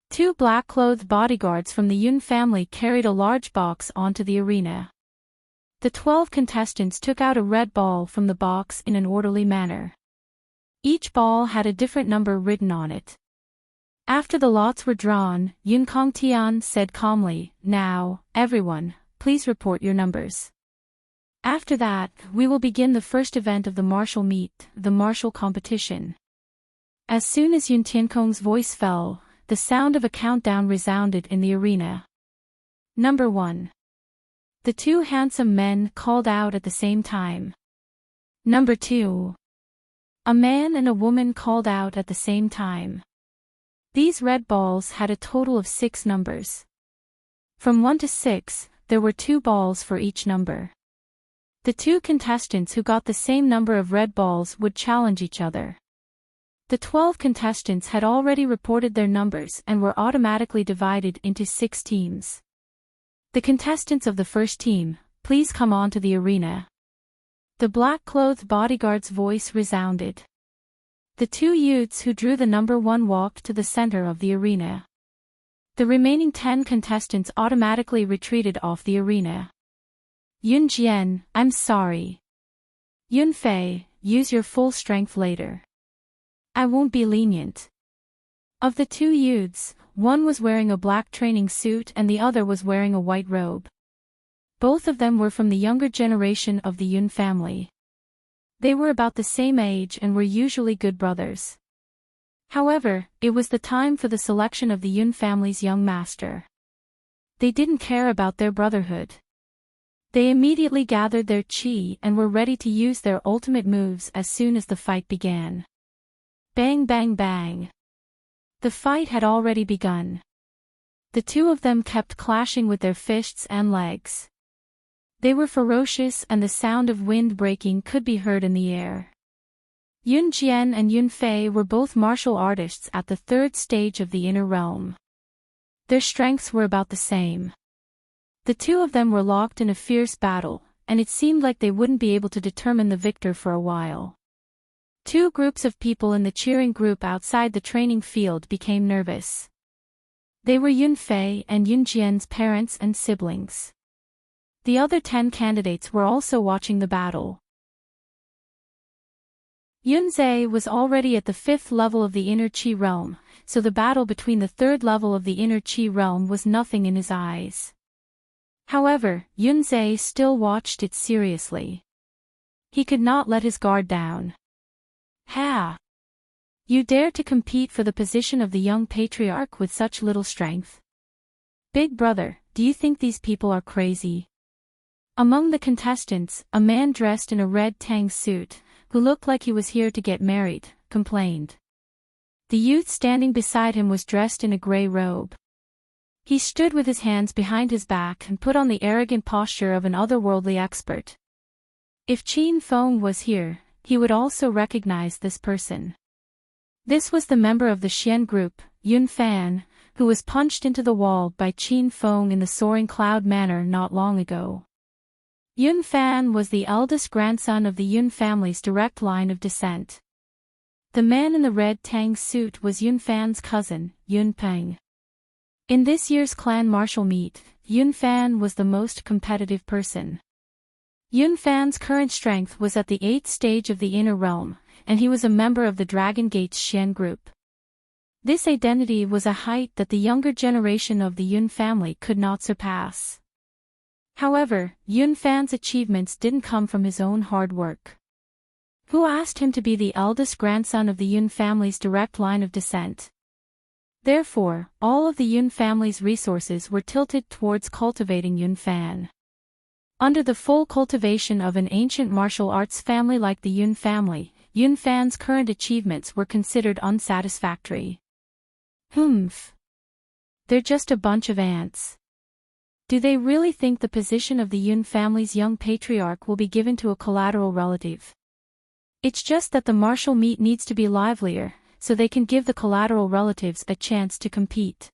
2 black-clothed bodyguards from the Yun family carried a large box onto the arena. The 12 contestants took out a red ball from the box in an orderly manner. Each ball had a different number written on it. After the lots were drawn, Yun Kongtian said calmly, "Now, everyone, please report your numbers. After that, we will begin the first event of the martial meet, the martial competition." As soon as Yun Tiankong's voice fell, the sound of a countdown resounded in the arena. Number 1. The 2 handsome men called out at the same time. Number 2. A man and a woman called out at the same time. These red balls had a total of 6 numbers. From 1 to 6, there were 2 balls for each number. The 2 contestants who got the same number of red balls would challenge each other. The 12 contestants had already reported their numbers and were automatically divided into 6 teams. The contestants of the first team, please come on to the arena. The black-clothed bodyguard's voice resounded. The 2 youths who drew the number 1 walked to the center of the arena. The remaining 10 contestants automatically retreated off the arena. Yun Jian, I'm sorry. Yun Fei, use your full strength later. I won't be lenient. Of the 2 youths, one was wearing a black training suit and the other was wearing a white robe. Both of them were from the younger generation of the Yun family. They were about the same age and were usually good brothers. However, it was the time for the selection of the Yun family's young master. They didn't care about their brotherhood. They immediately gathered their chi and were ready to use their ultimate moves as soon as the fight began. Bang bang bang. The fight had already begun. The 2 of them kept clashing with their fists and legs. They were ferocious and the sound of wind breaking could be heard in the air. Yun Jian and Yun Fei were both martial artists at the 3rd stage of the inner realm. Their strengths were about the same. The 2 of them were locked in a fierce battle, and it seemed like they wouldn't be able to determine the victor for a while. 2 groups of people in the cheering group outside the training field became nervous. They were Yun Fei and Yun Jian's parents and siblings. The other 10 candidates were also watching the battle. Yunze was already at the 5th level of the inner chi realm, so the battle between the 3rd level of the inner chi realm was nothing in his eyes. However, Yunze still watched it seriously. He could not let his guard down. Ha! You dare to compete for the position of the young patriarch with such little strength? Big brother, do you think these people are crazy? Among the contestants, a man dressed in a red tang suit, who looked like he was here to get married, complained. The youth standing beside him was dressed in a gray robe. He stood with his hands behind his back and put on the arrogant posture of an otherworldly expert. If Qin Feng was here, he would also recognize this person. This was the member of the Xian group, Yun Fan, who was punched into the wall by Qin Feng in the soaring cloud manner not long ago. Yun Fan was the eldest grandson of the Yun family's direct line of descent. The man in the red tang suit was Yun Fan's cousin, Yun Peng. In this year's clan martial meet, Yun Fan was the most competitive person. Yun Fan's current strength was at the 8th stage of the inner realm, and he was a member of the Dragon Gate's Xian group. This identity was a height that the younger generation of the Yun family could not surpass. However, Yun Fan's achievements didn't come from his own hard work. Who asked him to be the eldest grandson of the Yun family's direct line of descent? Therefore, all of the Yun family's resources were tilted towards cultivating Yun Fan. Under the full cultivation of an ancient martial arts family like the Yun family, Yun Fan's current achievements were considered unsatisfactory. Humph. They're just a bunch of ants. Do they really think the position of the Yun family's young patriarch will be given to a collateral relative? It's just that the martial meet needs to be livelier, so they can give the collateral relatives a chance to compete.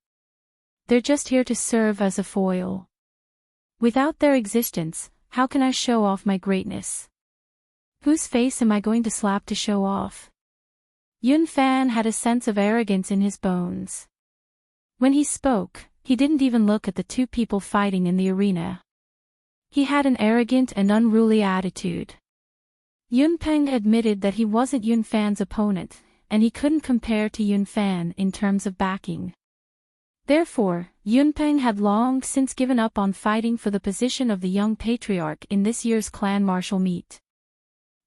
They're just here to serve as a foil. Without their existence, how can I show off my greatness? Whose face am I going to slap to show off? Yun Fan had a sense of arrogance in his bones. When he spoke, he didn't even look at the two people fighting in the arena. He had an arrogant and unruly attitude. Yun Peng admitted that he wasn't Yun Fan's opponent, and he couldn't compare to Yun Fan in terms of backing. Therefore, Yun Peng had long since given up on fighting for the position of the young patriarch in this year's clan martial meet.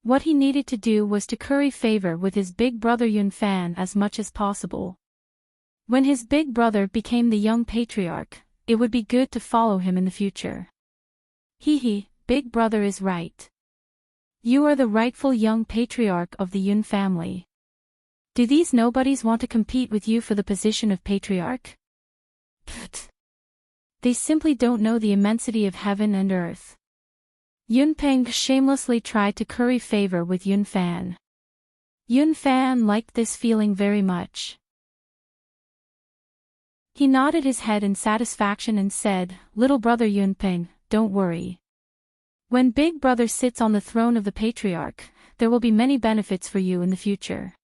What he needed to do was to curry favor with his big brother Yun Fan as much as possible. When his big brother became the young patriarch, it would be good to follow him in the future. Big brother is right. You are the rightful young patriarch of the Yun family. Do these nobodies want to compete with you for the position of patriarch? Pfft. They simply don't know the immensity of heaven and earth. Yun Peng shamelessly tried to curry favor with Yun Fan. Yun Fan liked this feeling very much. He nodded his head in satisfaction and said, "Little brother Yun Peng, don't worry. When big brother sits on the throne of the patriarch, there will be many benefits for you in the future.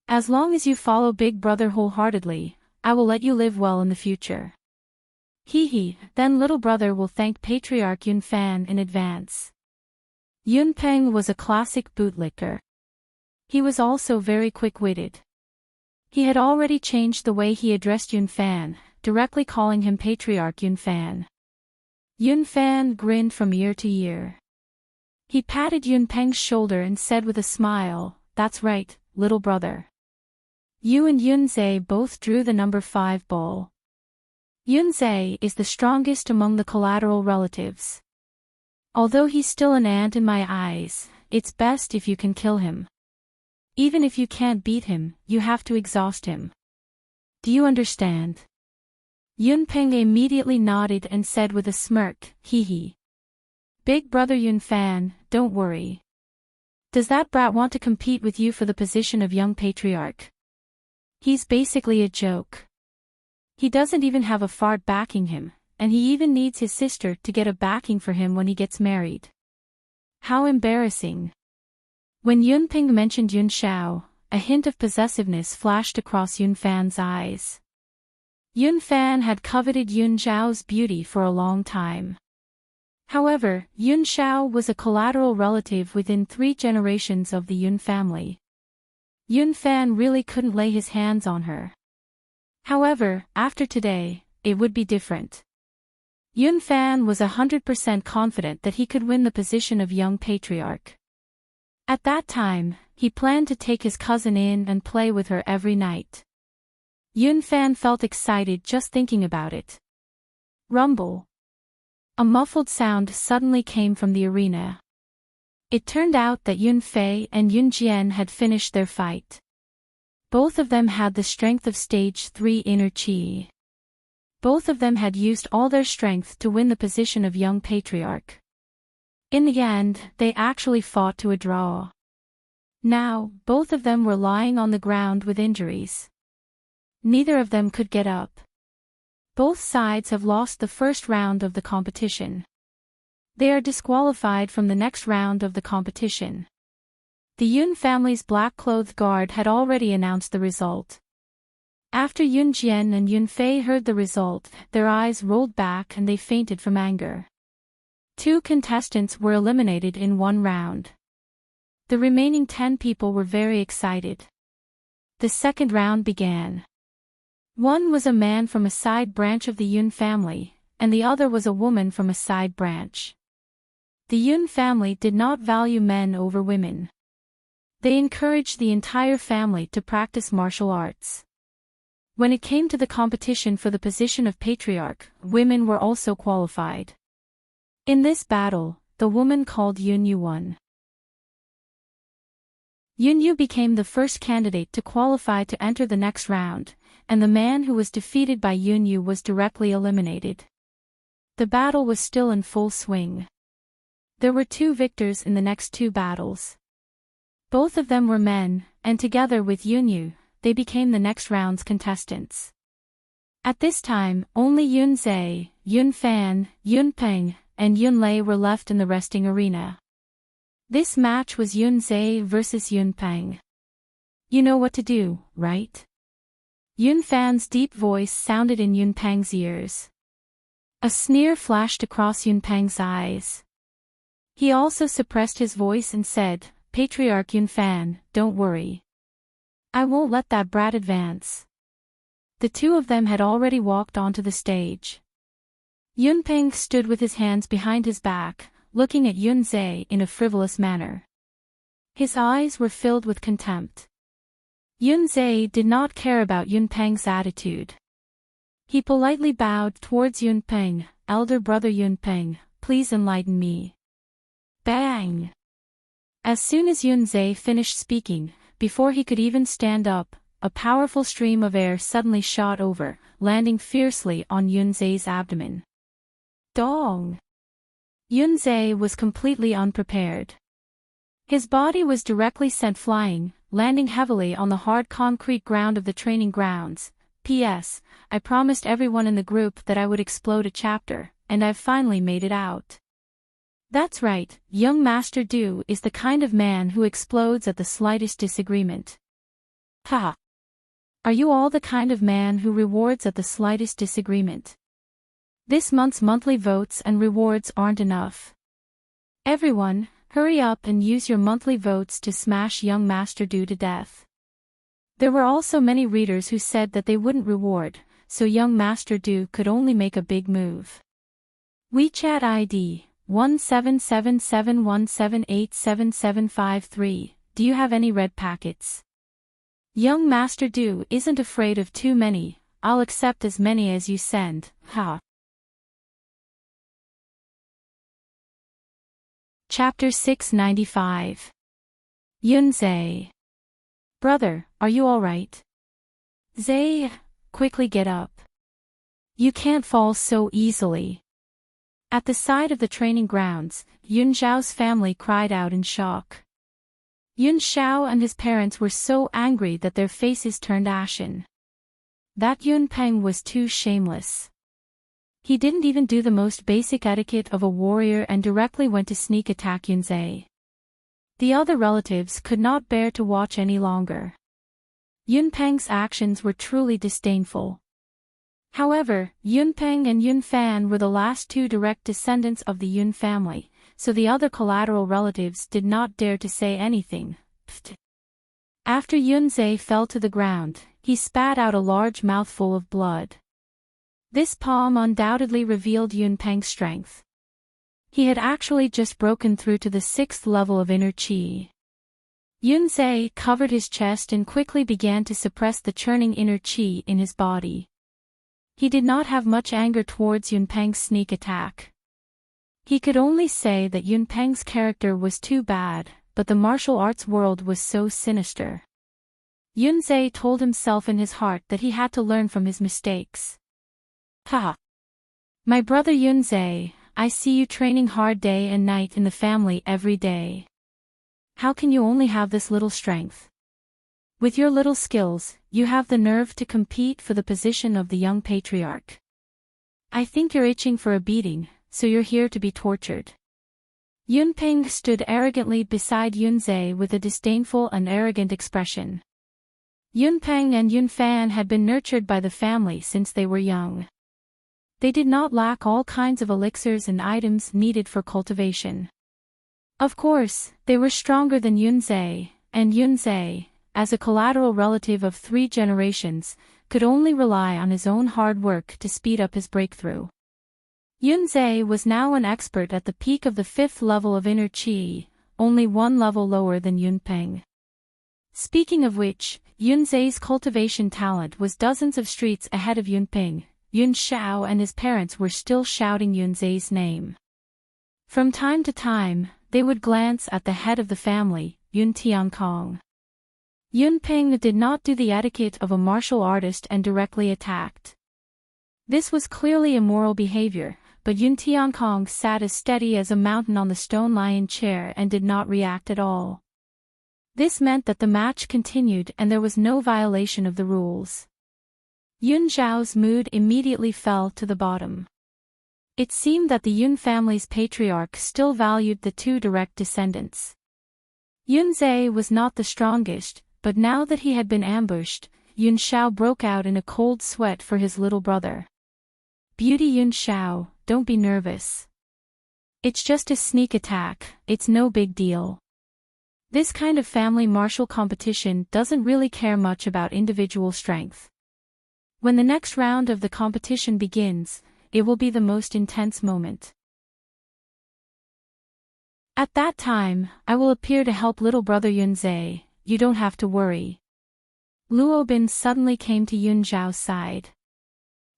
As long as you follow big brother wholeheartedly, I will let you live well in the future." Then little brother will thank patriarch Yun Fan in advance. Yun Peng was a classic bootlicker. He was also very quick-witted. He had already changed the way he addressed Yun Fan, directly calling him patriarch Yun Fan. Yun Fan grinned from ear to ear. He patted Yun Peng's shoulder and said with a smile, "That's right, little brother. You and Yun Zhe both drew the number 5 ball. Yun Zhe is the strongest among the collateral relatives. Although he's still an ant in my eyes, it's best if you can kill him. Even if you can't beat him, you have to exhaust him. Do you understand?" Yun Peng immediately nodded and said with a smirk, "Big brother Yun Fan, don't worry. Does that brat want to compete with you for the position of young patriarch? He's basically a joke. He doesn't even have a fart backing him, and he even needs his sister to get a backing for him when he gets married. How embarrassing." When Yun Peng mentioned Yun Xiao, a hint of possessiveness flashed across Yun Fan's eyes. Yun Fan had coveted Yun Xiao's beauty for a long time. However, Yun Xiao was a collateral relative within 3 generations of the Yun family. Yun Fan really couldn't lay his hands on her. However, after today, it would be different. Yun Fan was 100% confident that he could win the position of young patriarch. At that time, he planned to take his cousin in and play with her every night. Yun Fan felt excited just thinking about it. Rumble. A muffled sound suddenly came from the arena. It turned out that Yun Fei and Yun Jian had finished their fight. Both of them had the strength of stage 3 inner chi. Both of them had used all their strength to win the position of young patriarch. In the end, they actually fought to a draw. Now, both of them were lying on the ground with injuries. Neither of them could get up. Both sides have lost the first round of the competition. They are disqualified from the next round of the competition. The Yun family's black-clothed guard had already announced the result. After Yun Jian and Yun Fei heard the result, their eyes rolled back and they fainted from anger. 2 contestants were eliminated in 1 round. The remaining 10 people were very excited. The second round began. One was a man from a side branch of the Yun family, and the other was a woman from a side branch. The Yun family did not value men over women. They encouraged the entire family to practice martial arts. When it came to the competition for the position of patriarch, women were also qualified. In this battle, the woman called Yun Yu won. Yun Yu became the first candidate to qualify to enter the next round, and the man who was defeated by Yun Yu was directly eliminated. The battle was still in full swing. There were 2 victors in the next 2 battles. Both of them were men, and together with Yunyu, they became the next round's contestants. At this time, only Yunze, Yunfan, Yunpeng, and Yunlei were left in the resting arena. This match was Yunze versus Yunpeng. You know what to do, right? Yunfan's deep voice sounded in Yunpeng's ears. A sneer flashed across Yunpeng's eyes. He also suppressed his voice and said, "Patriarch Yunfan, don't worry. I won't let that brat advance." The two of them had already walked onto the stage. Yunpeng stood with his hands behind his back, looking at Yunze in a frivolous manner. His eyes were filled with contempt. Yunze did not care about Yunpeng's attitude. He politely bowed towards Yunpeng. "Elder brother Yunpeng, please enlighten me." Bang! As soon as Yunze finished speaking, before he could even stand up, a powerful stream of air suddenly shot over, landing fiercely on Yunze's abdomen. Dong! Yunze was completely unprepared. His body was directly sent flying, landing heavily on the hard concrete ground of the training grounds. P.S. I promised everyone in the group that I would explode a chapter, and I've finally made it out. That's right, young Master Du is the kind of man who explodes at the slightest disagreement. Ha! Are you all the kind of man who rewards at the slightest disagreement? This month's monthly votes and rewards aren't enough. Everyone, hurry up and use your monthly votes to smash young Master Du to death. There were also many readers who said that they wouldn't reward, so young Master Du could only make a big move. WeChat ID 177717877753. Do you have any red packets? Young Master Du isn't afraid of too many. I'll accept as many as you send. Ha. Chapter 695. Yunze. Brother, are you alright? Zay, quickly get up. You can't fall so easily. At the side of the training grounds, Yun Zhao's family cried out in shock. Yun Zhao and his parents were so angry that their faces turned ashen. That Yun Peng was too shameless. He didn't even do the most basic etiquette of a warrior and directly went to sneak attack Yunze. The other relatives could not bear to watch any longer. Yun Peng's actions were truly disdainful. However, Yun Peng and Yun Fan were the last two direct descendants of the Yun family, so the other collateral relatives did not dare to say anything. Pfft. After Yunze fell to the ground, he spat out a large mouthful of blood. This palm undoubtedly revealed Yun Peng's strength. He had actually just broken through to the 6th level of inner chi. Yunze covered his chest and quickly began to suppress the churning inner chi in his body. He did not have much anger towards Yun Peng's sneak attack. He could only say that Yun Peng's character was too bad, but the martial arts world was so sinister. Yunze told himself in his heart that he had to learn from his mistakes. Ha! My brother Yunze, I see you training hard day and night in the family every day. How can you only have this little strength? With your little skills, you have the nerve to compete for the position of the young patriarch. I think you're itching for a beating, so you're here to be tortured. Yun Peng stood arrogantly beside Yunze with a disdainful and arrogant expression. Yun Peng and Yun Fan had been nurtured by the family since they were young. They did not lack all kinds of elixirs and items needed for cultivation. Of course, they were stronger than Yunze, and Yunze, as a collateral relative of 3 generations, could only rely on his own hard work to speed up his breakthrough. Yunze was now an expert at the peak of the 5th level of inner chi, only 1 level lower than Yun Peng. Speaking of which, Yunze's cultivation talent was dozens of streets ahead of Yun Peng. Yun Zhao and his parents were still shouting Yunze's name. From time to time, they would glance at the head of the family, Yun Tiankong. Yun Peng did not do the etiquette of a martial artist and directly attacked. This was clearly immoral behavior, but Yun Tiankong sat as steady as a mountain on the stone lion chair and did not react at all. This meant that the match continued and there was no violation of the rules. Yun Zhao's mood immediately fell to the bottom. It seemed that the Yun family's patriarch still valued the two direct descendants. Yun Zhe was not the strongest, but now that he had been ambushed, Yun Shao broke out in a cold sweat for his little brother. "Beauty Yun Shao, don't be nervous. It's just a sneak attack, it's no big deal. This kind of family martial competition doesn't really care much about individual strength. When the next round of the competition begins, it will be the most intense moment. At that time, I will appear to help little brother Yun Zhe, you don't have to worry." Luo Bin suddenly came to Yun Zhao's side.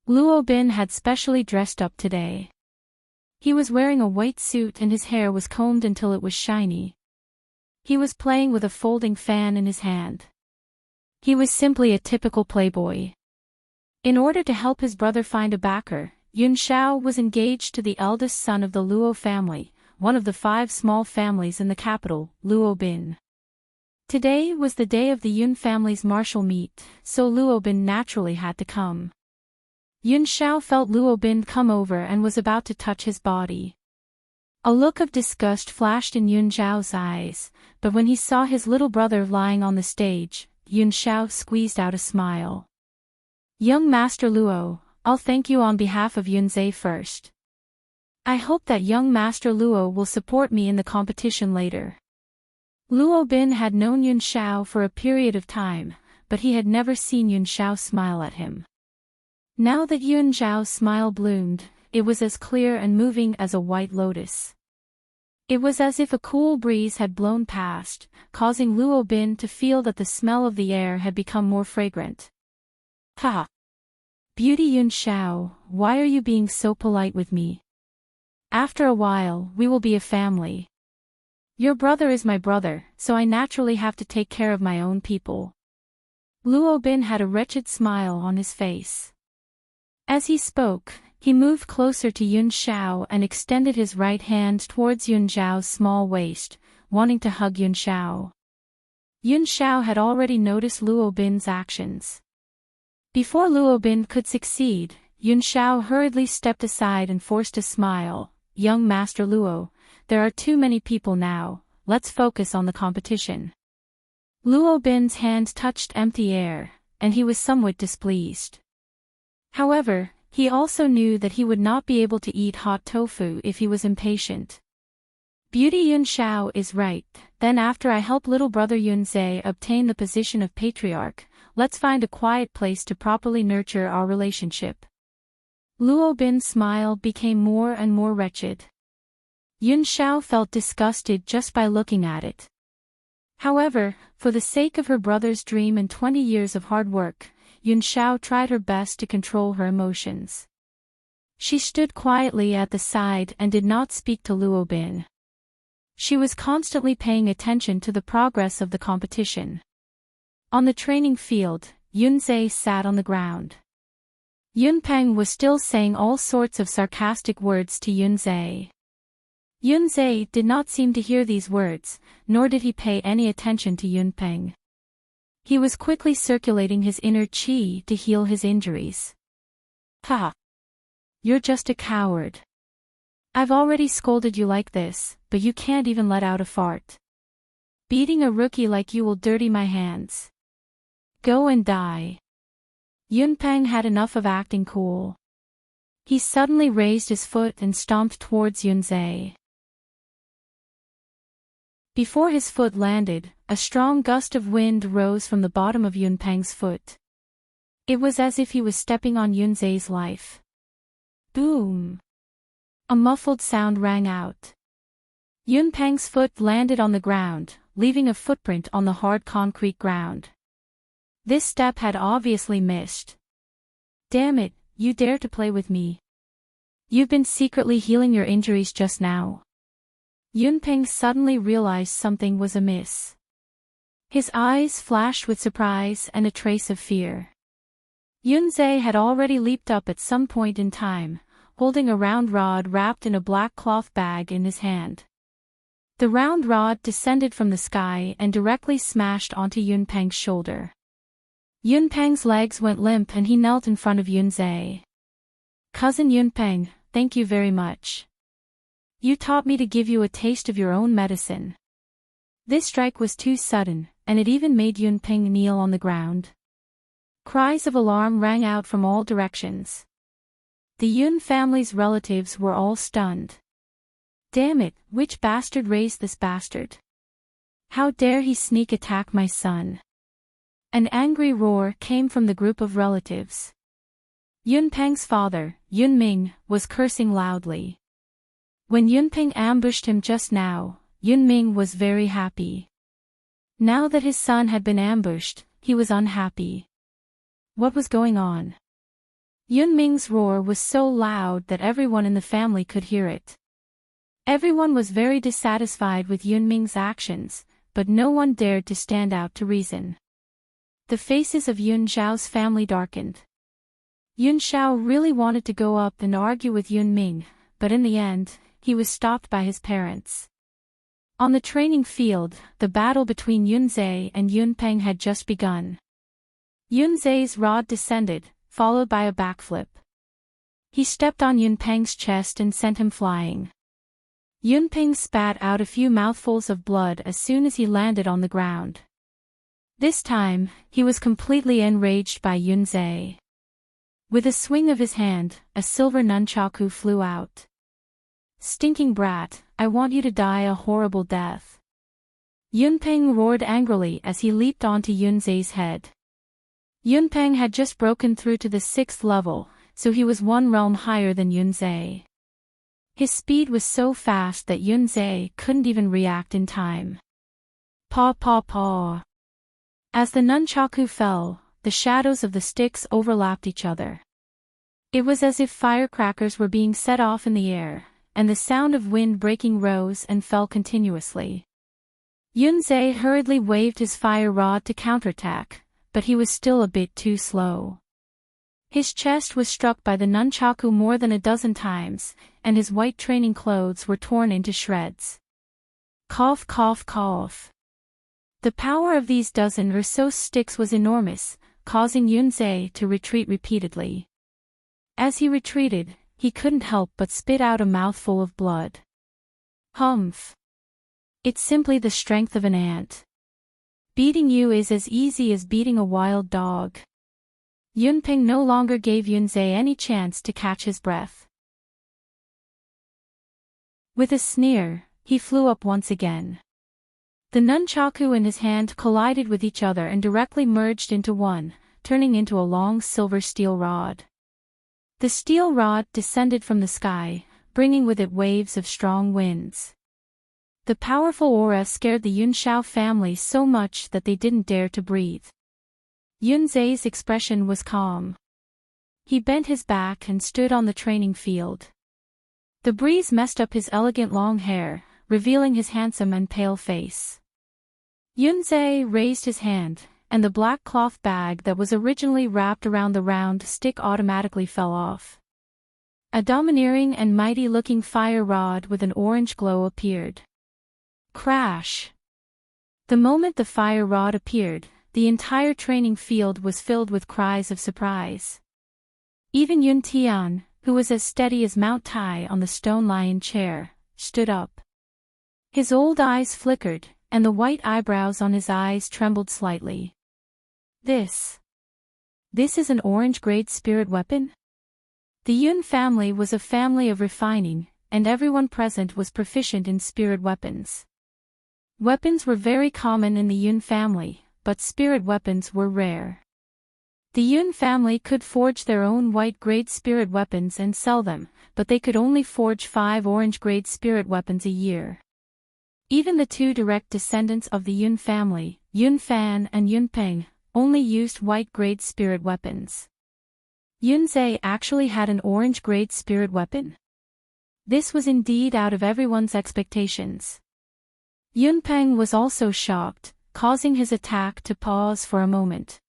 Luo Bin had specially dressed up today. He was wearing a white suit and his hair was combed until it was shiny. He was playing with a folding fan in his hand. He was simply a typical playboy. In order to help his brother find a backer, Yun Shao was engaged to the eldest son of the Luo family, one of the 5 small families in the capital, Luo Bin. Today was the day of the Yun family's martial meet, so Luo Bin naturally had to come. Yun Shao felt Luo Bin come over and was about to touch his body. A look of disgust flashed in Yun Zhao's eyes, but when he saw his little brother lying on the stage, Yun Shao squeezed out a smile. "Young Master Luo, I'll thank you on behalf of Yun Zhe first. I hope that young Master Luo will support me in the competition later." Luo Bin had known Yun Shao for a period of time, but he had never seen Yun Shao smile at him. Now that Yun Zhao's smile bloomed, it was as clear and moving as a white lotus. It was as if a cool breeze had blown past, causing Luo Bin to feel that the smell of the air had become more fragrant. "Ha! Beauty Yun Shao, why are you being so polite with me? After a while, we will be a family. Your brother is my brother, so I naturally have to take care of my own people." Luo Bin had a wretched smile on his face. As he spoke, he moved closer to Yun Shao and extended his right hand towards Yun Zhao's small waist, wanting to hug Yun Shao. Yun Shao had already noticed Luo Bin's actions. Before Luo Bin could succeed, Yun Shao hurriedly stepped aside and forced a smile. "Young Master Luo, there are too many people now, let's focus on the competition." Luo Bin's hand touched empty air, and he was somewhat displeased. However, he also knew that he would not be able to eat hot tofu if he was impatient. "Beauty Yun Shao is right, then after I help little brother Yun Zhe obtain the position of patriarch, let's find a quiet place to properly nurture our relationship." Luo Bin's smile became more and more wretched. Yun Shao felt disgusted just by looking at it. However, for the sake of her brother's dream and 20 years of hard work, Yun Shao tried her best to control her emotions. She stood quietly at the side and did not speak to Luo Bin. She was constantly paying attention to the progress of the competition. On the training field, Yun Zhe sat on the ground. Yun Peng was still saying all sorts of sarcastic words to Yun Zhe. Yun Zhe did not seem to hear these words, nor did he pay any attention to Yun Peng. He was quickly circulating his inner qi to heal his injuries. "Ha! You're just a coward. I've already scolded you like this, but you can't even let out a fart. Beating a rookie like you will dirty my hands. Go and die." Yun Peng had enough of acting cool. He suddenly raised his foot and stomped towards Yun Zhe. Before his foot landed, a strong gust of wind rose from the bottom of Yun Peng's foot. It was as if he was stepping on Yun Zhe's life. Boom! A muffled sound rang out. Yun Peng's foot landed on the ground, leaving a footprint on the hard concrete ground. This step had obviously missed. "Damn it, you dare to play with me. You've been secretly healing your injuries just now." Yun Peng suddenly realized something was amiss. His eyes flashed with surprise and a trace of fear. Yun Zhe had already leaped up at some point in time, holding a round rod wrapped in a black cloth bag in his hand. The round rod descended from the sky and directly smashed onto Yunpeng's shoulder. Yunpeng's legs went limp and he knelt in front of Yunzhe. "Cousin Yunpeng, thank you very much. You taught me to give you a taste of your own medicine." This strike was too sudden, and it even made Yunpeng kneel on the ground. Cries of alarm rang out from all directions. The Yun family's relatives were all stunned. "Damn it, which bastard raised this bastard? How dare he sneak attack my son?" An angry roar came from the group of relatives. Yunpeng's father, Yunming, was cursing loudly. When Yunpeng ambushed him just now, Yunming was very happy. Now that his son had been ambushed, he was unhappy. What was going on? Yunming's roar was so loud that everyone in the family could hear it. Everyone was very dissatisfied with Yunming's actions, but no one dared to stand out to reason. The faces of Yun Xiao's family darkened. Yun Xiao really wanted to go up and argue with Yunming, but in the end, he was stopped by his parents. On the training field, the battle between Yunzhe and Yunpeng had just begun. Yunzhe's rod descended, followed by a backflip. He stepped on Yunpeng's chest and sent him flying. Yunpeng spat out a few mouthfuls of blood as soon as he landed on the ground. This time, he was completely enraged by Yunzhe. With a swing of his hand, a silver nunchaku flew out. "Stinking brat, I want you to die a horrible death." Yunpeng roared angrily as he leaped onto Yunzhe's head. Yunpeng had just broken through to the 6th level, so he was one realm higher than Yunzhe. His speed was so fast that Yunzhe couldn't even react in time. Paw paw paw. As the nunchaku fell, the shadows of the sticks overlapped each other. It was as if firecrackers were being set off in the air, and the sound of wind breaking rose and fell continuously. Yunzhe hurriedly waved his fire rod to counterattack, but he was still a bit too slow. His chest was struck by the nunchaku more than a dozen times, and his white training clothes were torn into shreds. Cough cough cough. The power of these dozen or so sticks was enormous, causing Yunzhe to retreat repeatedly. As he retreated, he couldn't help but spit out a mouthful of blood. Humph. It's simply the strength of an ant. Beating you is as easy as beating a wild dog. Yunpeng no longer gave Yunzhe any chance to catch his breath. With a sneer, he flew up once again. The nunchaku in his hand collided with each other and directly merged into one, turning into a long silver steel rod. The steel rod descended from the sky, bringing with it waves of strong winds. The powerful aura scared the Yunxiao family so much that they didn't dare to breathe. Yunzhe's expression was calm. He bent his back and stood on the training field. The breeze messed up his elegant long hair, revealing his handsome and pale face. Yunzhe raised his hand, and the black cloth bag that was originally wrapped around the round stick automatically fell off. A domineering and mighty-looking fire rod with an orange glow appeared. Crash! The moment the fire rod appeared, the entire training field was filled with cries of surprise. Even Yun Tian, who was as steady as Mount Tai on the stone lion chair, stood up. His old eyes flickered, and the white eyebrows on his eyes trembled slightly. This is an orange-grade spirit weapon? The Yun family was a family of refining, and everyone present was proficient in spirit weapons. Weapons were very common in the Yun family, but spirit weapons were rare. The Yun family could forge their own white-grade spirit weapons and sell them, but they could only forge 5 orange-grade spirit weapons a year. Even the 2 direct descendants of the Yun family, Yun Fan and Yun Peng, only used white-grade spirit weapons. Yunzhe actually had an orange-grade spirit weapon? This was indeed out of everyone's expectations. Yunpeng was also shocked, causing his attack to pause for a moment.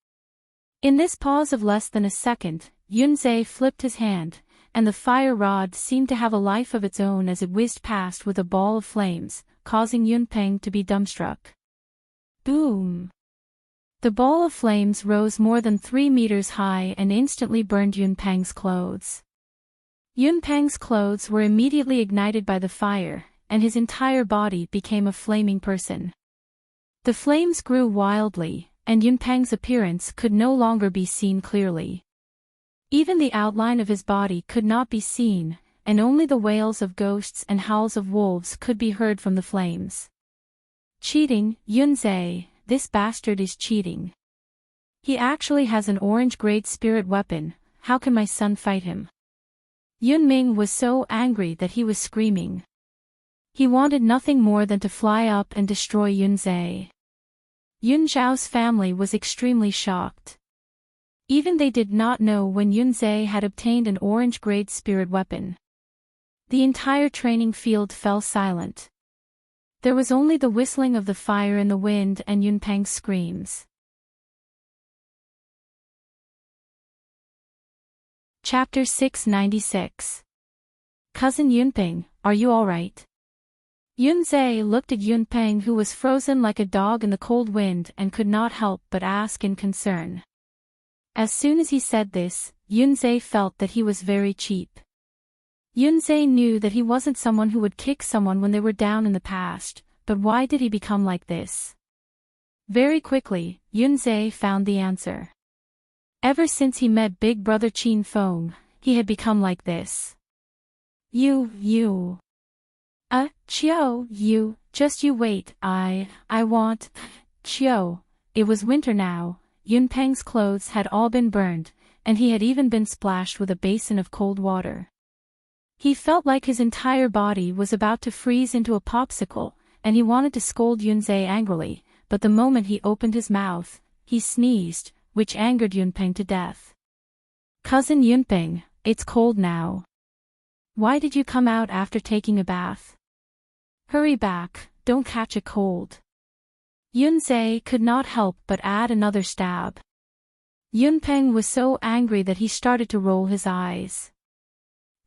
In this pause of less than a second, Yunzhe flipped his hand, and the fire rod seemed to have a life of its own as it whizzed past with a ball of flames, causing Yunpeng to be dumbstruck. Boom! The ball of flames rose more than 3 meters high and instantly burned Yunpeng's clothes. Yunpeng's clothes were immediately ignited by the fire, and his entire body became a flaming person. The flames grew wildly, and Yunpeng's appearance could no longer be seen clearly. Even the outline of his body could not be seen, and only the wails of ghosts and howls of wolves could be heard from the flames. Cheating, Yunzhe, this bastard is cheating. He actually has an orange-grade spirit weapon, how can my son fight him? Yunming was so angry that he was screaming. He wanted nothing more than to fly up and destroy Yunzhe. Yun Zhao's family was extremely shocked. Even they did not know when Yunzhe had obtained an orange-grade spirit weapon. The entire training field fell silent. There was only the whistling of the fire in the wind and Yunpeng's screams. Chapter 696. Cousin Yunpeng, are you alright? Yunzhe looked at Yunpeng, who was frozen like a dog in the cold wind, and could not help but ask in concern. As soon as he said this, Yunzhe felt that he was very cheap. Yunzhe knew that he wasn't someone who would kick someone when they were down in the past, but why did he become like this? Very quickly, Yunzhe found the answer. Ever since he met Big Brother Qin Feng, he had become like this. Chiu, just you wait, I want, Chiu. It was winter now, Yunpeng's clothes had all been burned, and he had even been splashed with a basin of cold water. He felt like his entire body was about to freeze into a popsicle, and he wanted to scold Yunzhe angrily, but the moment he opened his mouth, he sneezed, which angered Yunpeng to death. Cousin Yunpeng, it's cold now. Why did you come out after taking a bath? Hurry back, don't catch a cold. Yunzhe could not help but add another stab. Yunpeng was so angry that he started to roll his eyes.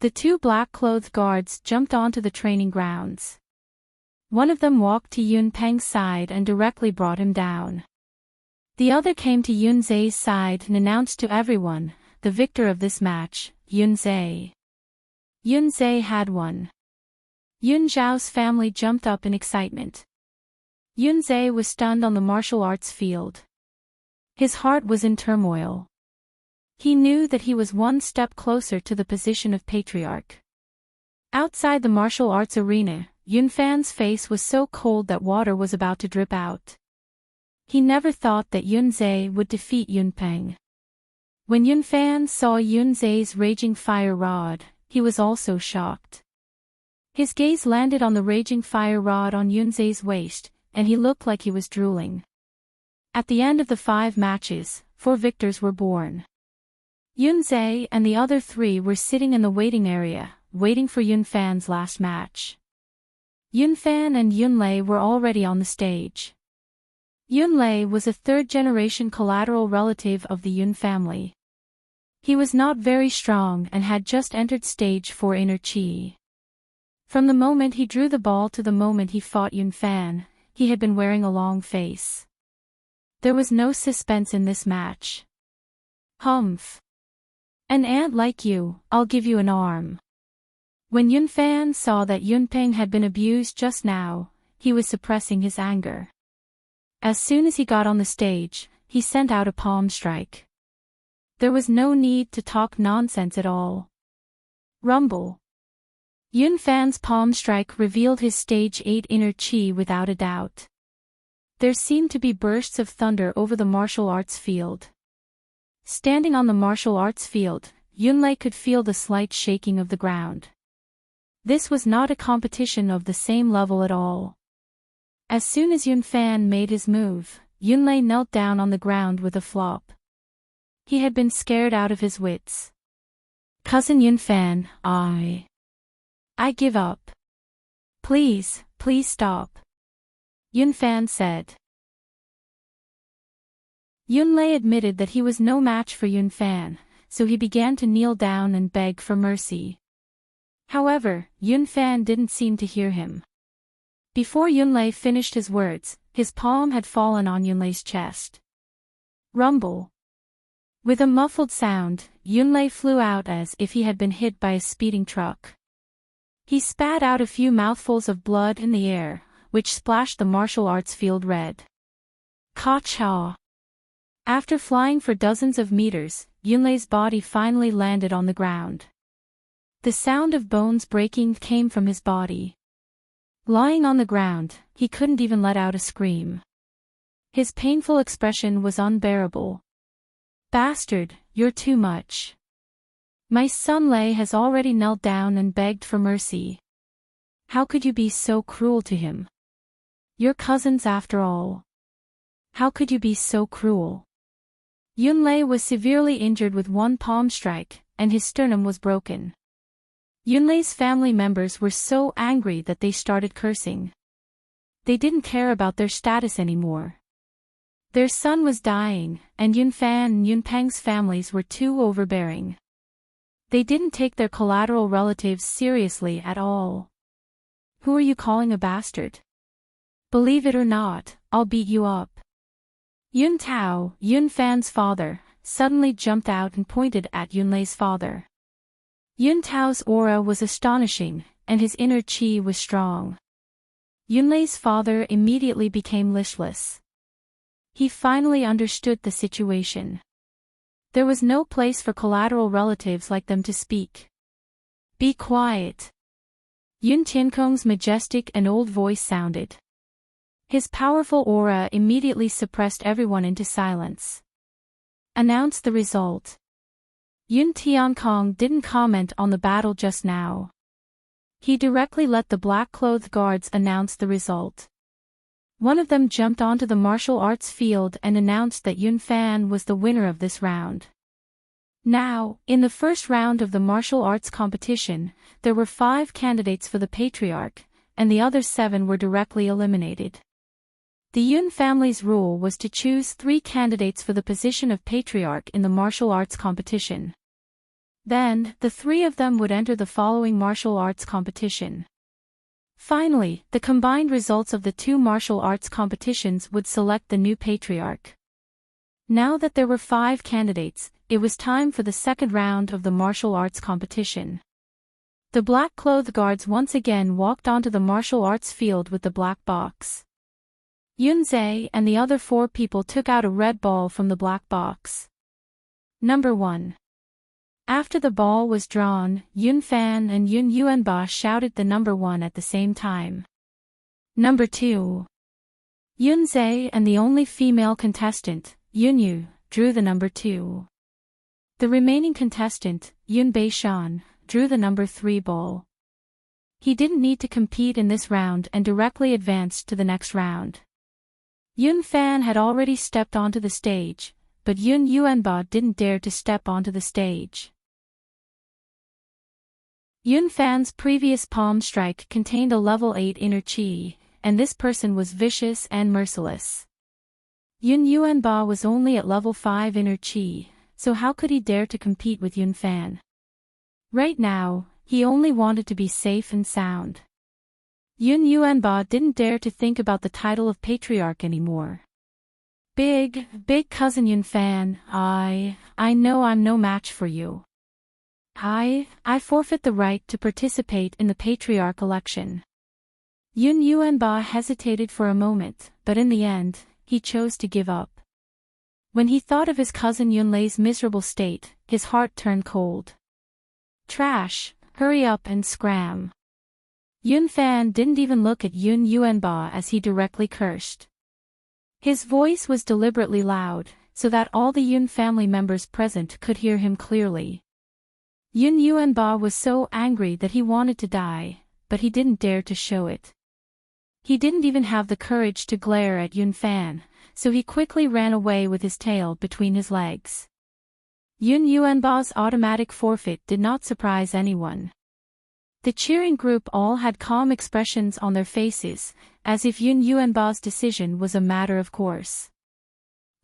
The two black-clothed guards jumped onto the training grounds. One of them walked to Yunpeng's side and directly brought him down. The other came to Yunzhe's side and announced to everyone, the victor of this match, Yunzhe. Yunzhe had won. Yun Zhao's family jumped up in excitement. Yunzhe was stunned on the martial arts field. His heart was in turmoil. He knew that he was one step closer to the position of patriarch. Outside the martial arts arena, Yunfan's face was so cold that water was about to drip out. He never thought that Yunzhe would defeat Yunpeng. When Yunfan saw Yunzhe's raging fire rod, he was also shocked. His gaze landed on the raging fire rod on Yunzhe's waist, and he looked like he was drooling. At the end of the 5 matches, 4 victors were born. Yunzhe and the other 3 were sitting in the waiting area, waiting for Yunfan's last match. Yunfan and Yunlei were already on the stage. Yunlei was a 3rd-generation collateral relative of the Yun family. He was not very strong and had just entered stage 4 inner chi. From the moment he drew the ball to the moment he fought Yunfan, he had been wearing a long face. There was no suspense in this match. Humph. An ant like you, I'll give you an arm. When Yunfan saw that Yunpeng had been abused just now, he was suppressing his anger. As soon as he got on the stage, he sent out a palm strike. There was no need to talk nonsense at all. Rumble. Yunfan's palm strike revealed his stage 8 inner chi without a doubt. There seemed to be bursts of thunder over the martial arts field. Standing on the martial arts field, Yunlei could feel the slight shaking of the ground. This was not a competition of the same level at all. As soon as Yunfan made his move, Yunlei knelt down on the ground with a flop. He had been scared out of his wits. Cousin Yunfan, I give up. Please stop. Yunfan said. Yunlei admitted that he was no match for Yunfan, so he began to kneel down and beg for mercy. However, Yunfan didn't seem to hear him. Before Yunlei finished his words, his palm had fallen on Yunlei's chest. Rumble. With a muffled sound, Yunlei flew out as if he had been hit by a speeding truck. He spat out a few mouthfuls of blood in the air, which splashed the martial arts field red. Ka-cha! After flying for dozens of meters, Yunlei's body finally landed on the ground. The sound of bones breaking came from his body. Lying on the ground, he couldn't even let out a scream. His painful expression was unbearable. Bastard, you're too much. My son Lei has already knelt down and begged for mercy. How could you be so cruel to him? You're cousins after all. How could you be so cruel? Yunlei was severely injured with one palm strike, and his sternum was broken. Yunlei's family members were so angry that they started cursing. They didn't care about their status anymore. Their son was dying, and Yunfan and Yunpeng's families were too overbearing. They didn't take their collateral relatives seriously at all. Who are you calling a bastard? Believe it or not, I'll beat you up. Yun Tao, Yunfan's father, suddenly jumped out and pointed at Yunlei's father. Yun Tao's aura was astonishing, and his inner qi was strong. Yunlei's father immediately became listless. He finally understood the situation. There was no place for collateral relatives like them to speak. Be quiet. Yun Tiankong's majestic and old voice sounded. His powerful aura immediately suppressed everyone into silence. Announce the result. Yun Tiankong didn't comment on the battle just now. He directly let the black-clothed guards announce the result. One of them jumped onto the martial arts field and announced that Yun Fan was the winner of this round. Now, in the first round of the martial arts competition, there were 5 candidates for the Patriarch, and the other 7 were directly eliminated. The Yun family's rule was to choose 3 candidates for the position of Patriarch in the martial arts competition. Then, the 3 of them would enter the following martial arts competition. Finally, the combined results of the 2 martial arts competitions would select the new Patriarch. Now that there were 5 candidates, it was time for the second round of the martial arts competition. The black-clothed guards once again walked onto the martial arts field with the black box. Yun Zhe and the other 4 people took out a red ball from the black box. Number 1. After the ball was drawn, Yun Fan and Yun Yuanba shouted the number 1 at the same time. Number 2. Yun Zhe and the only female contestant, Yun Yu, drew the number 2. The remaining contestant, Yun Beishan, drew the number 3 ball. He didn't need to compete in this round and directly advanced to the next round. Yun Fan had already stepped onto the stage, but Yun Yuanba didn't dare to step onto the stage. Yun Fan's previous palm strike contained a level 8 inner qi, and this person was vicious and merciless. Yun Yuanba was only at level 5 inner qi, so how could he dare to compete with Yun Fan? Right now, he only wanted to be safe and sound. Yun Yuanba didn't dare to think about the title of Patriarch anymore. Big cousin Yun Fan, I know I'm no match for you. I forfeit the right to participate in the Patriarch election. Yun Yuanba hesitated for a moment, but in the end, he chose to give up. When he thought of his cousin Yunlei's miserable state, his heart turned cold. Trash, hurry up and scram. Yun Fan didn't even look at Yun Yuanba as he directly cursed. His voice was deliberately loud, so that all the Yun family members present could hear him clearly. Yun Yuanba was so angry that he wanted to die, but he didn't dare to show it. He didn't even have the courage to glare at Yun Fan, so he quickly ran away with his tail between his legs. Yun Yuanba's automatic forfeit did not surprise anyone. The cheering group all had calm expressions on their faces, as if Yun Yuanba's decision was a matter of course.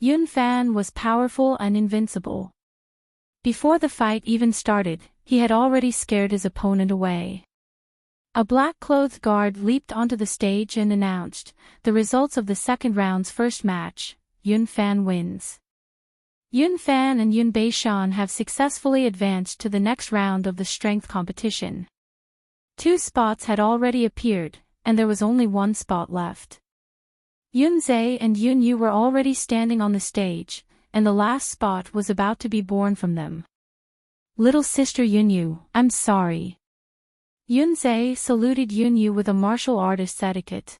Yun Fan was powerful and invincible. Before the fight even started, he had already scared his opponent away. A black-clothed guard leaped onto the stage and announced, "The results of the second round's first match, Yun Fan wins. Yun Fan and Yun Beishan have successfully advanced to the next round of the strength competition." 2 spots had already appeared, and there was only 1 spot left. Yun Zhe and Yun Yu were already standing on the stage, and the last spot was about to be born from them. "Little sister Yun Yu, I'm sorry." Yun Zhe saluted Yun Yu with a martial artist's etiquette.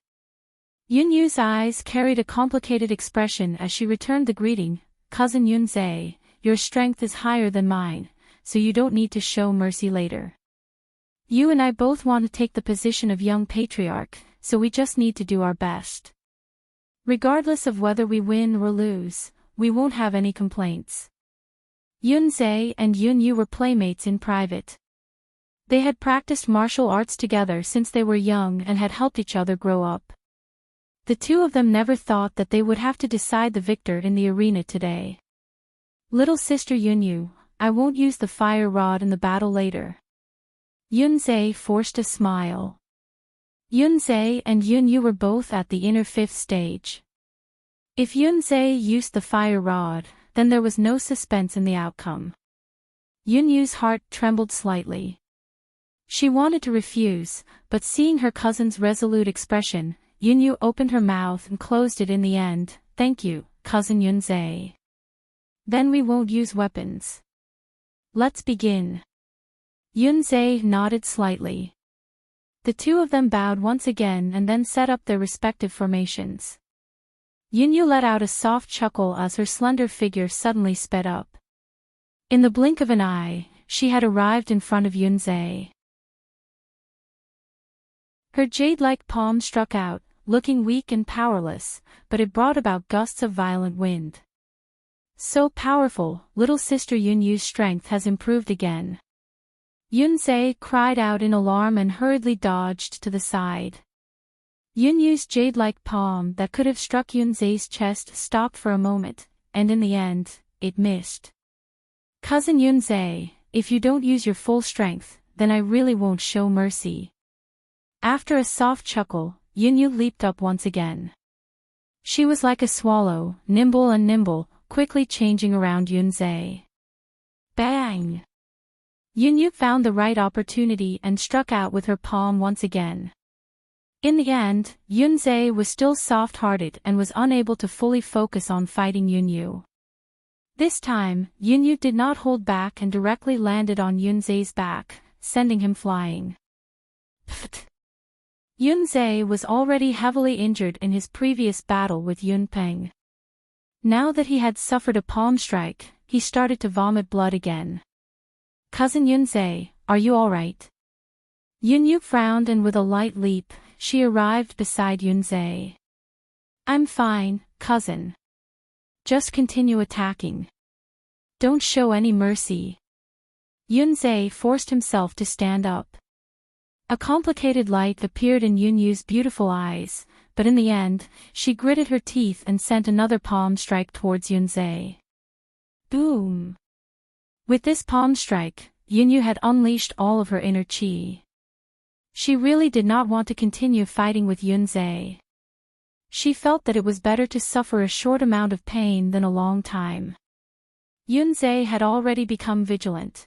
Yun Yu's eyes carried a complicated expression as she returned the greeting. "Cousin Yun Zhe, your strength is higher than mine, so you don't need to show mercy later. You and I both want to take the position of young patriarch, so we just need to do our best. Regardless of whether we win or lose, we won't have any complaints." Yun Zhe and Yun Yu were playmates in private. They had practiced martial arts together since they were young and had helped each other grow up. The 2 of them never thought that they would have to decide the victor in the arena today. "Little sister Yun Yu, I won't use the fire rod in the battle later." Yun Zhe forced a smile. Yun Zhe and Yun Yu were both at the inner 5th stage. If Yun Zhe used the fire rod, then there was no suspense in the outcome. Yun Yu's heart trembled slightly. She wanted to refuse, but seeing her cousin's resolute expression, Yun Yu opened her mouth and closed it in the end. "Thank you, cousin Yun Zhe. Then we won't use weapons. Let's begin." Yun Zhe nodded slightly. The 2 of them bowed once again and then set up their respective formations. Yun Yu let out a soft chuckle as her slender figure suddenly sped up. In the blink of an eye, she had arrived in front of Yun Zhe. Her jade-like palm struck out, looking weak and powerless, but it brought about gusts of violent wind. "So powerful, little sister Yun Yu's strength has improved again." Yun Zhe cried out in alarm and hurriedly dodged to the side. Yun Yu's jade-like palm that could have struck Yun Zhe's chest stopped for a moment, and in the end, it missed. "Cousin Yun Zhe, if you don't use your full strength, then I really won't show mercy." After a soft chuckle, Yun Yu leaped up once again. She was like a swallow, nimble, quickly changing around Yun Zhe. Bang! Yun Yu found the right opportunity and struck out with her palm once again. In the end, Yun Zhe was still soft-hearted and was unable to fully focus on fighting Yun Yu. This time, Yun Yu did not hold back and directly landed on Yun Zhe's back, sending him flying. Pfft! Yun Zhe was already heavily injured in his previous battle with Yun Peng. Now that he had suffered a palm strike, he started to vomit blood again. "Cousin Yun Zhe, are you alright?" Yun Yu frowned and with a light leap, she arrived beside Yun Zhe. "I'm fine, cousin. Just continue attacking. Don't show any mercy." Yun Zhe forced himself to stand up. A complicated light appeared in Yun Yu's beautiful eyes, but in the end, she gritted her teeth and sent another palm strike towards Yun Zhe. Boom! With this palm strike, Yun Yu had unleashed all of her inner qi. She really did not want to continue fighting with Yun Zhe. She felt that it was better to suffer a short amount of pain than a long time. Yun Zhe had already become vigilant.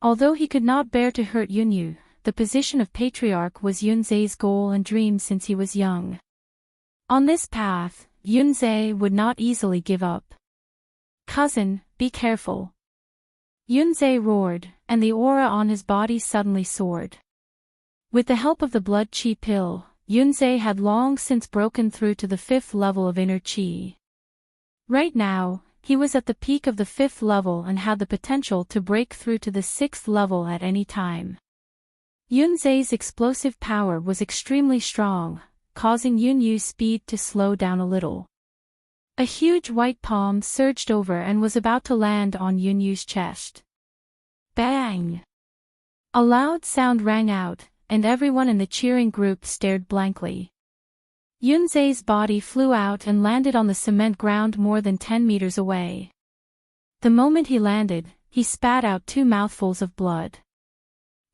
Although he could not bear to hurt Yun Yu, the position of patriarch was Yun Zhe's goal and dream since he was young. On this path, Yun Zhe would not easily give up. "Cousin, be careful." Yun Zhe roared, and the aura on his body suddenly soared. With the help of the blood qi pill, Yun Zhe had long since broken through to the 5th level of inner qi. Right now, he was at the peak of the 5th level and had the potential to break through to the 6th level at any time. Yun Zhe's explosive power was extremely strong, causing Yun Yu's speed to slow down a little. A huge white palm surged over and was about to land on Yun Yu's chest. Bang! A loud sound rang out, and everyone in the cheering group stared blankly. Yun Zhe's body flew out and landed on the cement ground more than 10 meters away. The moment he landed, he spat out 2 mouthfuls of blood.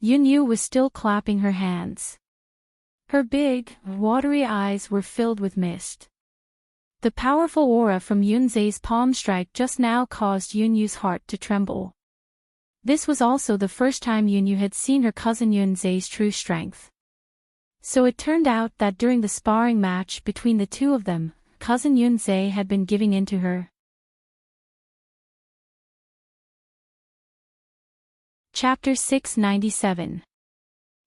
Yunyu was still clapping her hands. Her big, watery eyes were filled with mist. The powerful aura from Yunzai's palm strike just now caused Yunyu's heart to tremble. This was also the first time Yunyu had seen her cousin Yunzai's true strength. So it turned out that during the sparring match between the two of them, cousin Yunzai had been giving in to her. Chapter 697.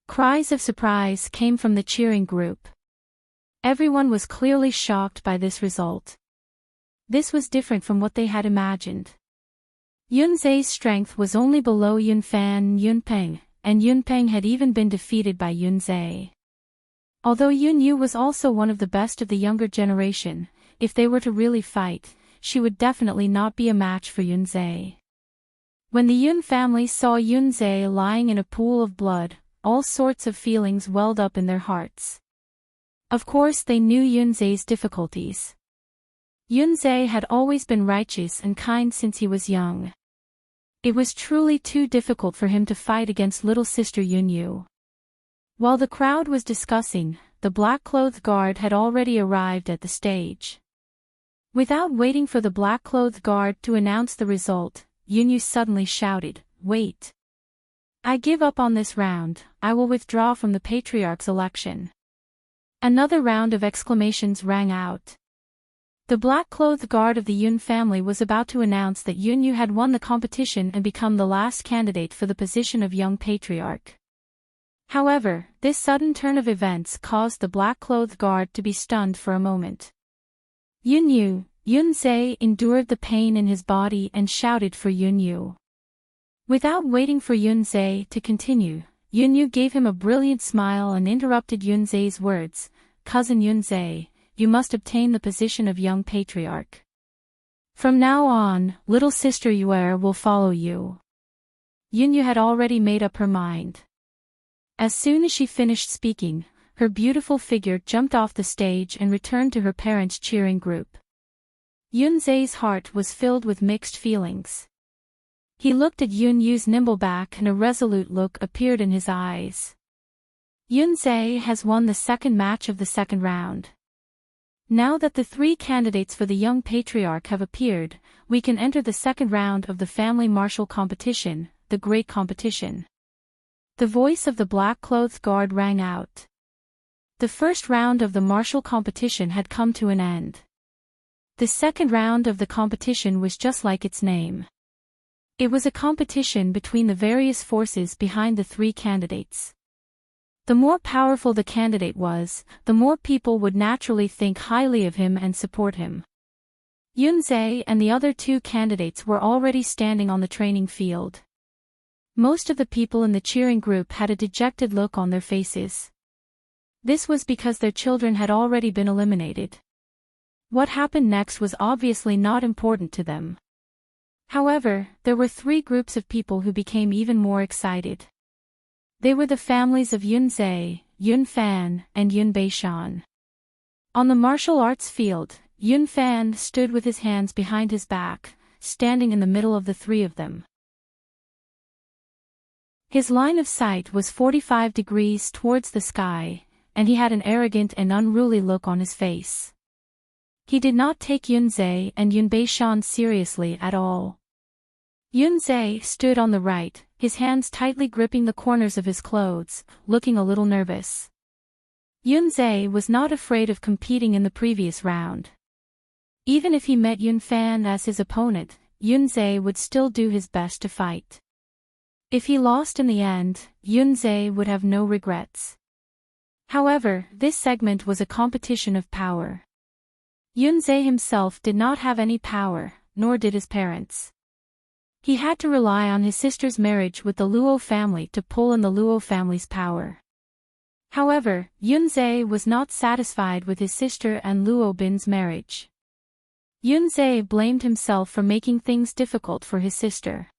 Cries of surprise came from the cheering group. Everyone was clearly shocked by this result. This was different from what they had imagined. Yunzai's strength was only below Yunfan and Yunpeng, and Yunpeng had even been defeated by Yunzai. Although Yunyu was also one of the best of the younger generation, if they were to really fight, she would definitely not be a match for Yunzai. When the Yun family saw Yunzai lying in a pool of blood, all sorts of feelings welled up in their hearts. Of course they knew Yunzai's difficulties. Yunzai had always been righteous and kind since he was young. It was truly too difficult for him to fight against little sister Yunyu. While the crowd was discussing, the black-clothed guard had already arrived at the stage. Without waiting for the black-clothed guard to announce the result, Yunyu suddenly shouted, "Wait! I give up on this round, I will withdraw from the patriarch's election." Another round of exclamations rang out. The black-clothed guard of the Yun family was about to announce that Yunyu had won the competition and become the last candidate for the position of young patriarch. However, this sudden turn of events caused the black-clothed guard to be stunned for a moment. Yunzai endured the pain in his body and shouted for Yunyu. Without waiting for Yunzai to continue, Yunyu gave him a brilliant smile and interrupted Yunzai's words, "Cousin Yunzai, you must obtain the position of young patriarch. From now on, little sister Yuer will follow you." Yunyu had already made up her mind. As soon as she finished speaking, her beautiful figure jumped off the stage and returned to her parents' cheering group. Yunzai's heart was filled with mixed feelings. He looked at Yunyu's nimble back and a resolute look appeared in his eyes. Yunzai has won the second match of the second round. Now that the three candidates for the young patriarch have appeared, we can enter the second round of the family martial competition, the great competition. The voice of the black-clothed guard rang out. The first round of the martial competition had come to an end. The second round of the competition was just like its name. It was a competition between the various forces behind the three candidates. The more powerful the candidate was, the more people would naturally think highly of him and support him. Yunzai and the other two candidates were already standing on the training field. Most of the people in the cheering group had a dejected look on their faces. This was because their children had already been eliminated. What happened next was obviously not important to them. However, there were three groups of people who became even more excited. They were the families of Yunzai, Yunfan, and Yunbaishan. On the martial arts field, Yunfan stood with his hands behind his back, standing in the middle of the three of them. His line of sight was 45 degrees towards the sky, and he had an arrogant and unruly look on his face. He did not take Yunzai and Yunbaishan seriously at all. Yunzai stood on the right, his hands tightly gripping the corners of his clothes, looking a little nervous. Yunzai was not afraid of competing in the previous round. Even if he met Yunfan as his opponent, Yunzai would still do his best to fight. If he lost in the end, Yunzai would have no regrets. However, this segment was a competition of power. Yunzai himself did not have any power, nor did his parents. He had to rely on his sister's marriage with the Luo family to pull in the Luo family's power. However, Yunzai was not satisfied with his sister and Luo Bin's marriage. Yunzai blamed himself for making things difficult for his sister.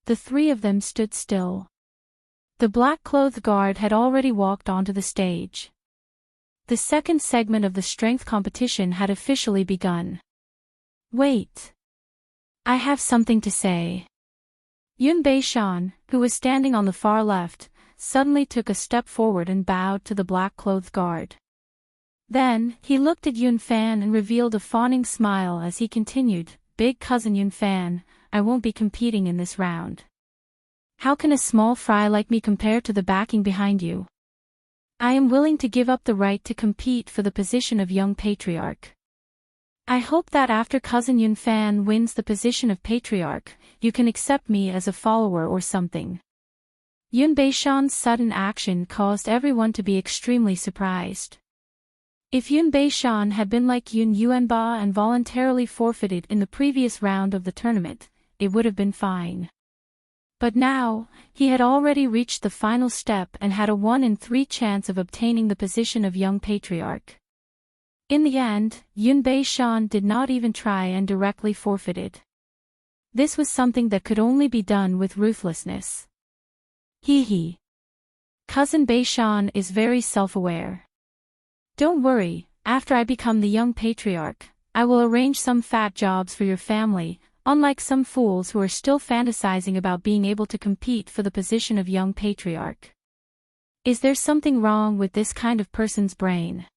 The three of them stood still. The black-clothed guard had already walked onto the stage. The second segment of the strength competition had officially begun. "Wait. I have something to say." Yunbaishan, who was standing on the far left, suddenly took a step forward and bowed to the black-clothed guard. Then, he looked at Yun Fan and revealed a fawning smile as he continued, "Big cousin Yun Fan, I won't be competing in this round. How can a small fry like me compare to the backing behind you? I am willing to give up the right to compete for the position of young patriarch. I hope that after cousin Yun Fan wins the position of patriarch, you can accept me as a follower or something." Yun Beishan's sudden action caused everyone to be extremely surprised. If Yun Beishan had been like Yun Yuanba and voluntarily forfeited in the previous round of the tournament, it would have been fine. But now, he had already reached the final step and had a 1 in 3 chance of obtaining the position of young patriarch. In the end, Yun Beishan did not even try and directly forfeited. This was something that could only be done with ruthlessness. Hee. Cousin Beishan is very self-aware. Don't worry, after I become the young patriarch, I will arrange some fat jobs for your family, unlike some fools who are still fantasizing about being able to compete for the position of young patriarch. Is there something wrong with this kind of person's brain?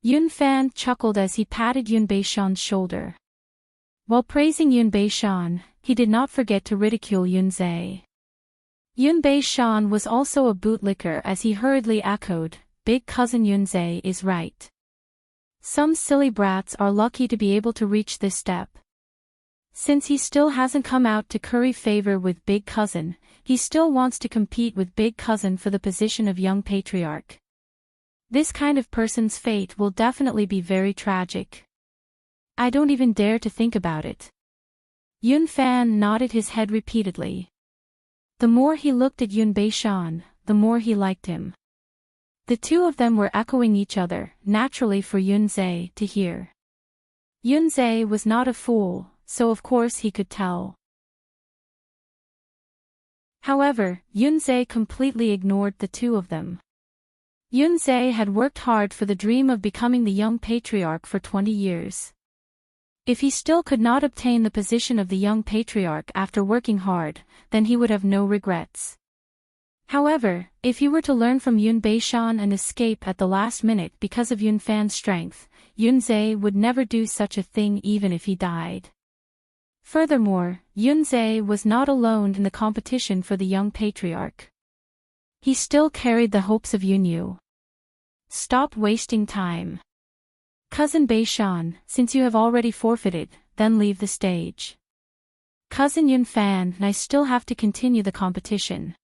Yun Fan chuckled as he patted Yun Beishan's shoulder. While praising Yun Beishan, he did not forget to ridicule Yun Zhe. Yun Beishan was also a bootlicker as he hurriedly echoed, "Big cousin Yun Zhe is right. Some silly brats are lucky to be able to reach this step." Since he still hasn't come out to curry favor with Big Cousin, he still wants to compete with Big Cousin for the position of young patriarch. This kind of person's fate will definitely be very tragic. I don't even dare to think about it. Yun Fan nodded his head repeatedly. The more he looked at Yun Beishan, the more he liked him. The two of them were echoing each other, naturally for Yun Zhe to hear. Yun Zhe was not a fool, so of course he could tell. However, Yun Zhe completely ignored the two of them. Yun Zhe had worked hard for the dream of becoming the young patriarch for 20 years. If he still could not obtain the position of the young patriarch after working hard, then he would have no regrets. However, if he were to learn from Yun Beishan and escape at the last minute because of Yun Fan's strength, Yun Zhe would never do such a thing even if he died. Furthermore, Yun Zhe was not alone in the competition for the young patriarch. He still carried the hopes of Yun Yu. Stop wasting time. Cousin Beishan, since you have already forfeited, then leave the stage. Cousin Yun Fan and I still have to continue the competition.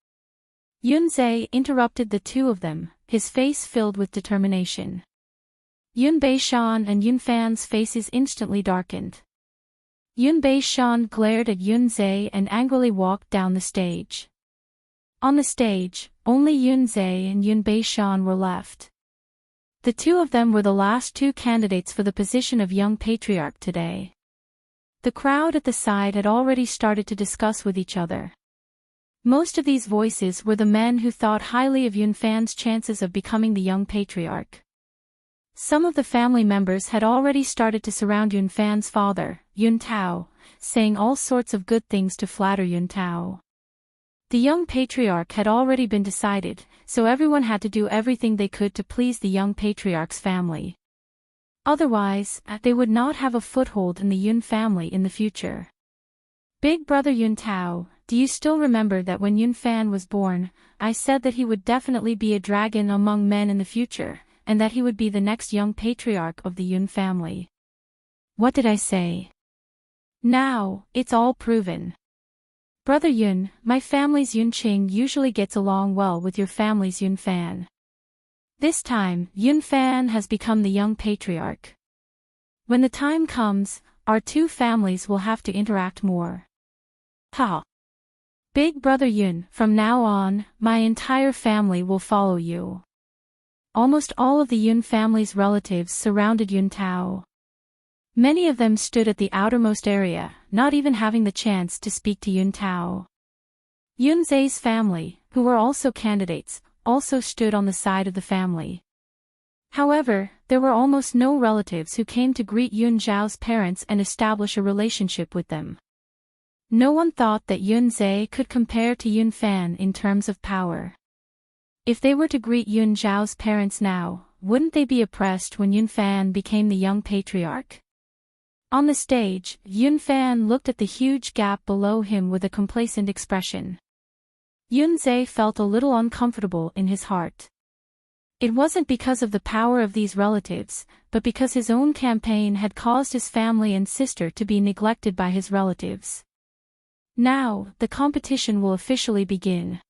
Yun Zhe interrupted the two of them, his face filled with determination. Yun Beishan and Yun Fan's faces instantly darkened. Yun Beishan glared at Yun Zhe and angrily walked down the stage. On the stage, only Yun Zhe and Yun Beishan were left. The two of them were the last two candidates for the position of young patriarch today. The crowd at the side had already started to discuss with each other. Most of these voices were the men who thought highly of Yun Fan's chances of becoming the young patriarch. Some of the family members had already started to surround Yun Fan's father, Yun Tao, saying all sorts of good things to flatter Yun Tao. The young patriarch had already been decided, so everyone had to do everything they could to please the young patriarch's family. Otherwise, they would not have a foothold in the Yun family in the future. Big brother Yun Tao, do you still remember that when Yun Fan was born, I said that he would definitely be a dragon among men in the future, and that he would be the next young patriarch of the Yun family? What did I say? Now, it's all proven. Brother Yun, my family's Yun Qing usually gets along well with your family's Yun Fan. This time, Yun Fan has become the young patriarch. When the time comes, our two families will have to interact more. Ha! Big brother Yun, from now on, my entire family will follow you. Almost all of the Yun family's relatives surrounded Yun Tao. Many of them stood at the outermost area, not even having the chance to speak to Yun Tao. Yun Zhe's family, who were also candidates, also stood on the side of the family. However, there were almost no relatives who came to greet Yun Zhao's parents and establish a relationship with them. No one thought that Yun Zhe could compare to Yun Fan in terms of power. If they were to greet Yun Zhao's parents now, wouldn't they be oppressed when Yun Fan became the young patriarch? On the stage, Yun Fan looked at the huge gap below him with a complacent expression. Yun Zhe felt a little uncomfortable in his heart. It wasn't because of the power of these relatives, but because his own campaign had caused his family and sister to be neglected by his relatives. Now, the competition will officially begin.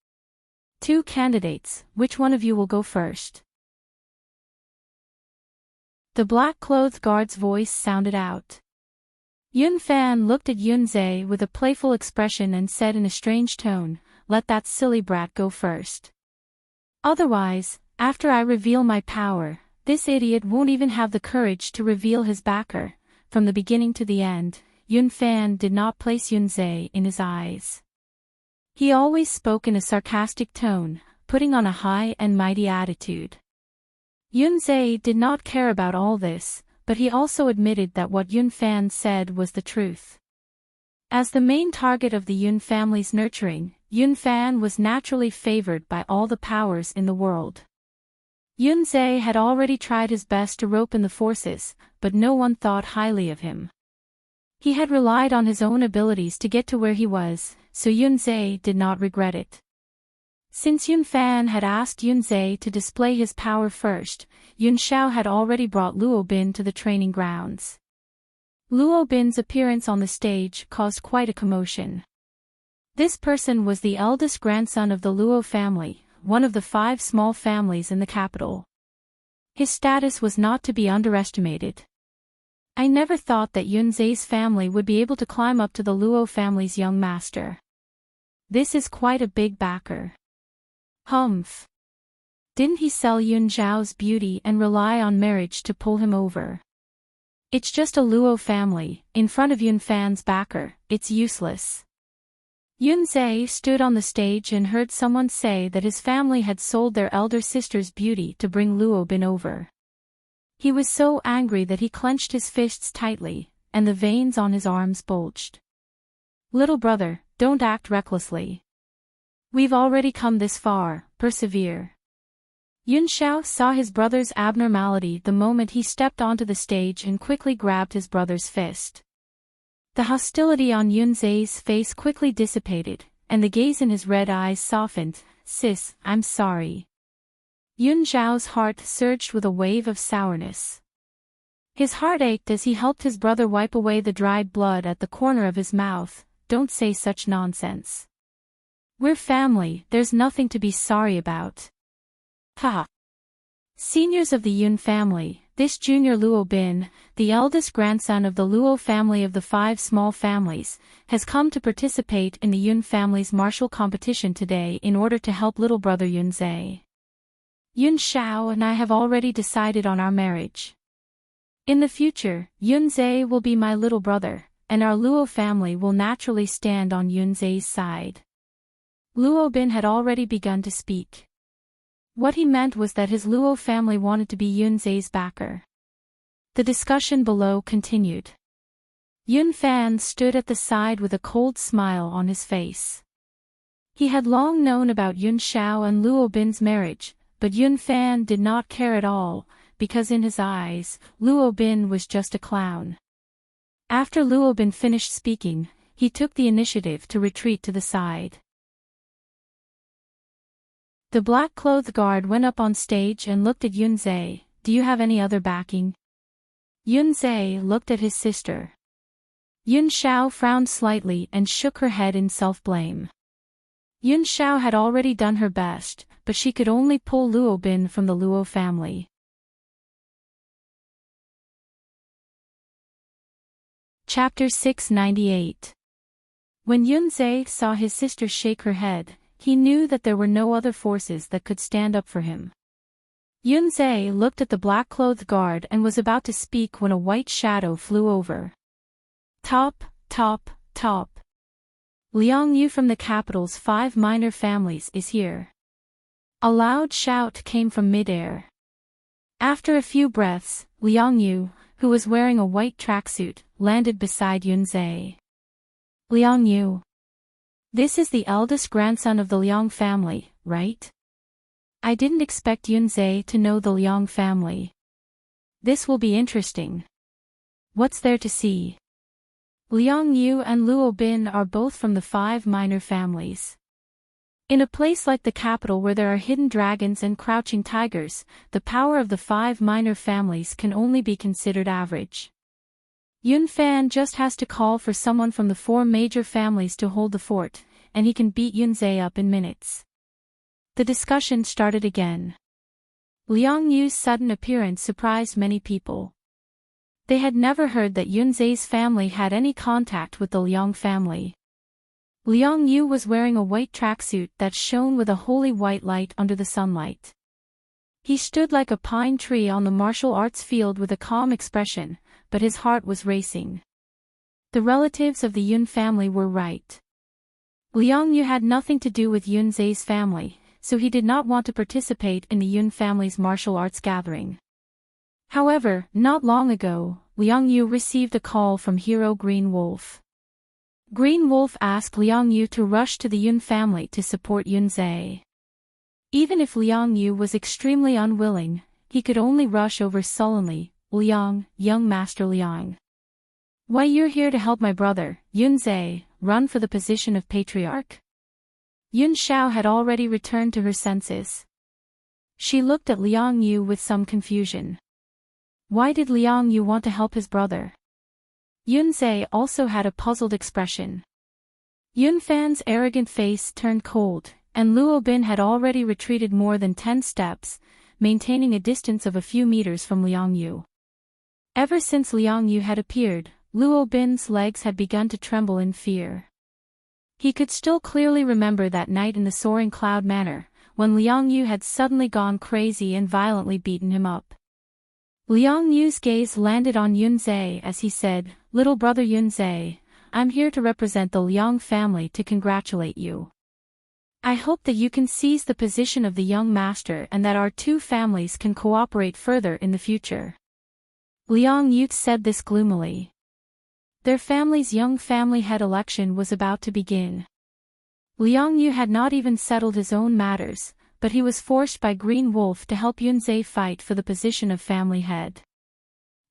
2 candidates, which one of you will go first? The black-clothed guard's voice sounded out. Yun Fan looked at Yun Zhe with a playful expression and said in a strange tone, "Let that silly brat go first. Otherwise, after I reveal my power, this idiot won't even have the courage to reveal his backer." From the beginning to the end, Yun Fan did not place Yun Zhe in his eyes. He always spoke in a sarcastic tone, putting on a high and mighty attitude. Yun Zhe did not care about all this, but he also admitted that what Yun Fan said was the truth. As the main target of the Yun family's nurturing, Yun Fan was naturally favored by all the powers in the world. Yun Zhe had already tried his best to rope in the forces, but no one thought highly of him. He had relied on his own abilities to get to where he was, so Yun Zhe did not regret it. Since Yun Fan had asked Yun Zhe to display his power first, Yun Xiao had already brought Luo Bin to the training grounds. Luo Bin's appearance on the stage caused quite a commotion. This person was the eldest grandson of the Luo family, one of the 5 small families in the capital. His status was not to be underestimated. I never thought that Yun Zhe's family would be able to climb up to the Luo family's young master. This is quite a big backer. Humph. Didn't he sell Yun Zhao's beauty and rely on marriage to pull him over? It's just a Luo family, in front of Yun Fan's backer, it's useless. Yun Zhe stood on the stage and heard someone say that his family had sold their elder sister's beauty to bring Luo Bin over. He was so angry that he clenched his fists tightly, and the veins on his arms bulged. Little brother, don't act recklessly. We've already come this far, persevere. Yun Xiao saw his brother's abnormality the moment he stepped onto the stage and quickly grabbed his brother's fist. The hostility on Yun Zhe's face quickly dissipated, and the gaze in his red eyes softened. Sis, I'm sorry. Yun Zhao's heart surged with a wave of sourness. His heart ached as he helped his brother wipe away the dried blood at the corner of his mouth. Don't say such nonsense. We're family, there's nothing to be sorry about. Haha. Seniors of the Yun family, this junior Luo Bin, the eldest grandson of the Luo family of the 5 small families, has come to participate in the Yun family's martial competition today in order to help little brother Yun Zhe. Yun Xiao and I have already decided on our marriage. In the future, Yun Zhe will be my little brother, and our Luo family will naturally stand on Yun Zhe's side. Luo Bin had already begun to speak. What he meant was that his Luo family wanted to be Yun Zhe's backer. The discussion below continued. Yun Fan stood at the side with a cold smile on his face. He had long known about Yun Xiao and Luo Bin's marriage, but Yun Fan did not care at all, because in his eyes, Luo Bin was just a clown. After Luo Bin finished speaking, he took the initiative to retreat to the side. The black-clothed guard went up on stage and looked at Yun Zhe. Do you have any other backing? Yun Zhe looked at his sister. Yun Xiao frowned slightly and shook her head in self-blame. Yun Xiao had already done her best, but she could only pull Luo Bin from the Luo family. Chapter 698. When Yun Zhe saw his sister shake her head, he knew that there were no other forces that could stand up for him. Yun Zhe looked at the black-clothed guard and was about to speak when a white shadow flew over. Top, top, top. Liang Yu from the capital's 5 minor families is here. A loud shout came from midair. After a few breaths, Liang Yu, who was wearing a white tracksuit, landed beside Yun Zhe. Liang Yu. This is the eldest grandson of the Liang family, right? I didn't expect Yunzhe to know the Liang family. This will be interesting. What's there to see? Liang Yu and Luo Bin are both from the 5 minor families. In a place like the capital where there are hidden dragons and crouching tigers, the power of the 5 minor families can only be considered average. Yun Fan just has to call for someone from the 4 major families to hold the fort, and he can beat Yunzhe up in minutes. The discussion started again. Liang Yu's sudden appearance surprised many people. They had never heard that Yunzhe's family had any contact with the Liang family. Liang Yu was wearing a white tracksuit that shone with a holy white light under the sunlight. He stood like a pine tree on the martial arts field with a calm expression, but his heart was racing. The relatives of the Yun family were right. Liang Yu had nothing to do with Yunzhe's family, so he did not want to participate in the Yun family's martial arts gathering. However, not long ago, Liang Yu received a call from hero Green Wolf. Green Wolf asked Liang Yu to rush to the Yun family to support Yunzhe. Even if Liang Yu was extremely unwilling, he could only rush over sullenly. Liang, young Master Liang. Why you're here to help my brother, Yunzhe, run for the position of patriarch? Yun Xiao had already returned to her senses. She looked at Liang Yu with some confusion. Why did Liang Yu want to help his brother? Yunzhe also had a puzzled expression. Yun Fan's arrogant face turned cold, and Luo Bin had already retreated more than 10 steps, maintaining a distance of a few meters from Liang Yu. Ever since Liang Yu had appeared, Luo Bin's legs had begun to tremble in fear. He could still clearly remember that night in the Soaring Cloud Manor, when Liang Yu had suddenly gone crazy and violently beaten him up. Liang Yu's gaze landed on Yunzhe as he said, "Little brother Yunzhe, I'm here to represent the Liang family to congratulate you. I hope that you can seize the position of the young master and that our 2 families can cooperate further in the future." Liang Yu said this gloomily. Their family's young family head election was about to begin. Liang Yu had not even settled his own matters, but he was forced by Green Wolf to help Yunzhe fight for the position of family head.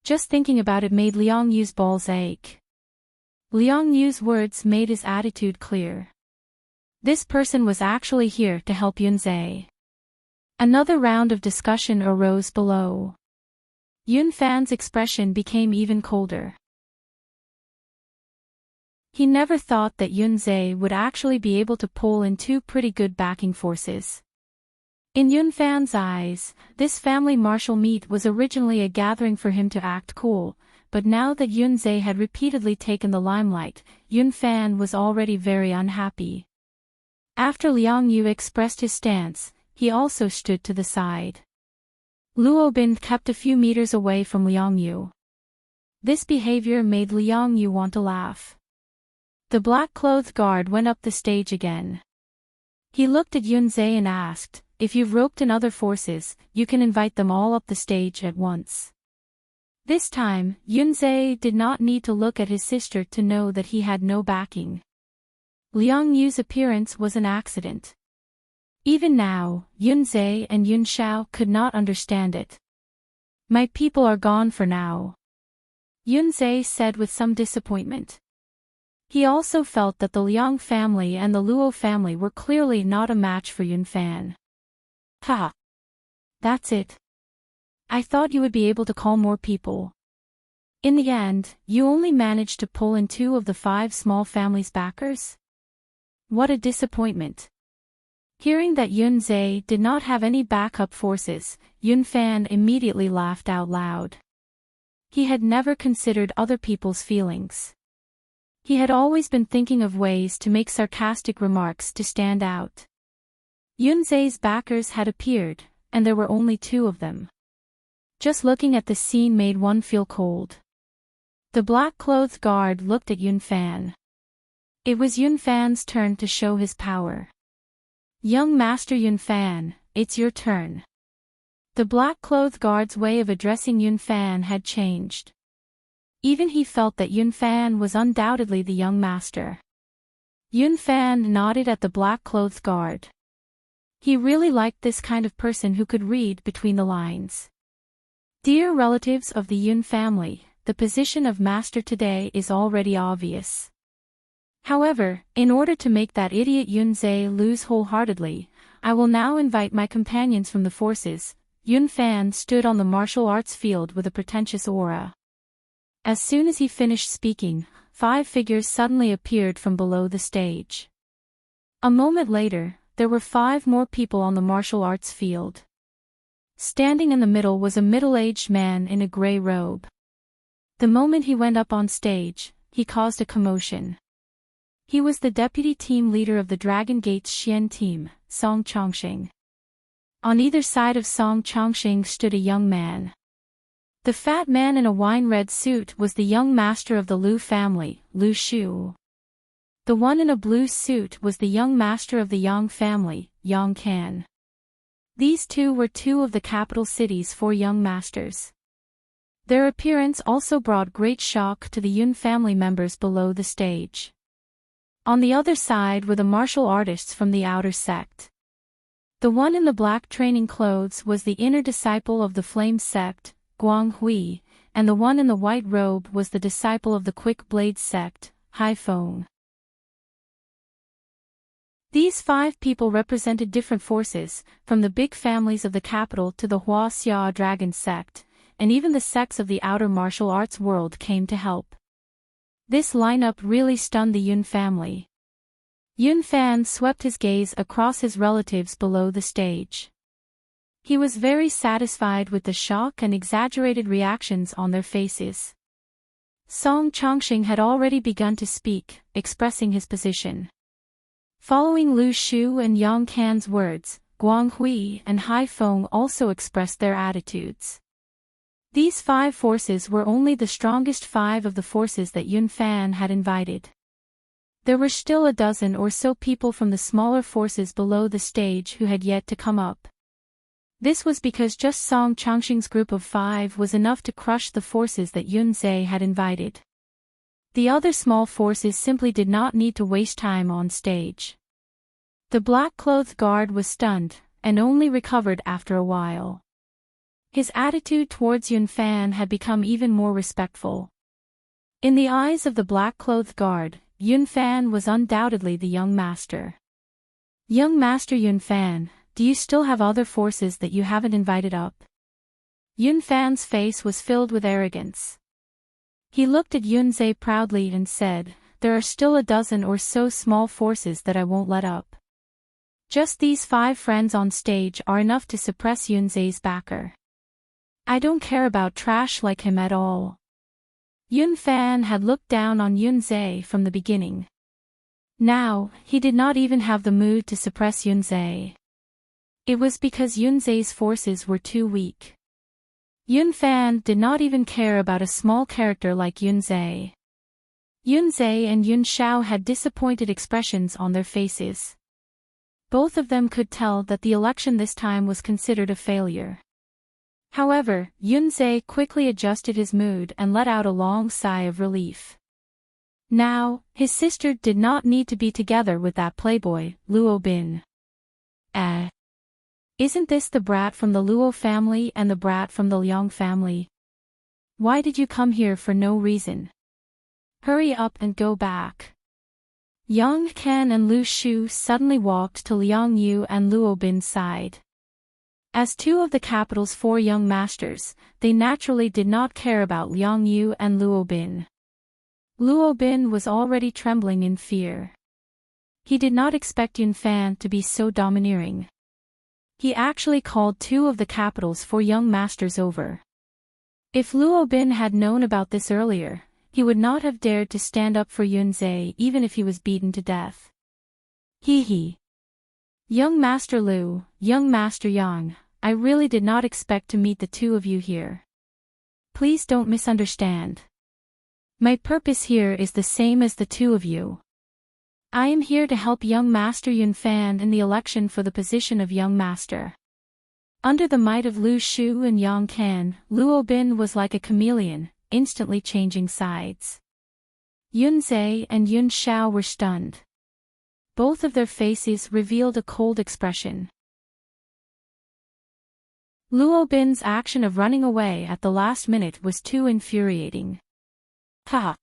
Just thinking about it made Liang Yu's balls ache. Liang Yu's words made his attitude clear. This person was actually here to help Yunzhe. Another round of discussion arose below. Yun Fan's expression became even colder. He never thought that Yunzhe would actually be able to pull in 2 pretty good backing forces. In Yun Fan's eyes, this family martial meet was originally a gathering for him to act cool, but now that Yunzhe had repeatedly taken the limelight, Yun Fan was already very unhappy. After Liang Yu expressed his stance, he also stood to the side. Luo Bin kept a few meters away from Liang Yu. This behavior made Liang Yu want to laugh. The black-clothed guard went up the stage again. He looked at Yunzhe and asked, "If you've roped in other forces, you can invite them all up the stage at once." This time, Yunzhe did not need to look at his sister to know that he had no backing. Liang Yu's appearance was an accident. Even now, Yunzhe and Yun Xiao could not understand it. "My people are gone for now," Yunzhe said with some disappointment. He also felt that the Liang family and the Luo family were clearly not a match for Yun Fan. "Ha! That's it. I thought you would be able to call more people. In the end, you only managed to pull in 2 of the 5 small families' backers? What a disappointment." Hearing that Yunzhe did not have any backup forces, Yun Fan immediately laughed out loud. He had never considered other people's feelings. He had always been thinking of ways to make sarcastic remarks to stand out. Yunzhe's backers had appeared, and there were only 2 of them. Just looking at the scene made one feel cold. The black-clothed guard looked at Yun Fan. It was Yun Fan's turn to show his power. "Young Master Yun Fan, it's your turn." The black-clothed guard's way of addressing Yun Fan had changed. Even he felt that Yun Fan was undoubtedly the young master. Yun Fan nodded at the black-clothed guard. He really liked this kind of person who could read between the lines. Dear relatives of the Yun family, the position of master today is already obvious. However, in order to make that idiot Yun Zhe lose wholeheartedly, I will now invite my companions from the forces. Yun Fan stood on the martial arts field with a pretentious aura. As soon as he finished speaking, 5 figures suddenly appeared from below the stage. A moment later, there were 5 more people on the martial arts field. Standing in the middle was a middle-aged man in a gray robe. The moment he went up on stage, he caused a commotion. He was the deputy team leader of the Dragon Gate's Xian team, Song Chongqing. On either side of Song Chongqing stood a young man. The fat man in a wine-red suit was the young master of the Liu family, Liu Shu. The one in a blue suit was the young master of the Yang family, Yang Can. These two were 2 of the capital city's 4 young masters. Their appearance also brought great shock to the Yun family members below the stage. On the other side were the martial artists from the outer sect. The one in the black training clothes was the inner disciple of the Flame sect, Guang Hui, and the one in the white robe was the disciple of the Quick Blade sect, Hai Feng. These 5 people represented different forces, from the big families of the capital to the Hua Xia Dragon sect, and even the sects of the outer martial arts world came to help. This lineup really stunned the Yun family. Yun Fan swept his gaze across his relatives below the stage. He was very satisfied with the shock and exaggerated reactions on their faces. Song Chongqing had already begun to speak, expressing his position. Following Liu Shu and Yang Can's words, Guang Hui and Hai Feng also expressed their attitudes. These 5 forces were only the strongest 5 of the forces that Yun Fan had invited. There were still a dozen or so people from the smaller forces below the stage who had yet to come up. This was because just Song Chongqing's group of 5 was enough to crush the forces that Yun Zhe had invited. The other small forces simply did not need to waste time on stage. The black-clothed guard was stunned, and only recovered after a while. His attitude towards Yun Fan had become even more respectful. In the eyes of the black-clothed guard, Yun Fan was undoubtedly the young master. Young Master Yun Fan, do you still have other forces that you haven't invited up? Yun Fan's face was filled with arrogance. He looked at Yun Zhe proudly and said, there are still a dozen or so small forces that I won't let up. Just these 5 friends on stage are enough to suppress Yun Zhe's backer. I don't care about trash like him at all. Yun Fan had looked down on Yun Zhe from the beginning. Now, he did not even have the mood to suppress Yun Zhe. It was because Yun Zhe's forces were too weak. Yun Fan did not even care about a small character like Yun Zhe. Yun Zhe and Yun Shao had disappointed expressions on their faces. Both of them could tell that the election this time was considered a failure. However, Yun Zhe quickly adjusted his mood and let out a long sigh of relief. Now, his sister did not need to be together with that playboy, Luo Bin. Isn't this the brat from the Luo family and the brat from the Liang family? Why did you come here for no reason? Hurry up and go back. Yang Can and Liu Shu suddenly walked to Liang Yu and Luo Bin's side. As 2 of the capital's 4 young masters, they naturally did not care about Liang Yu and Luo Bin. Luo Bin was already trembling in fear. He did not expect Yun Fan to be so domineering. He actually called 2 of the capital's 4 young masters over. If Luo Bin had known about this earlier, he would not have dared to stand up for Yun Zhe even if he was beaten to death. Hee. Young Master Liu, Young Master Yang, I really did not expect to meet the 2 of you here. Please don't misunderstand. My purpose here is the same as the 2 of you. I am here to help young Master Yun Fan in the election for the position of young master. Under the might of Liu Shu and Yang Can, Luo Bin was like a chameleon, instantly changing sides. Yun Zhe and Yun Shao were stunned. Both of their faces revealed a cold expression. Luo Bin's action of running away at the last minute was too infuriating. Haha!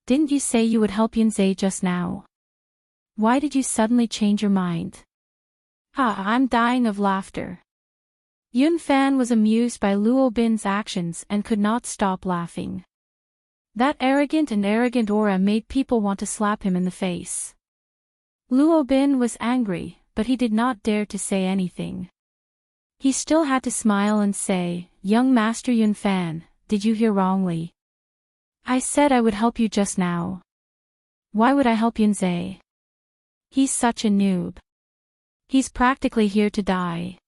Didn't you say you would help Yunzhe just now? Why did you suddenly change your mind? I'm dying of laughter. Yun Fan was amused by Luo Bin's actions and could not stop laughing. That arrogant aura made people want to slap him in the face. Luo Bin was angry, but he did not dare to say anything. He still had to smile and say, "Young Master Yun Fan, did you hear wrongly? I said I would help you just now. Why would I help Yunzhe? He's such a noob. He's practically here to die."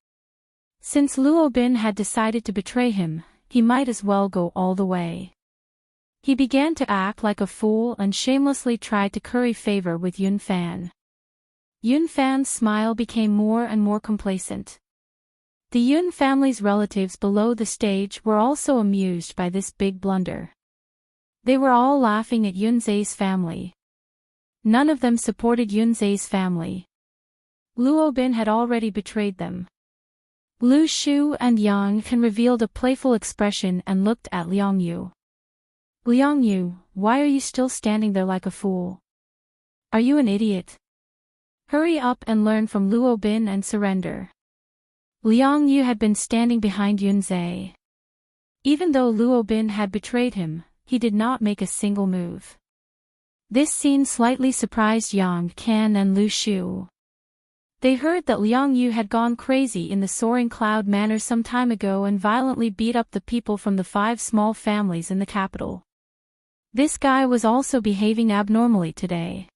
Since Luo Bin had decided to betray him, he might as well go all the way. He began to act like a fool and shamelessly tried to curry favor with Yun Fan. Yun Fan's smile became more and more complacent. The Yun family's relatives below the stage were also amused by this big blunder. They were all laughing at Yunzhe's family. None of them supported Yunzhe's family. Luo Bin had already betrayed them. Lu Shu and Yang Kan revealed a playful expression and looked at Liang Yu. "Liang Yu, why are you still standing there like a fool? Are you an idiot? Hurry up and learn from Luo Bin and surrender." Liang Yu had been standing behind Yunzhe. Even though Luo Bin had betrayed him, he did not make a single move. This scene slightly surprised Yang Kan and Lu Shu. They heard that Liang Yu had gone crazy in the Soaring Cloud Manor some time ago and violently beat up the people from the 5 small families in the capital. This guy was also behaving abnormally today.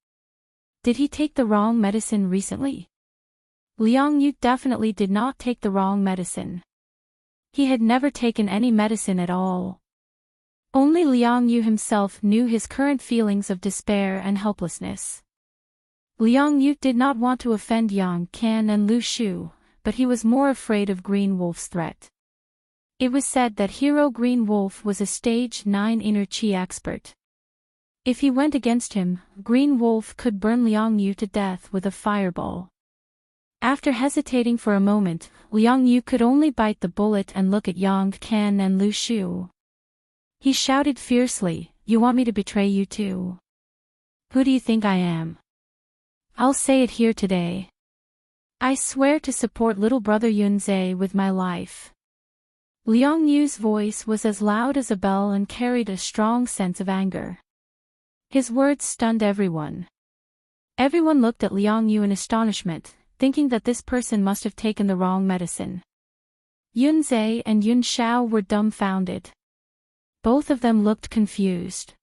Did he take the wrong medicine recently? Liang Yu definitely did not take the wrong medicine. He had never taken any medicine at all. Only Liang Yu himself knew his current feelings of despair and helplessness. Liang Yu did not want to offend Yang Kan and Lu Shu, but he was more afraid of Green Wolf's threat. It was said that Hero Green Wolf was a stage 9 inner chi expert. If he went against him, Green Wolf could burn Liang Yu to death with a fireball. After hesitating for a moment, Liang Yu could only bite the bullet and look at Yang Kan and Lu Shu. He shouted fiercely, "You want me to betray you too? Who do you think I am? I'll say it here today. I swear to support little brother Yunzhe with my life." Liang Yu's voice was as loud as a bell and carried a strong sense of anger. His words stunned everyone. Everyone looked at Liang Yu in astonishment, thinking that this person must have taken the wrong medicine. Yunzhe and Yun Shao were dumbfounded. Both of them looked confused.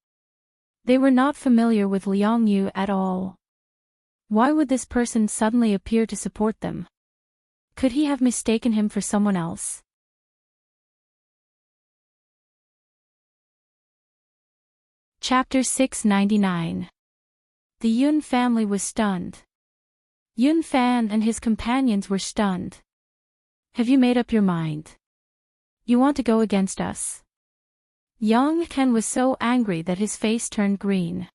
They were not familiar with Liang Yu at all. Why would this person suddenly appear to support them? Could he have mistaken him for someone else? Chapter 699. The Yun family was stunned. Yun Fan and his companions were stunned. "Have you made up your mind? You want to go against us?" Yang Kan was so angry that his face turned green.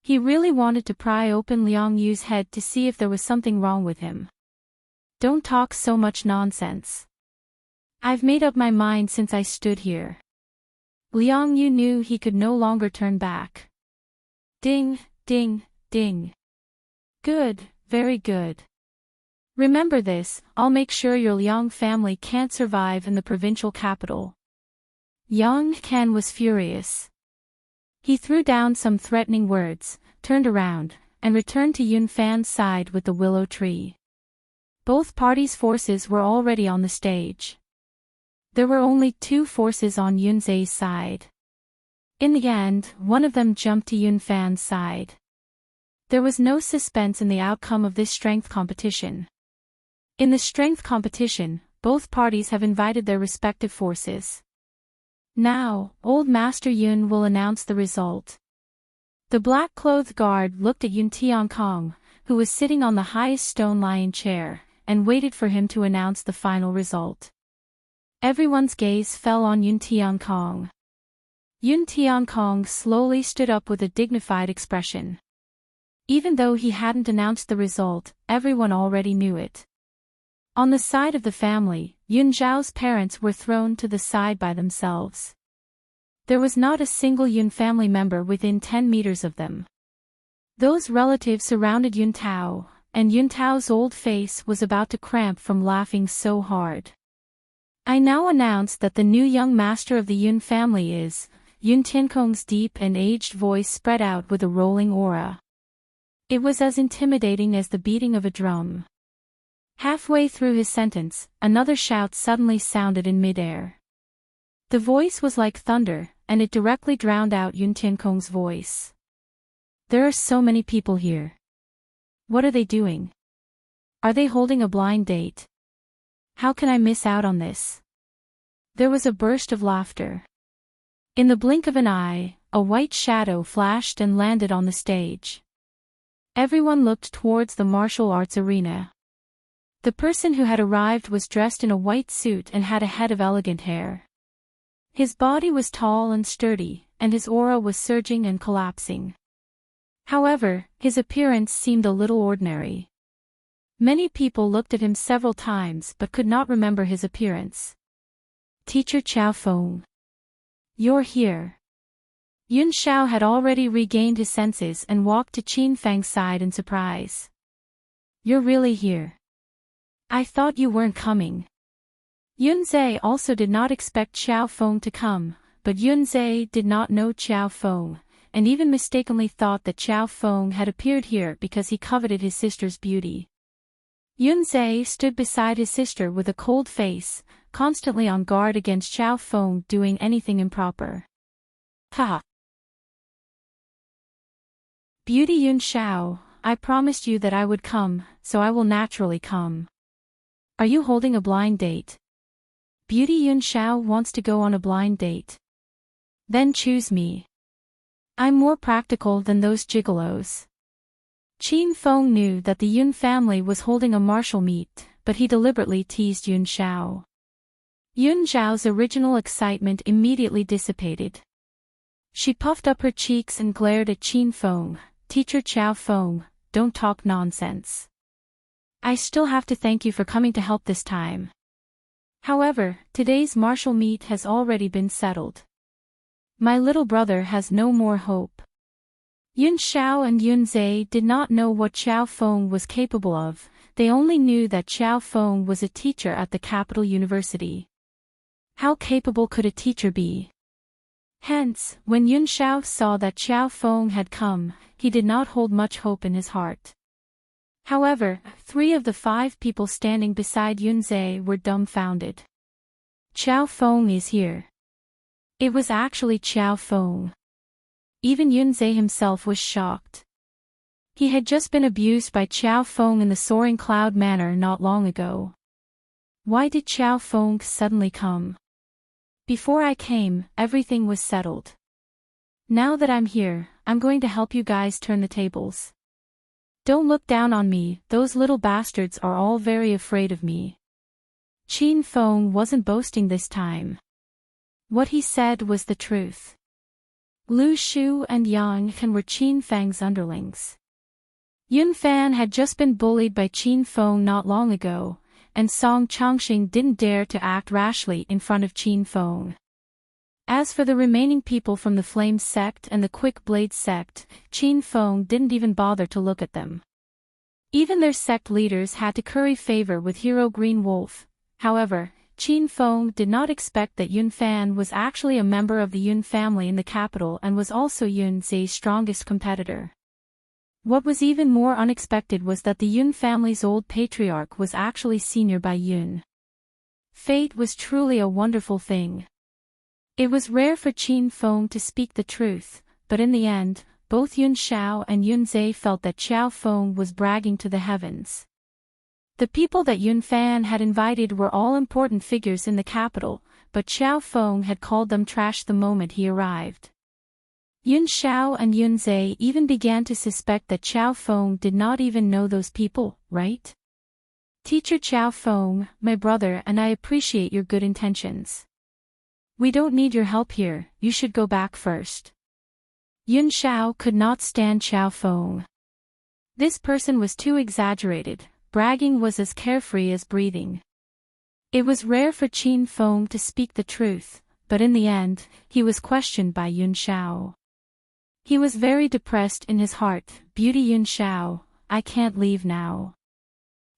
He really wanted to pry open Liang Yu's head to see if there was something wrong with him. "Don't talk so much nonsense. I've made up my mind since I stood here." Liang Yu knew he could no longer turn back. Ding, ding, ding. "Good, very good. Remember this, I'll make sure your Liang family can't survive in the provincial capital." Yang Kan was furious. He threw down some threatening words, turned around, and returned to Yun Fan's side with the willow tree. Both parties' forces were already on the stage. There were only 2 forces on Yunzhe's side. In the end, one of them jumped to Yun Fan's side. There was no suspense in the outcome of this strength competition. In the strength competition, both parties have invited their respective forces. Now, Old Master Yun will announce the result. The black-clothed guard looked at Yun Tiankong, who was sitting on the highest stone lion chair, and waited for him to announce the final result. Everyone's gaze fell on Yun Tiankong. Yun Tiankong slowly stood up with a dignified expression. Even though he hadn't announced the result, everyone already knew it. On the side of the family, Yun Zhao's parents were thrown to the side by themselves. There was not a single Yun family member within 10 meters of them. Those relatives surrounded Yun Tao, and Yun Tao's old face was about to cramp from laughing so hard. I now announce that the new young master of the Yun family is, Yun Tiankong's deep and aged voice spread out with a rolling aura. It was as intimidating as the beating of a drum. Halfway through his sentence, another shout suddenly sounded in midair. The voice was like thunder, and it directly drowned out Yun Tiankong's voice. There are so many people here. What are they doing? Are they holding a blind date? How can I miss out on this? There was a burst of laughter. In the blink of an eye, a white shadow flashed and landed on the stage. Everyone looked towards the martial arts arena. The person who had arrived was dressed in a white suit and had a head of elegant hair. His body was tall and sturdy, and his aura was surging and collapsing. However, his appearance seemed a little ordinary. Many people looked at him several times but could not remember his appearance. Teacher Chao Feng. You're here. Yun Shao had already regained his senses and walked to Qin Fang's side in surprise. You're really here. I thought you weren't coming. Yun Zhe also did not expect Chao Feng to come, but Yun Zhe did not know Chao Feng, and even mistakenly thought that Chao Feng had appeared here because he coveted his sister's beauty. Yun Zhe stood beside his sister with a cold face, constantly on guard against Chao Feng doing anything improper. Ha! Beauty Yun Shao, I promised you that I would come, so I will naturally come. Are you holding a blind date? Beauty Yun Shao wants to go on a blind date. Then choose me. I'm more practical than those gigolos. Qin Feng knew that the Yun family was holding a martial meet, but he deliberately teased Yun Shao. Yun Zhao's original excitement immediately dissipated. She puffed up her cheeks and glared at Qin Feng. Teacher Chao Feng, don't talk nonsense. I still have to thank you for coming to help this time. However, today's martial meet has already been settled. My little brother has no more hope. Yun Shao and Yun Zhe did not know what Chao Feng was capable of, they only knew that Chao Feng was a teacher at the capital university. How capable could a teacher be? Hence, when Yun Shao saw that Chao Feng had come, he did not hold much hope in his heart. However, 3 of the 5 people standing beside Yun Zhe were dumbfounded. Chao Feng is here. It was actually Chao Feng. Even Yun Zhe himself was shocked. He had just been abused by Chao Feng in the soaring cloud manner not long ago. Why did Chao Feng suddenly come? Before I came, everything was settled. Now that I'm here, I'm going to help you guys turn the tables. Don't look down on me, those little bastards are all very afraid of me. Qin Feng wasn't boasting this time. What he said was the truth. Lu Shu and Yang Kan were Qin Fang's underlings. Yun Fan had just been bullied by Qin Feng not long ago, and Song Chongqing didn't dare to act rashly in front of Qin Feng. As for the remaining people from the Flame sect and the Quick Blade sect, Qin Feng didn't even bother to look at them. Even their sect leaders had to curry favor with Hero Green Wolf. However, Qin Feng did not expect that Yun Fan was actually a member of the Yun family in the capital and was also Yun Zhe's strongest competitor. What was even more unexpected was that the Yun family's old patriarch was actually senior by Yun. Fate was truly a wonderful thing. It was rare for Qin Feng to speak the truth, but in the end, both Yun Shao and Yun Zhe felt that Chao Feng was bragging to the heavens. The people that Yun Fan had invited were all important figures in the capital, but Chao Feng had called them trash the moment he arrived. Yun Shao and Yun Zhe even began to suspect that Chao Feng did not even know those people, right? Teacher Chao Feng, my brother, and I appreciate your good intentions. We don't need your help here, you should go back first. Yun Shao could not stand Chao Feng. This person was too exaggerated, bragging was as carefree as breathing. It was rare for Qin Feng to speak the truth, but in the end, he was questioned by Yun Shao. He was very depressed in his heart. Beauty Yun Shao, I can't leave now.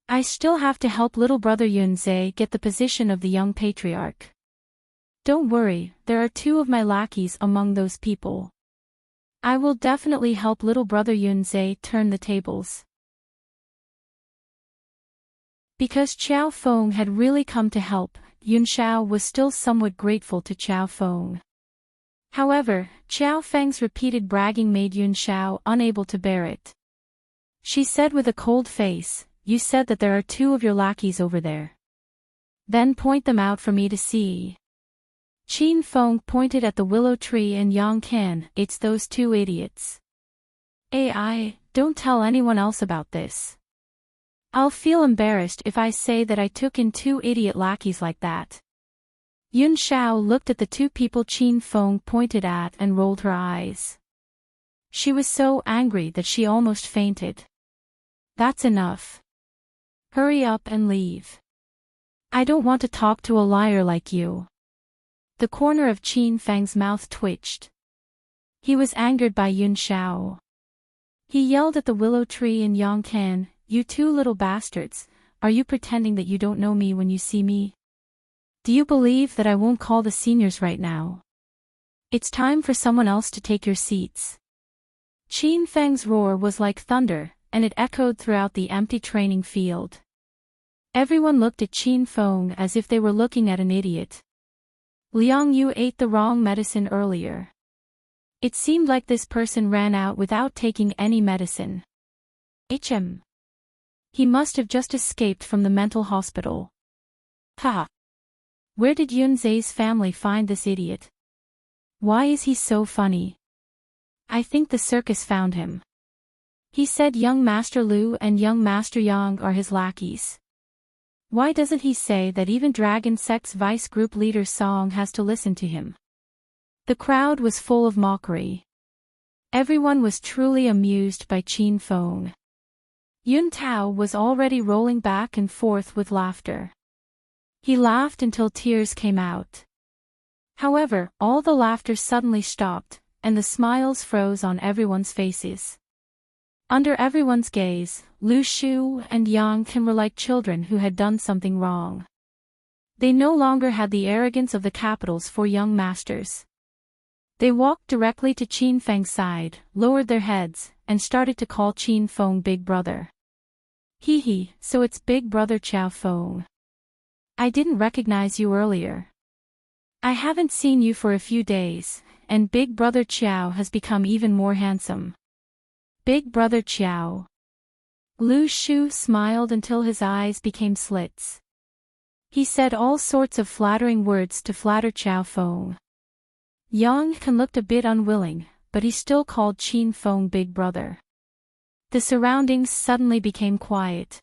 I still have to help little brother Yun Zhe get the position of the young patriarch. Don't worry, there are 2 of my lackeys among those people. I will definitely help little brother Yun Zhe turn the tables. Because Qiao Feng had really come to help, Yun Shao was still somewhat grateful to Qiao Feng. However, Qiao Feng's repeated bragging made Yun Shao unable to bear it. She said with a cold face, "You said that there are 2 of your lackeys over there. Then point them out for me to see." Qin Feng pointed at the willow tree and Yang Can. "It's those 2 idiots. AI, don't tell anyone else about this. I'll feel embarrassed if I say that I took in 2 idiot lackeys like that." Yun Shao looked at the 2 people Qin Feng pointed at and rolled her eyes. She was so angry that she almost fainted. "That's enough. Hurry up and leave. I don't want to talk to a liar like you." The corner of Qin Feng's mouth twitched. He was angered by Yun Shao. He yelled at the willow tree and Yang Can, "You 2 little bastards, are you pretending that you don't know me when you see me? Do you believe that I won't call the seniors right now? It's time for someone else to take your seats." Qin Feng's roar was like thunder, and it echoed throughout the empty training field. Everyone looked at Qin Feng as if they were looking at an idiot. Liang Yu ate the wrong medicine earlier. It seemed like this person ran out without taking any medicine. HM. He must have just escaped from the mental hospital. Ha! Where did Yun Zhe's family find this idiot? Why is he so funny? I think the circus found him. He said young Master Lu and young Master Yang are his lackeys. Why doesn't he say that even Dragon Sect's vice group leader Song has to listen to him? The crowd was full of mockery. Everyone was truly amused by Qin Feng. Yun Tao was already rolling back and forth with laughter. He laughed until tears came out. However, all the laughter suddenly stopped, and the smiles froze on everyone's faces. Under everyone's gaze, Lu Shu and Yang Can were like children who had done something wrong. They no longer had the arrogance of the capitals for young masters. They walked directly to Qin Feng's side, lowered their heads, and started to call Qin Feng Big Brother. "Hee, so it's Big Brother Qiao Feng. I didn't recognize you earlier. I haven't seen you for a few days, and Big Brother Qiao has become even more handsome. Big Brother Qiao." Lu Shu smiled until his eyes became slits. He said all sorts of flattering words to flatter Qiao Feng. Yang Can looked a bit unwilling, but he still called Qin Feng Big Brother. The surroundings suddenly became quiet.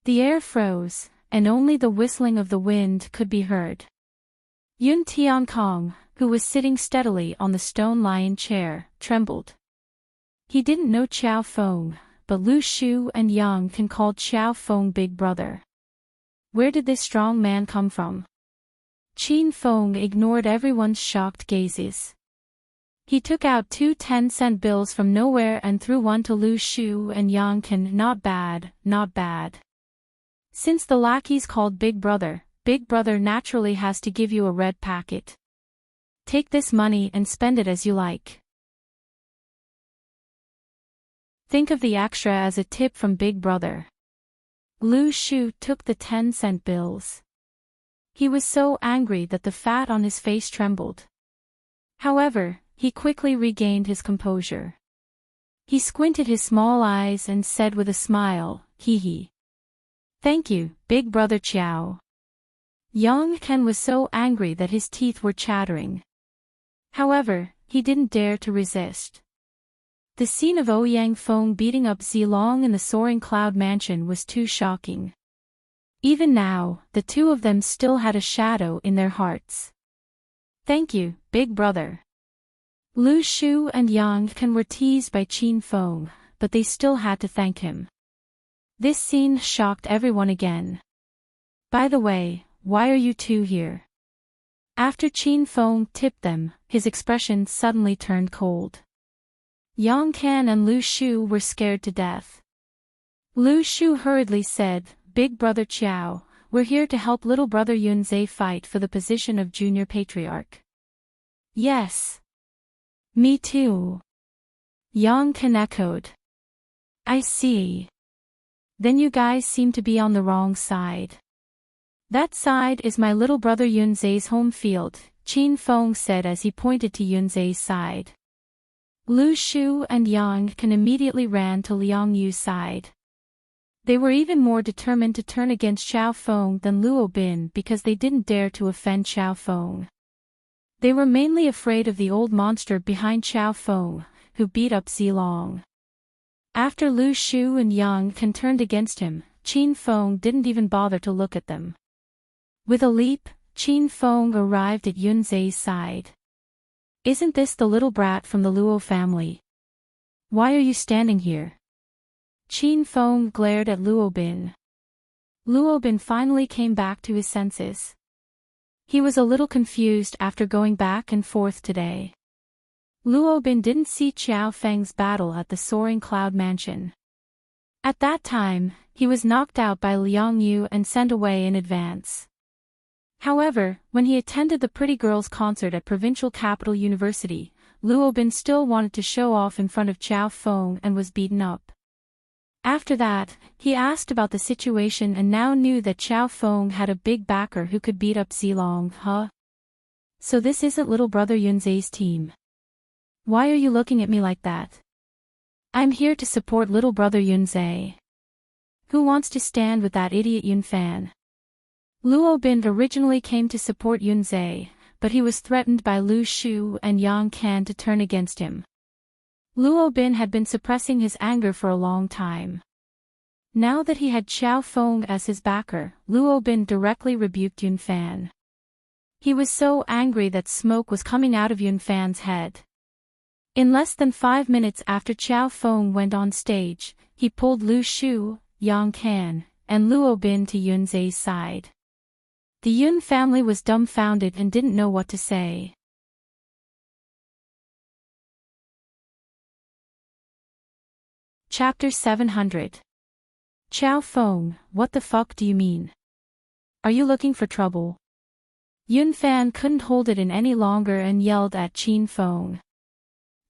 The air froze, and only the whistling of the wind could be heard. Yun Tiankong, who was sitting steadily on the stone lion chair, trembled. He didn't know Qiao Feng, but Lu Shu and Yang Can called Qiao Feng Big Brother. Where did this strong man come from? Qin Feng ignored everyone's shocked gazes. He took out 2 10-cent bills from nowhere and threw one to Lu Shu and Yang Can. "Not bad, not bad. Since the lackeys called Big Brother naturally has to give you a red packet. Take this money and spend it as you like. Think of the extra as a tip from Big Brother." Lu Shu took the 10-cent bills. He was so angry that the fat on his face trembled. However, he quickly regained his composure. He squinted his small eyes and said with a smile, "Hee. Thank you, Big Brother Qiao." Yang Can was so angry that his teeth were chattering. However, he didn't dare to resist. The scene of Ouyang Feng beating up Zilong in the soaring cloud mansion was too shocking. Even now, the 2 of them still had a shadow in their hearts. "Thank you, Big Brother." Lu Shu and Yang Can were teased by Qin Feng, but they still had to thank him. This scene shocked everyone again. By the way, why are you two here? After Qin Feng tipped them, his expression suddenly turned cold. Yang Kan and Lu Shu were scared to death. Lu Shu hurriedly said, "Big brother Qiao, we're here to help little brother Yunzhe fight for the position of junior patriarch." "Yes. Me too." Yang Kan echoed. "I see. Then you guys seem to be on the wrong side." "That side is my little brother Yunzhe's home field," Qin Feng said as he pointed to Yunzhe's side. Lu Shu and Yang Kan immediately ran to Liang Yu's side. They were even more determined to turn against Xiao Feng than Luo Bin because they didn't dare to offend Xiao Feng. They were mainly afraid of the old monster behind Xiao Feng, who beat up Zilong. After Lu Shu and Yang Kan turned against him, Qin Feng didn't even bother to look at them. With a leap, Qin Feng arrived at Yunzhe's side. "Isn't this the little brat from the Luo family? Why are you standing here?" Qin Feng glared at Luo Bin. Luo Bin finally came back to his senses. He was a little confused after going back and forth today. Luo Bin didn't see Qiao Feng's battle at the Soaring Cloud Mansion. At that time, he was knocked out by Liang Yu and sent away in advance. However, when he attended the Pretty Girls concert at Provincial Capital University, Luo Bin still wanted to show off in front of Qiao Feng and was beaten up. After that, he asked about the situation and now knew that Qiao Feng had a big backer who could beat up Zilong, huh? "So this isn't little brother Yunzhe's team. Why are you looking at me like that?" "I'm here to support little brother Yunzhe. Who wants to stand with that idiot Yunfan?" Luo Bin originally came to support Yunzhe, but he was threatened by Lu Shu and Yang Kan to turn against him. Luo Bin had been suppressing his anger for a long time. Now that he had Xiao Feng as his backer, Luo Bin directly rebuked Yunfan. He was so angry that smoke was coming out of Yunfan's head. In less than 5 minutes after Xiao Feng went on stage, he pulled Lu Shu, Yang Kan, and Luo Bin to Yunzhe's side. The Yun family was dumbfounded and didn't know what to say. Chapter 700. Qiao Feng, what the fuck do you mean? Are you looking for trouble? Yunfan couldn't hold it in any longer and yelled at Qin Feng.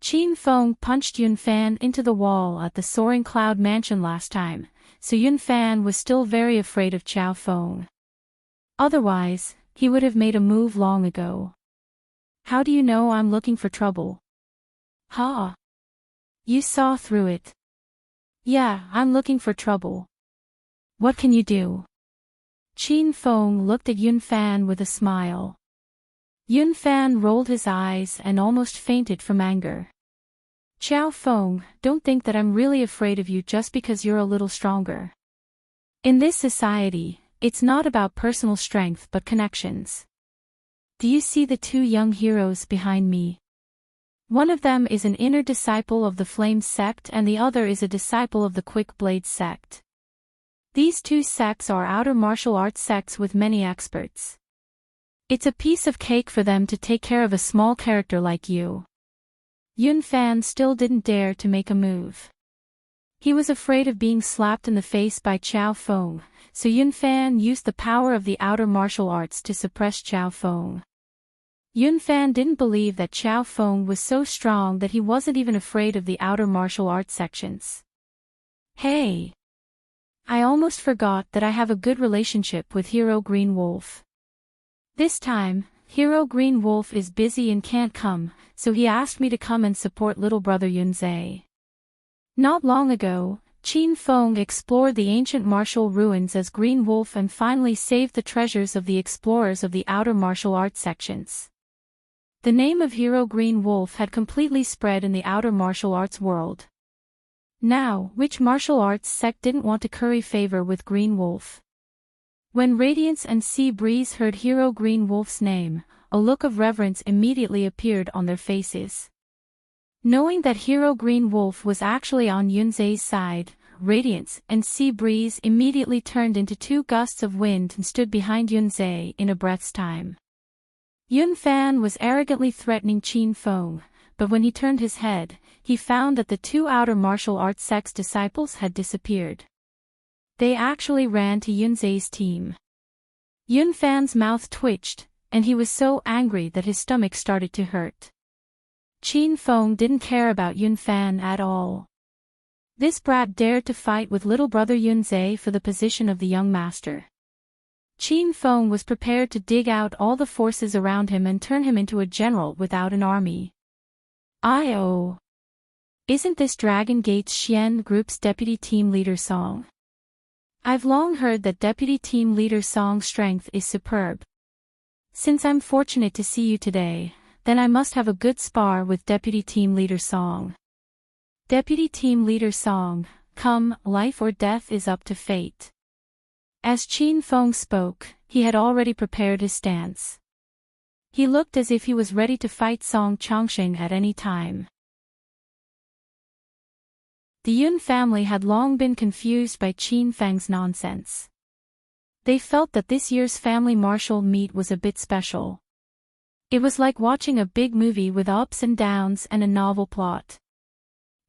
Qin Feng punched Yunfan into the wall at the Soaring Cloud Mansion last time, so Yunfan was still very afraid of Qiao Feng. Otherwise, he would have made a move long ago. "How do you know I'm looking for trouble?" "Ha! You saw through it." "Yeah, I'm looking for trouble. What can you do?" Qin Feng looked at Yunfan with a smile. Yunfan rolled his eyes and almost fainted from anger. "Qiao Feng, don't think that I'm really afraid of you just because you're a little stronger. In this society, it's not about personal strength but connections. Do you see the two young heroes behind me? One of them is an inner disciple of the Flame sect and the other is a disciple of the Quick Blade sect. These two sects are outer martial arts sects with many experts. It's a piece of cake for them to take care of a small character like you." Yunfan still didn't dare to make a move. He was afraid of being slapped in the face by Qiao Feng, so Yunfan used the power of the outer martial arts to suppress Qiao Feng. Yunfan didn't believe that Qiao Feng was so strong that he wasn't even afraid of the outer martial arts sections. "Hey! I almost forgot that I have a good relationship with Hero Green Wolf. This time, Hero Green Wolf is busy and can't come, so he asked me to come and support little brother Yunzhe." Not long ago, Qin Feng explored the ancient martial ruins as Green Wolf and finally saved the treasures of the explorers of the outer martial arts sections. The name of Hero Green Wolf had completely spread in the outer martial arts world. Now, which martial arts sect didn't want to curry favor with Green Wolf? When Radiance and Sea Breeze heard Hero Green Wolf's name, a look of reverence immediately appeared on their faces. Knowing that Hero Green Wolf was actually on Yunzhe's side, radiance, and sea breeze immediately turned into 2 gusts of wind and stood behind Yunzhe in a breath's time. Yun Fan was arrogantly threatening Qin Feng, but when he turned his head, he found that the 2 outer martial arts sect's disciples had disappeared. They actually ran to Yunzhe's team. Yun Fan's mouth twitched, and he was so angry that his stomach started to hurt. Qin Feng didn't care about Yun Fan at all. This brat dared to fight with little brother Yunzhe for the position of the young master. Qin Feng was prepared to dig out all the forces around him and turn him into a general without an army. "I-oh! Isn't this Dragon Gate's Xian Group's deputy team leader song? I've long heard that deputy team leader Song's strength is superb. Since I'm fortunate to see you today, then I must have a good spar with deputy team leader Song. Deputy team leader Song, come, life or death is up to fate." As Qin Feng spoke, he had already prepared his stance. He looked as if he was ready to fight Song Chongqing at any time. The Yun family had long been confused by Qin Feng's nonsense. They felt that this year's family martial meet was a bit special. It was like watching a big movie with ups and downs and a novel plot.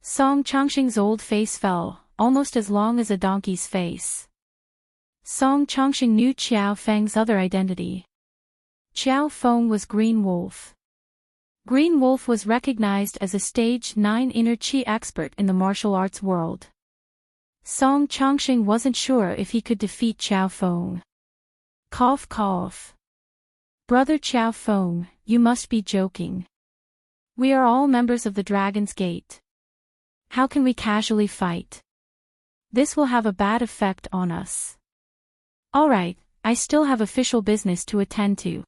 Song Chongqing's old face fell, almost as long as a donkey's face. Song Chongqing knew Qiao Feng's other identity. Qiao Feng was Green Wolf. Green Wolf was recognized as a Stage 9 inner chi expert in the martial arts world. Song Chongqing wasn't sure if he could defeat Qiao Feng. Cough cough. "Brother Qiao Feng, you must be joking. We are all members of the Dragon's Gate. How can we casually fight? This will have a bad effect on us." "Alright, I still have official business to attend to.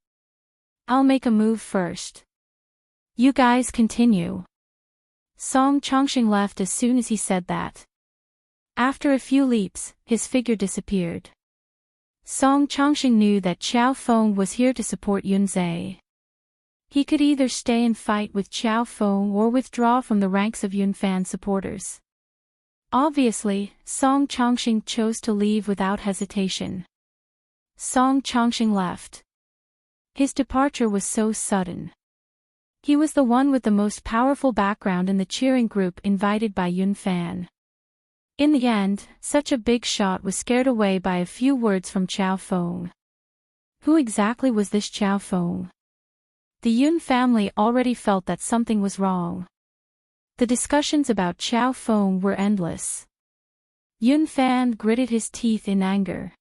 I'll make a move first. You guys continue." Song Chongqing left as soon as he said that. After a few leaps, his figure disappeared. Song Chongqing knew that Qiao Feng was here to support Yunzhe. He could either stay and fight with Qiao Feng or withdraw from the ranks of Yun Fan supporters. Obviously, Song Chongqing chose to leave without hesitation. Song Chongqing left. His departure was so sudden. He was the one with the most powerful background in the cheering group invited by Yun Fan. In the end, such a big shot was scared away by a few words from Qiao Feng. Who exactly was this Qiao Feng? The Yun family already felt that something was wrong. The discussions about Qiao Feng were endless. Yun Fan gritted his teeth in anger.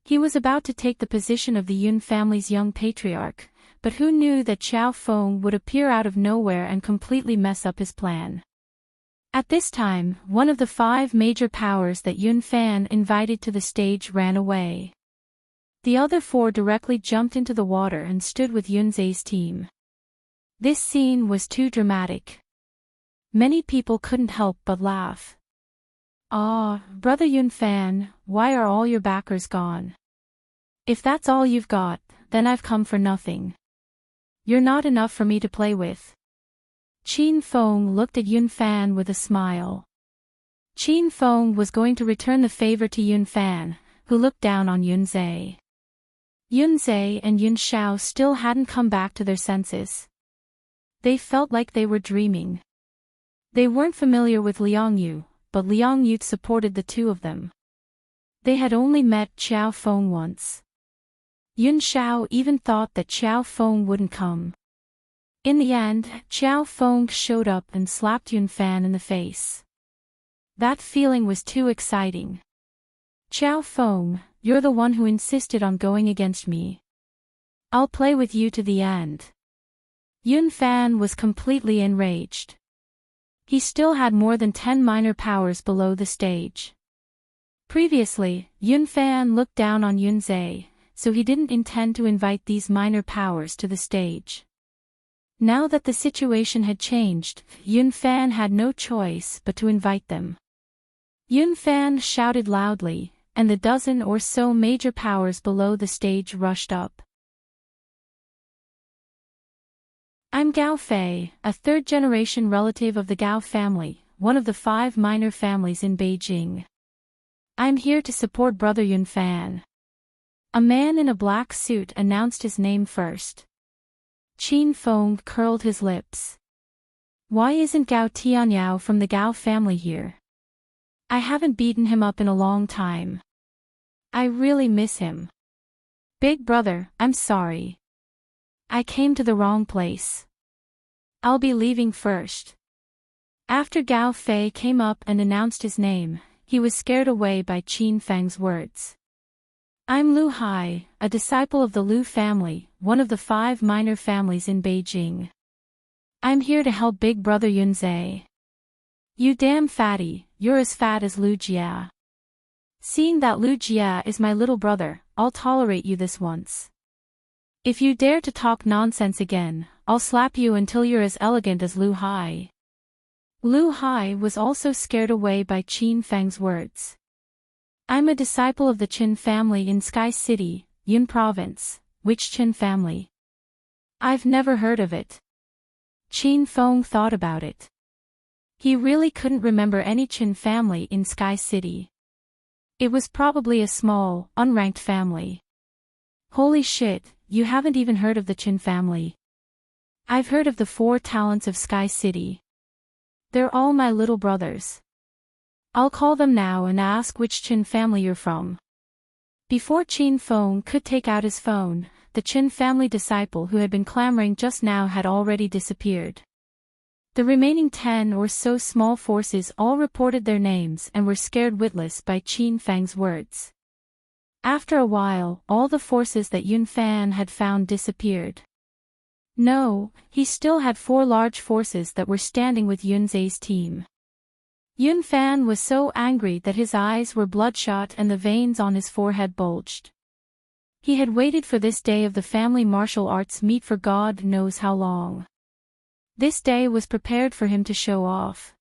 He was about to take the position of the Yun family's young patriarch, but who knew that Qiao Feng would appear out of nowhere and completely mess up his plan. At this time, one of the 5 major powers that Yun Fan invited to the stage ran away. The other 4 directly jumped into the water and stood with Yunzhe's team. This scene was too dramatic. Many people couldn't help but laugh. "Ah, brother Yun Fan, why are all your backers gone? If that's all you've got, then I've come for nothing. You're not enough for me to play with." Qin Feng looked at Yun Fan with a smile. Qin Feng was going to return the favor to Yun Fan, who looked down on Yunzhe. Yunzhe and Yun Xiao still hadn't come back to their senses. They felt like they were dreaming. They weren't familiar with Liang Yu, but Liang Yu supported the 2 of them. They had only met Qiao Feng once. Yun Xiao even thought that Qiao Feng wouldn't come. In the end, Qiao Feng showed up and slapped Yun Fan in the face. That feeling was too exciting. "Qiao Feng, you're the one who insisted on going against me. I'll play with you to the end." Yun Fan was completely enraged. He still had more than 10 minor powers below the stage. Previously, Yun Fan looked down on Yunzhe, so he didn't intend to invite these minor powers to the stage. Now that the situation had changed, Yun Fan had no choice but to invite them. Yun Fan shouted loudly, and the dozen or so major powers below the stage rushed up. "I'm Gao Fei, a 3rd-generation relative of the Gao family. one of the 5 minor families in Beijing. I'm here to support Brother Yunfan. A man in a black suit announced his name first. Qin Feng curled his lips. Why isn't Gao Tianyao from the Gao family here? I haven't beaten him up in a long time. I really miss him. Big brother, I'm sorry. I came to the wrong place. I'll be leaving first. After Gao Fei came up and announced his name, he was scared away by Qin Feng's words. I'm Lu Hai, a disciple of the Lu family, one of the 5 minor families in Beijing. I'm here to help Big Brother Yunzhe. You damn fatty, you're as fat as Lu Jia. Seeing that Lu Jia is my little brother, I'll tolerate you this once. If you dare to talk nonsense again, I'll slap you until you're as elegant as Lu Hai. Lu Hai was also scared away by Qin Feng's words. I'm a disciple of the Qin family in Sky City, Yun Province. Which Qin family? I've never heard of it. Qin Feng thought about it. He really couldn't remember any Qin family in Sky City. It was probably a small, unranked family. Holy shit, you haven't even heard of the Qin family. I've heard of the 4 talents of Sky City. They're all my little brothers. I'll call them now and ask which Qin family you're from. Before Qin Feng could take out his phone, the Qin family disciple who had been clamoring just now had already disappeared. The remaining 10 or so small forces all reported their names and were scared witless by Qin Feng's words. After a while, all the forces that Yunfan had found disappeared. No, he still had 4 large forces that were standing with Yunzhe's team. Yunfan was so angry that his eyes were bloodshot and the veins on his forehead bulged. He had waited for this day of the family martial arts meet for God knows how long. This day was prepared for him to show off.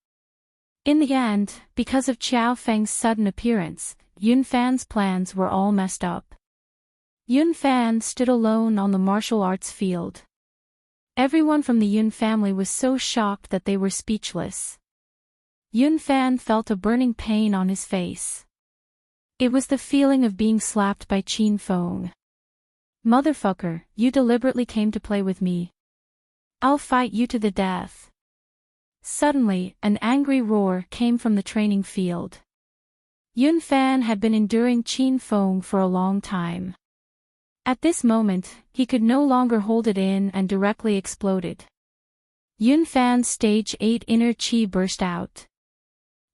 In the end, because of Qiao Feng's sudden appearance, Yunfan's plans were all messed up. Yunfan stood alone on the martial arts field. Everyone from the Yun family was so shocked that they were speechless. Yunfan felt a burning pain on his face. It was the feeling of being slapped by Qin Feng. Motherfucker, you deliberately came to play with me. I'll fight you to the death. Suddenly, an angry roar came from the training field. Yunfan had been enduring Qin Feng for a long time. At this moment, he could no longer hold it in and directly exploded. Yunfan's stage 8 inner qi burst out.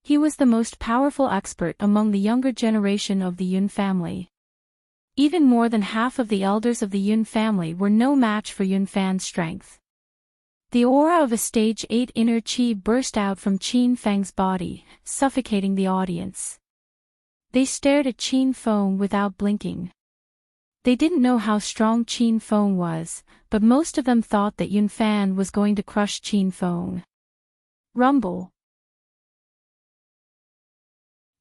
He was the most powerful expert among the younger generation of the Yun family. Even more than half of the elders of the Yun family were no match for Yunfan's strength. The aura of a stage 8 inner qi burst out from Qin Feng's body, suffocating the audience. They stared at Qin Feng without blinking. They didn't know how strong Qin Feng was, but most of them thought that Yunfan was going to crush Qin Feng. Rumble.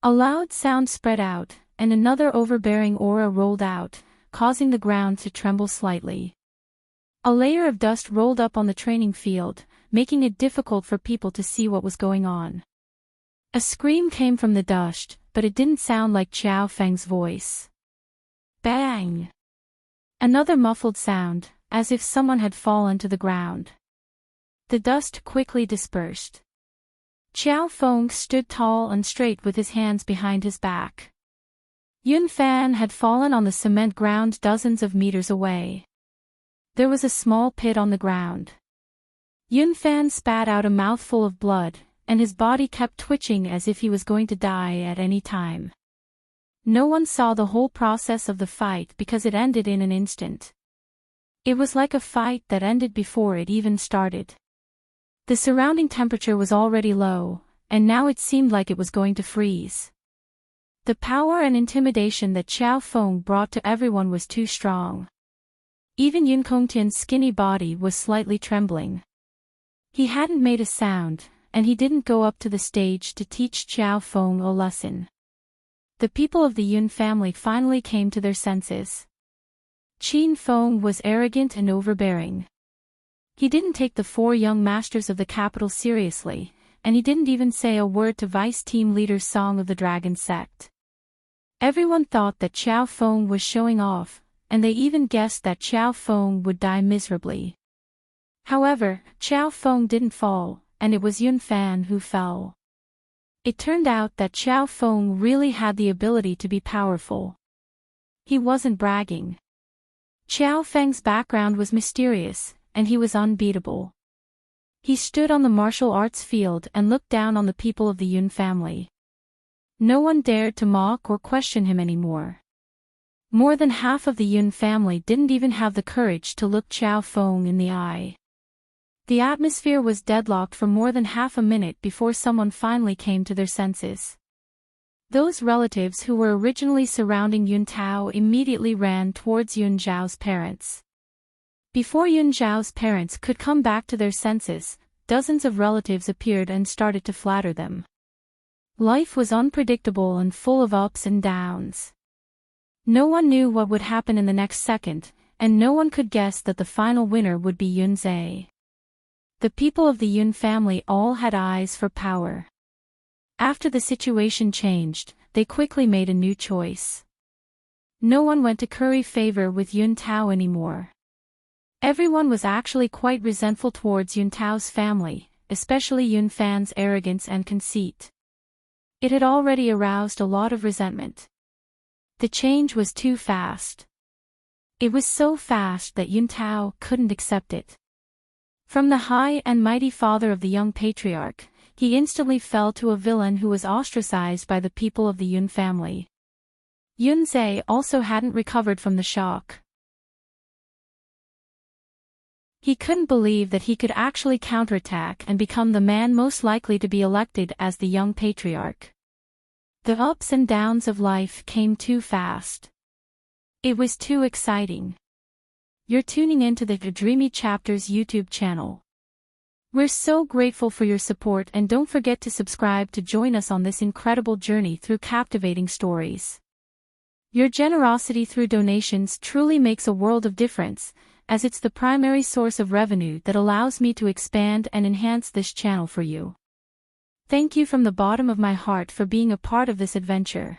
A loud sound spread out, and another overbearing aura rolled out, causing the ground to tremble slightly. A layer of dust rolled up on the training field, making it difficult for people to see what was going on. A scream came from the dust, but it didn't sound like Qiao Feng's voice. Bang! Another muffled sound, as if someone had fallen to the ground. The dust quickly dispersed. Qiao Feng stood tall and straight with his hands behind his back. Yunfan had fallen on the cement ground dozens of meters away. There was a small pit on the ground. Yunfan spat out a mouthful of blood, and his body kept twitching as if he was going to die at any time. No one saw the whole process of the fight because it ended in an instant. It was like a fight that ended before it even started. The surrounding temperature was already low, and now it seemed like it was going to freeze. The power and intimidation that Qiao Feng brought to everyone was too strong. Even Yun Kongtian's skinny body was slightly trembling. He hadn't made a sound, and he didn't go up to the stage to teach Qiao Feng a lesson. The people of the Yun family finally came to their senses. Qin Feng was arrogant and overbearing. He didn't take the 4 young masters of the capital seriously, and he didn't even say a word to Vice Team Leader's Song of the Dragon sect. Everyone thought that Xiao Feng was showing off, and they even guessed that Xiao Feng would die miserably. However, Xiao Feng didn't fall, and it was Yun Fan who fell. It turned out that Xiao Feng really had the ability to be powerful. He wasn't bragging. Xiao Feng's background was mysterious, and he was unbeatable. He stood on the martial arts field and looked down on the people of the Yun family. No one dared to mock or question him anymore. More than half of the Yun family didn't even have the courage to look Xiao Feng in the eye. The atmosphere was deadlocked for more than half a minute before someone finally came to their senses. Those relatives who were originally surrounding Yun Tao immediately ran towards Yun Zhao's parents. Before Yun Zhao's parents could come back to their senses, dozens of relatives appeared and started to flatter them. Life was unpredictable and full of ups and downs. No one knew what would happen in the next second, and no one could guess that the final winner would be Yun Zhe. The people of the Yun family all had eyes for power. After the situation changed, they quickly made a new choice. No one went to curry favor with Yun Tao anymore. Everyone was actually quite resentful towards Yun Tao's family, especially Yun Fan's arrogance and conceit. It had already aroused a lot of resentment. The change was too fast. It was so fast that Yun Tao couldn't accept it. From the high and mighty father of the young patriarch, he instantly fell to a villain who was ostracized by the people of the Yun family. Yun Zhe also hadn't recovered from the shock. He couldn't believe that he could actually counterattack and become the man most likely to be elected as the young patriarch. The ups and downs of life came too fast. It was too exciting. You're tuning into the Dreamy Chapters YouTube channel. We're so grateful for your support, and don't forget to subscribe to join us on this incredible journey through captivating stories. Your generosity through donations truly makes a world of difference, as it's the primary source of revenue that allows me to expand and enhance this channel for you. Thank you from the bottom of my heart for being a part of this adventure.